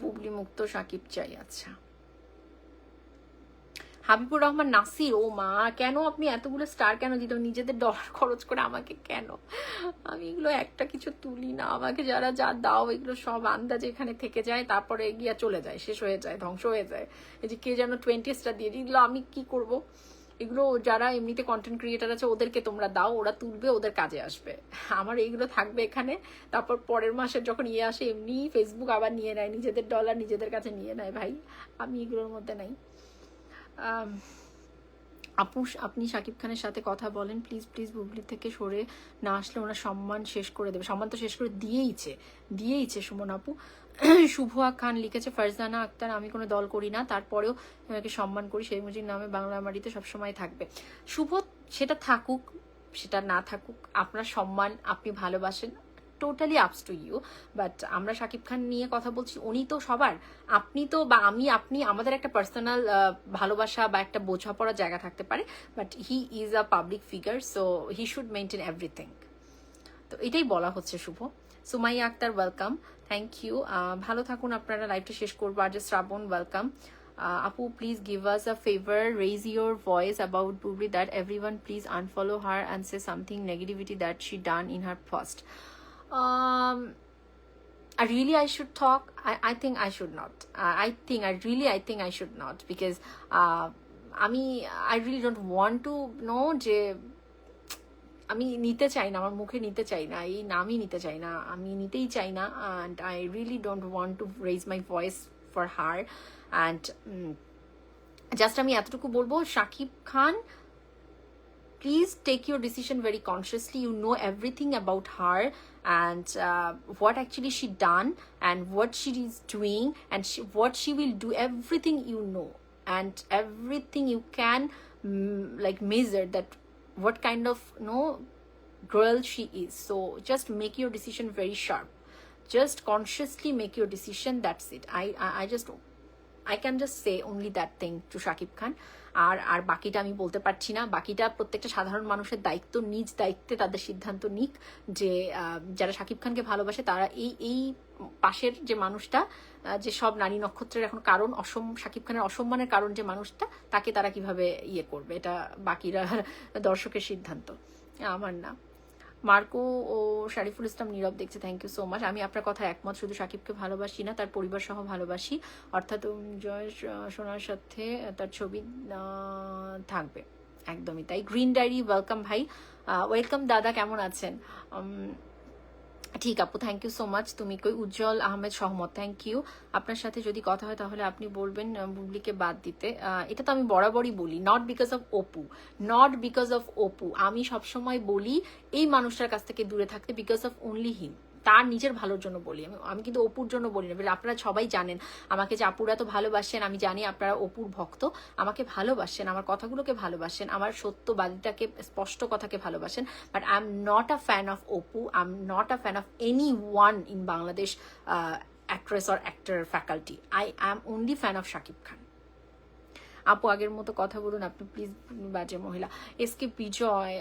S1: বুবলি মুক্ত সাকিব চাই। আচ্ছা, হাবিবুর রহমান নাসির, ও মা, কেন আপনি এতগুলো স্টার কেন দিত? নিজেদের ডলার খরচ করে আমাকে কেন? আমি এগুলো একটা কিছু তুলি না, আমাকে যারা যা দাও এগুলো সব আন্দাজে এখানে থেকে যায়, তারপরে গিয়া চলে যায়, শেষ হয়ে যায়, ধ্বংস হয়ে যায়। এই যে কে যেন 20 স্টার দিয়ে দিল, আমি কি করব? এগুলো যারা এমনিতে কন্টেন্ট ক্রিয়েটার আছে ওদেরকে তোমরা দাও, ওরা তুলবে, ওদের কাজে আসবে। আমার এইগুলো থাকবে এখানে, তারপর পরের মাসের যখন ইয়ে আসে এমনি ফেসবুক আবার নিয়ে নেয়, নিজেদের ডলার নিজেদের কাছে নিয়ে নেয়। ভাই আমি এগুলোর মধ্যে নাই। আপু আপনি শাকিব খানের সাথে কথা বলেন প্লিজ, বুবলি থেকে সরে না আসলে ওনার সম্মান শেষ করে দেবে। সম্মান তো শেষ করে দিয়েইছে সুমন আপু। শুভা খান লিখেছে, ফারজানা আক্তার, আমি কোনো দল করি না, তারপরেও ওনাকে সম্মান করি, সেই মুজির নামে বাংলা মাটিতে সবসময় থাকবে। শুভ, সেটা থাকুক সেটা না থাকুক, আপনার সম্মান, আপনি ভালোবাসেন, টোটালি আপস টু ইউ। বাট আমরা শাকিব খান নিয়ে কথা বলছি, উনি তো সবার, আপনি তো বা আপনি আমাদের একটা পার্সোনাল ভালোবাসা বা একটা বোঝাপড়ার জায়গা থাকতে পারে, but he is a public figure, so he should maintain everything. তো এটাই বলা হচ্ছে Shuvo. Sumaiya Akter welcome, thank you. ভালো থাকুন আপনারা, লাইভটা শেষ করবো। আর যে Shrabon welcome. Apu, please give us a favor, raise your voice about Bubli, that everyone please unfollow her and say something negativity that she done in her past. I should talk. I think I should not. I think I should not, because I really don't want to know যে আমি নিতে চাই না, আমার মুখে নিতে চাই না, এই নামই নিতে চাই না, আমি নিতেই চাই না, and I really don't want to raise my voice for her. And just আমি এতটুকু বলবো, Shakib Khan, please take your decision very consciously. You know everything about her and what actually she done and what she is doing and what she will do. Everything you know and everything you can like measure that what kind of girl she is. So just make your decision very sharp. Just consciously make your decision. That's it. I can just say only that thing to Shakib Khan. আর আর বাকিটা আমি বলতে পারছি না। বাকিটা প্রত্যেকটা সাধারণ মানুষের দায়িত্ব, নিজ দায়িত্বে তাদের সিদ্ধান্ত নিক যে যারা শাকিব খানকে ভালোবাসে তারা এই পাশের যে মানুষটা, যে সব নারী নক্ষত্রের এখন কারণ শাকিব খানের অসম্মানের কারণ যে মানুষটা, তাকে তারা কিভাবে ইয়ে করবে, এটা বাকিরা দর্শকের সিদ্ধান্ত, আমার না। মার্কো ও শারিফুল ইসলাম নীরব দেখছে, থ্যাংক ইউ সো মাচ। আমি আপনার কথা একমত, শুধু শাকিবকে ভালোবাসি না, তার পরিবার সহ ভালোবাসি, অর্থাৎ জয় সোনার সাথে তার ছবি থাকবে, একদমই তাই। গ্রিন ডায়েরি ওয়েলকাম ভাই, ওয়েলকাম দাদা, কেমন আছেন? ঠিক আপু, থ্যাংক ইউ সো মাচ। তুমি কই? উজ্জ্বল আহমেদ সহমত, থ্যাংক ইউ। আপনার সাথে যদি কথা হয় তাহলে আপনি বলবেন বুবলিকে বাদ দিতে। এটা তো আমি বরাবরই বলি, not because of Apu, not because of Apu. আমি সবসময় বলি এই মানুষটার কাছ থেকে দূরে থাকতে, বিকজ অফ অনলি হিম, তার নিজের ভালোর জন্য বলি আমি কিন্তু অপুর জন্য বলি না। আপনারা সবাই জানেন আমাকে যে আপুরা তো ভালোবাসেন, আমি জানি আপনারা অপুর ভক্ত, আমাকে ভালোবাসেন, আমার কথাগুলোকে ভালোবাসেন, আমার সত্যবাদিতাকে, স্পষ্ট কথাকে ভালোবাসেন, but I am not a fan of Apu, I am not a fan of any one in Bangladesh actress or actor faculty. I am only fan of Shakib Khan. আপু আগের মতো কথা বলুন আপনি প্লিজ, বাজে মহিলা। এসকে বিজয়,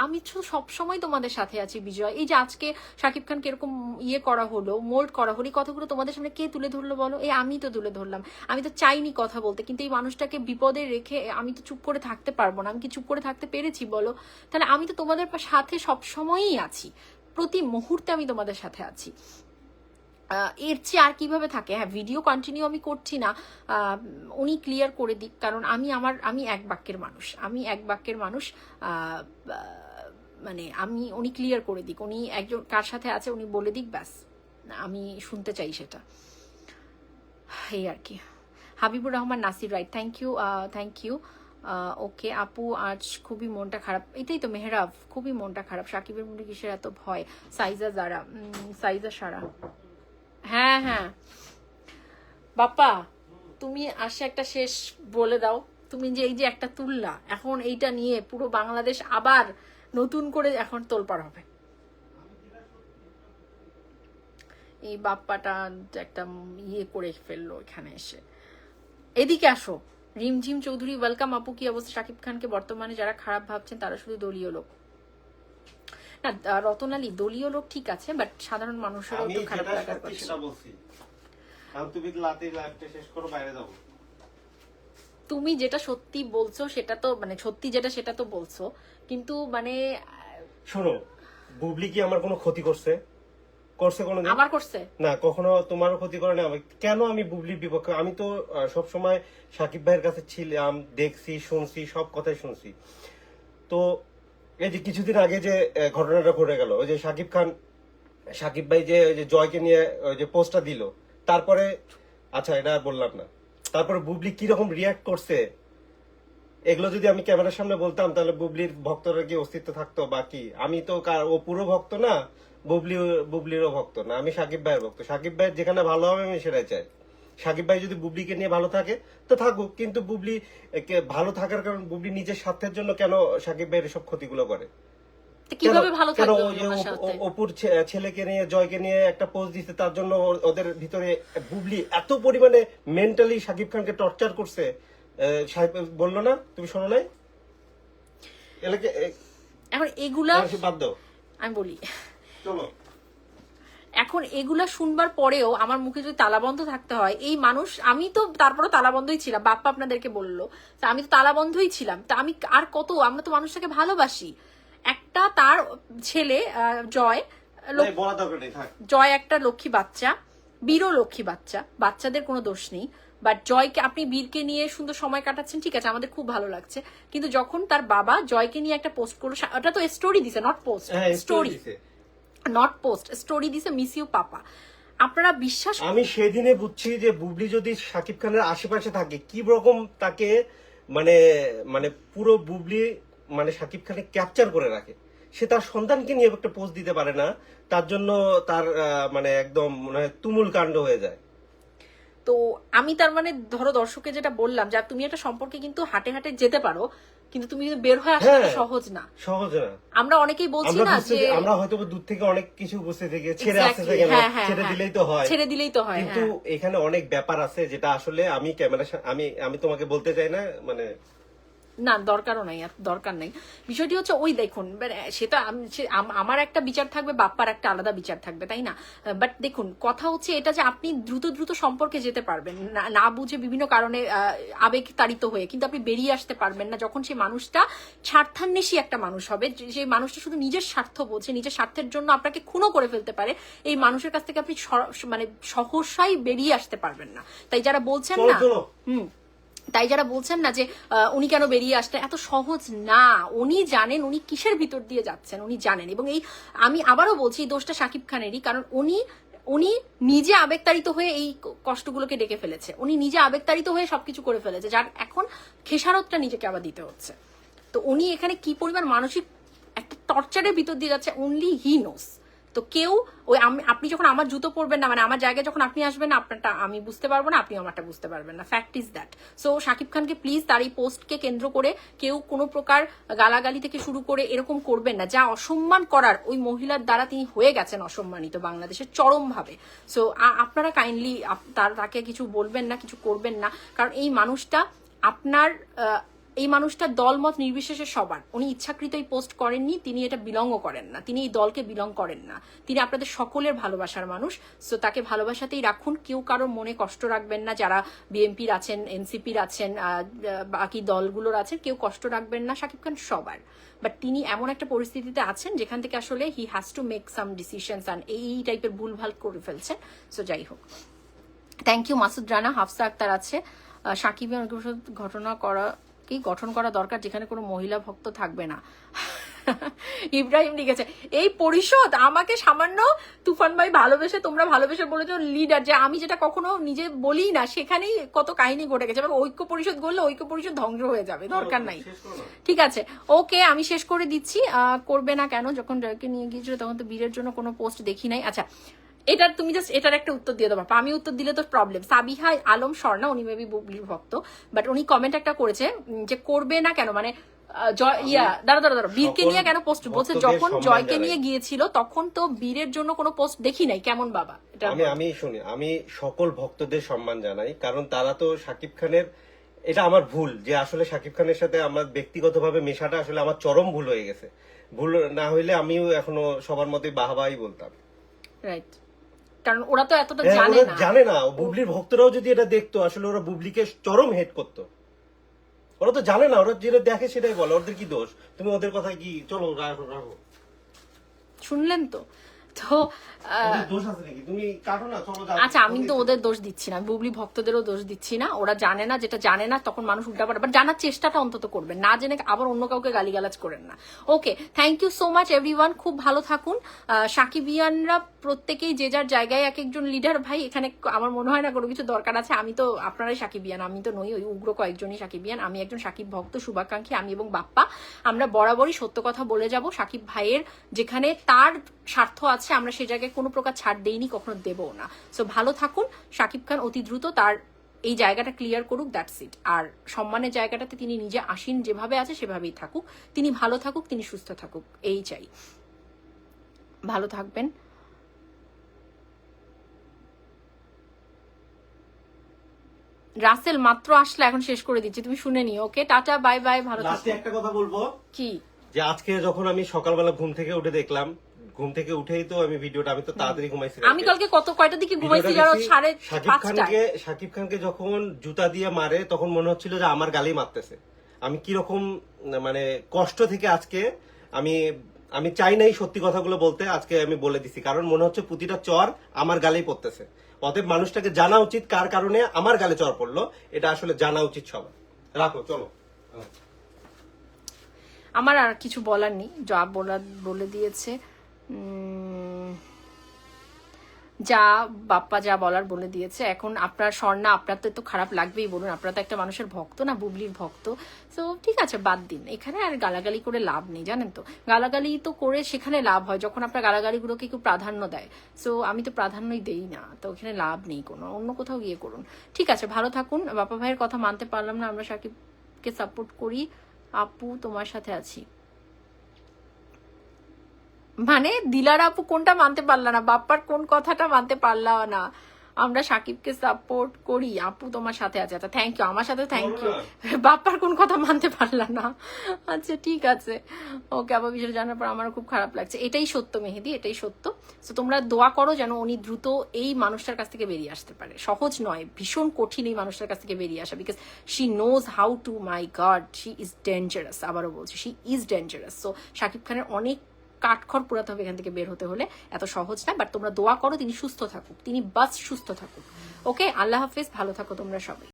S1: আমি তো সবসময় তোমাদের সাথে আছি বিজয়। এই যে আজকে শাকিব খানকে এরকম ইয়ে করা হলো, মোল্ড করা হলো, এই কথাগুলো তোমাদের সামনে কে তুলে ধরলো বলো? আমি তো তুলে ধরলাম। আমি তো চাইনি কথা বলতে, কিন্তু এই মানুষটাকে বিপদে রেখে আমি তো চুপ করে থাকতে পারবো না। আমি কি চুপ করে থাকতে পেরেছি বলো? তাহলে আমি তো তোমাদের সাথে সবসময়ই আছি, প্রতি মুহূর্তে আমি তোমাদের সাথে আছি। এর চেয়ে আর কিভাবে থাকে? হ্যাঁ, ভিডিও কন্টিনিউ আমি করছি না, উনি ক্লিয়ার করে দিক, কারণ আমি এক বাক্যের মানুষ, আমি এক বাক্যের মানুষ। মানে উনি ক্লিয়ার করে দিক, উনি একজন কার সাথে আছে উনি বলে দিক, ব্যাস আমি শুনতে চাই সেটা, এই আর কি। Habibur Rahman Nasir, right, thank you, thank you. Okay আপু, আজ খুবই মনটা খারাপ। এটাই তো মেহরাব, খুবই মনটা খারাপ। সাকিবের মনে কিসের এত ভয়? সাইজা যারা, সাইজা সারা, হ্যাঁ হ্যাঁ বাপ্পা, তুমি আসে একটা শেষ বলে দাও। তুমি যে এই যে একটা তুললা, এখন এইটা নিয়ে পুরো বাংলাদেশ আবার নতুন করে এখন তোলপাড় হবে। এই বাপ্পাটা একটা ইয়ে করে ফেললো এখানে এসে। এদিকে আসো। রিমঝিম চৌধুরী, ওয়েলকাম আপু। কি অবস্থা? শাকিব খানকে বর্তমানে যারা খারাপ ভাবছেন তারা শুধু দলীয় লোক। না রতন আলী, দলীয় লোক ঠিক আছে, বাট সাধারণ মানুষেরও তো খারাপ লাগার কথা।
S2: সেটা বলছি, কারণ তুমি লাতি লাইভটা শেষ করো, বাইরে যাবো।
S1: তুমি যেটা সত্যি বলছো সেটা তো মানে সত্যি যেটা সেটা তো বলছো, কিন্তু মানে
S2: শোনো, বুবলি কি আমার কোনো ক্ষতি করছে? করছে কোনোদিন?
S1: আমার করছে
S2: না, কখনো তোমারও ক্ষতি করে না। কেন আমি বুবলির বিপক্ষে? আমি তো সব সময় সাকিব ভাইয়ের কাছে ছিলাম, দেখছি, শুনছি, সব কথাই শুনছি। তো এই যে কিছুদিন আগে যে ঘটনাটা ঘটে গেল, ওই যে সাকিব ভাই যে ওই যে জয়কে নিয়ে ওই যে পোস্টটা দিল, তারপরে আচ্ছা এটা আর বললাম না, তারপরে বুবলি কিরকম রিয়াক্ট করছে, এগুলো যদি আমি ক্যামেরার সামনে বলতাম তাহলে বুবলির ভক্তরা কি অস্তিত্ব থাকতো? বাকি আমি তো ও পুরো ভক্ত না, বুবলিরও ভক্ত না, আমি সাকিব ভাইয়ের ভক্ত। সাকিব ভাইয়ের যেখানে ভালো হবে আমি সেটাই চাই। সাকিব ভাই যদি বুবলিকে নিয়ে ভালো থাকে তো থাকুক, কিন্তু বুবলি ভালো থাকার কারণ বুবলি নিজের স্বার্থের জন্য কেন সাকিব ভাইয়ের সব ক্ষতিগুলো করে?
S1: কিভাবে ভালো
S2: কেন
S1: থাকবে?
S2: ওই যে অপুর ছেলেকে নিয়ে, জয়কে নিয়ে একটা পোস্ট দিতে, তার জন্য ওদের ভিতরে বুবলি এত পরিমাণে মেন্টালি সাকিব খানকে টর্চার করছে। বললো না, তুমি শোনো নাই?
S1: এখন এগুলা
S2: বাদ দাও,
S1: আমি বলি,
S2: চলো।
S1: এখন এগুলা শুনবার পরেও আমার মুখে যদি তালাবন্ধ থাকতে হয়, এই মানুষ, আমি তো তারপরে তালাবন্ধই ছিলাম, বাপ্পা আপনাদেরকে বললো, আমি তো তালাবন্ধই ছিলাম, তা আমি আর কত, আমরা তো মানুষটাকে ভালোবাসি। একটা তার ছেলে জয় একটা লক্ষ্মী বাচ্চা, বীরও লক্ষ্মী বাচ্চা, বাচ্চাদের কোনো দোষ নেই, বাট জয়কে আপনি বীরকে নিয়ে সুন্দর সময় কাটাচ্ছেন, ঠিক আছে, আমাদের খুব ভালো লাগছে, কিন্তু যখন তার বাবা জয়কে নিয়ে একটা পোস্ট করলো, ওটা তো স্টোরি দিছে, not post, story, not post, story দিছে, মিস ইউ পাপা। আপনারা বিশ্বাস,
S2: আমি সেদিনে বুঝছি যে বুবলি যদি সাকিব খানের আশেপাশে থাকে কি রকম তাকে মানে মানে পুরো বুবলি মানে সাকিব খানে ক্যাপচার করে রাখে। সে তার সন্তানকে নিয়ে একটা পোস্ট দিতে পারে না, তার জন্য তার মানে একদম মনে হয় তুমুল কাণ্ড হয়ে যায়।
S1: তো আমি তার মানে ধরো দর্শককে যেটা বললাম, যা তুমি একটা সম্পর্কে কিন্তু হাটে হাটে যেতে পারো, কিন্তু তুমি কিন্তু বের হয়ে আসাটা
S2: হ্যাঁ।
S1: সহজ না।
S2: সহজ না।
S1: আমরা অনেকেই বলছি
S2: আমরা
S1: না
S2: বুঝতে
S1: যে
S2: আমরা হয়তো দূর থেকে অনেক কিছু বুঝতে থেকে ছেড়ে আসতে
S1: Exactly,
S2: থেকে
S1: হ্যাঁ, হ্যাঁ,
S2: ছেড়ে
S1: হ্যাঁ।
S2: দিলেই তো হয়।
S1: ছেড়ে দিলেই তো হয়,
S2: কিন্তু
S1: হ্যাঁ।
S2: এখানে অনেক ব্যাপার আছে যেটা আসলে আমি আমি তোমাকে বলতে চাই না, মানে
S1: না দরকারও নাই, এত দরকার নাই। বিষয়টি হচ্ছে ওই দেখুন, সেটা আমার একটা বিচার থাকবে, বাপ্পার একটা আলাদা বিচার থাকবে, তাই না? বাট দেখুন কথা হচ্ছে এটা যে আপনি দ্রুত দ্রুত সম্পর্কে যেতে পারবেন না বুঝে বিভিন্ন কারণে আবেগ তাড়িত হয়ে, কিন্তু আপনি বেরিয়ে আসতে পারবেন না যখন সেই মানুষটা স্বার্থান্বেষী একটা মানুষ হবে, যে মানুষটা শুধু নিজের স্বার্থ বোঝে, নিজের স্বার্থের জন্য আপনাকে খুনও করে ফেলতে পারে। এই মানুষের কাছ থেকে আপনি মানে সহসাই বেরিয়ে আসতে পারবেন না। তাই যারা বলছেন না, তাই যারা বলছেন না যে উনি কেন বেরিয়ে আসলেন, এত সহজ না। উনি জানেন উনি কিসের ভিতর দিয়ে যাচ্ছেন, উনি জানেন। এবং এই আমি আবারও বলছি এই দোষটা শাকিব খানেরই, কারণ উনি নিজে আবেগতাড়িত হয়ে এই কষ্টগুলোকে ডেকে ফেলেছে, উনি নিজে আবেগতাড়িত হয়ে সবকিছু করে ফেলেছে, যার এখন খেসারতটা নিজেকে আবার দিতে হচ্ছে। তো উনি এখানে কি পরিমাণ মানসিক একটা টর্চারের ভিতর দিয়ে যাচ্ছে অনলি হি নোস। তো কেউ ওই আপনি যখন আমার জুতো পরবেন না, মানে আমার জায়গায় যখন আপনি আসবেন না, আপনারটা আমি বুঝতে পারবো না, আপনি আমারটা বুঝতে পারবেন না। Fact is that. So Shakib খানকে প্লিজ তার এই পোস্টকে কেন্দ্র করে কেউ কোনো প্রকার গালাগালি থেকে শুরু করে এরকম করবেন না। যা অসম্মান করার ওই মহিলার দ্বারা তিনি হয়ে গেছেন অসম্মানিত বাংলাদেশের চরমভাবে। সো আপনারা কাইন্ডলি তাকে কিছু বলবেন না, কিছু করবেন না, কারণ এই মানুষটা আপনার এই মানুষটা দলমত নির্বিশেষে সবার, উনি ইচ্ছাকৃত এই পোস্ট করেননি, তিনি এটা বিলংও করেন না, তিনি এই দলকে বিলং করেন না, তিনি আপনাদের সকলের ভালোবাসার মানুষ। সো তাকে ভালোবাসাতেই রাখুন, কেউ কারোর মনে কষ্ট রাখবেন না, যারা বিএনপির আছেন, এনসিপির আছেন, বাকি দলগুলোর আছেন, কেউ কষ্ট রাখবেন না, শাকিব খান সবার। বাট তিনি এমন একটা পরিস্থিতিতে আছেন যেখান থেকে আসলে he has to make some decisions, and এই টাইপের ভুলভাল করে ফেলছেন। সো যাই হোক, থ্যাংক ইউ মাসুদ রানা। হাফসা আক্তার আছে, সাকিবের গঠন করা দরকার যেখানে কোনো মহিলা ভক্ত থাকবে না। ইব্রাহিম লিখেছে এই পরিষদ আমাকে সামান্য তুফান ভাই ভালোবেসে, তোমরা ভালোবেসে বলেছো লিডার, যে আমি যেটা কখনো নিজে বলি না, সেখানেই কত কাহিনী ঘটে গেছে। ঐক্য পরিষদ গড়লে ঐক্য পরিষদ ধ্বংস হয়ে যাবে, দরকার নাই। ঠিক আছে, ওকে, আমি শেষ করে দিচ্ছি। করবে না কেন? যখন জয়কে নিয়ে গিয়েছিল তখন তো বীরের জন্য কোনো পোস্ট দেখি নাই। আচ্ছা, এটার তুমি জাস্ট এটার একটা উত্তর দিয়ে দেবো, আমি উত্তর দিলে তো প্রবলেম। সাবিহা আলম স্বর্ণা, উনি মেবি বুবলির ভক্ত, বাট উনি কমেন্ট একটা করেছে যে করবে না কেন, মানে দাঁড়া বীরকে নিয়ে কেন পোস্ট বলছে? যখন জয়কে নিয়ে গিয়েছিল তখন তো বীরের জন্য কোনো পোস্ট দেখি নাই, কেমন বাবা?
S2: আমি সকল ভক্তদের সম্মান জানাই, কারণ তারা তো শাকিব খানের, এটা আমার ভুল যে আসলে শাকিব খানের সাথে আমার ব্যক্তিগতভাবে মেশাটা আসলে আমার চরম ভুল হয়ে গেছে। ভুল না হইলে আমিও এখনো সবার মতে বাহাবাই বলতাম,
S1: রাইট? কারণ ওরা তো এতটা
S2: জানে না। বুবলির ভক্তরাও যদি এটা দেখতো, আসলে ওরা বুবলিকে চরম হেট করতো। ওরা তো জানে না, ওরা যেটা দেখে সেটাই বলে। ওদের কি দোষ? তুমি ওদের কথা কি, চলো রাখো।
S1: শুনলেন তো? তো আচ্ছা, আমি তো ওদের দোষ দিচ্ছি না, বুবলি ভক্তদেরও দোষ দিচ্ছি না। ওরা জানে না, যেটা জানে না তখন মানুষ উল্টাপাল্টা, বাট জানার চেষ্টাটা অন্তত করবেন, না জেনে আবার অন্য কাউকে গালিগালাজ করেন না। Okay, thank you so much everyone, খুব ভালো থাকুন। সাকিবিয়ানরা প্রত্যেকেই যে যার জায়গায় এক একজন লিডার। ভাই এখানে আমার মনে হয় না কোনো কিছু দরকার আছে। আমি তো আপনারাই সাকিবিয়ান, আমি তো নই, ওই উগ্র কয়েকজনই সাকিবিয়ান। আমি একজন সাকিব ভক্ত, শুভাকাঙ্ক্ষী। আমি এবং বাপ্পা আমরা বরাবরই সত্য কথা বলে যাব। সাকিব ভাইয়ের যেখানে তার স্বার্থ আছে আমরা সে জায়গায় কোনো প্রকার ছাড় দেইনি, কখনো দেবও না। সো ভালো থাকুন। শাকিব খান অতি দ্রুত তার এই জায়গাটা ক্লিয়ার করুক, দ্যাটস ইট। আর সম্মানের জায়গাটাতে তিনি নিজে আসীন, যেভাবে আছে সেভাবেই থাকুক, তিনি ভালো থাকুক, তিনি সুস্থ থাকুক, এই চাই। ভালো থাকবেন। রাসেল মাত্র আসলে, এখন শেষ করে দিচ্ছি, তুমি শুনে নিও। ওকে, টাটা, বাই বাই, ভালো থাকো।
S2: একটা কথা বলবো
S1: কি, যে
S2: আজকে যখন আমি সকালবেলা ঘুম থেকে উঠে দেখলাম, ঘুম থেকে উঠেই তো আমি ভিডিওটা, আমি তো তাড়াতাড়ি ঘুমাইছি,
S1: আমি কালকে কয়টার দিকে ঘুমাইছি জানো? 5:30।
S2: শাকিব খানকে যখন জুতা দিয়ে মারে তখন মনে হচ্ছিল যে আমার গালি মারতেছে। আমি কিরকম মানে কষ্ট থেকে আজকে আমি চাই নাই সত্যি কথাগুলো বলতে, আজকে আমি বলে দিছি, কারণ মনে হচ্ছে প্রতিটা চর আমার গালেই পড়তেছে। অতএব মানুষটাকে জানা উচিত কার কারণে আমার গালে চর পড়লো, এটা আসলে জানা উচিত সবার। রাখো, চলো।
S1: আমার আর কিছু বলার নেই, যা বলে দিয়েছে, যা বাপ্পা যা বলার বলে দিয়েছে। এখন আপনার স্বর্ণা, আপনার তো খারাপ লাগবেই, বলুন, আপনারা তো একটা মানুষের ভক্ত না, বুবলির ভক্ত। সো ঠিক আছে, বাদ দিন, এখানে আর গালাগালি করে লাভ নেই, জানেন তো। গালাগালি তো করে সেখানে লাভ হয় যখন আপনার গালাগালিগুলোকে কেউ প্রাধান্য দেয়। সো আমি তো প্রাধান্যই দেই না, তো এখানে লাভ নেই কোনো, অন্য কোথাও গিয়ে করুন। ঠিক আছে, ভালো থাকুন। বাপ্পা ভাইয়ের কথা মানতে পারলাম না, আমরা সাকিবকে সাপোর্ট করি, আপু তোমার সাথে আছি মানে দিলার আপু কোনটা মানতে পারলা না, বাপ্পার কোন কথাটা মানতে পারলা না? আমরা সাকিবকে সাপোর্ট করি, আপু তোমার সাথে আছে। আচ্ছা থ্যাংক ইউ, আমার সাথে থ্যাংক ইউ। বাপ্পার কোন কথা মানতে পারলা না? আচ্ছা ঠিক আছে, ওকে। আবার বিষয় জানার পর আমারও খুব খারাপ লাগছে। এটাই সত্য মেহেদি, এটাই সত্য। তো তোমরা দোয়া করো যেন উনি দ্রুত এই মানুষটার কাছ থেকে বেরিয়ে আসতে পারে। সহজ নয়, ভীষণ কঠিন এই মানুষটার কাছ থেকে বেরিয়ে আসা, because she knows how to, my god she is dangerous. আবারও বলছি, she is dangerous. So Shakib খানের অনেক কাঠখড় পোড়াতে হবে এখান থেকে বের হতে হলে, এত সহজ না। বাট তোমরা দোয়া করো তিনি সুস্থ থাকুক, তিনি বাস সুস্থ থাকুক। ওকে, আল্লাহ হাফেজ, ভালো থাকো তোমরা সবাই।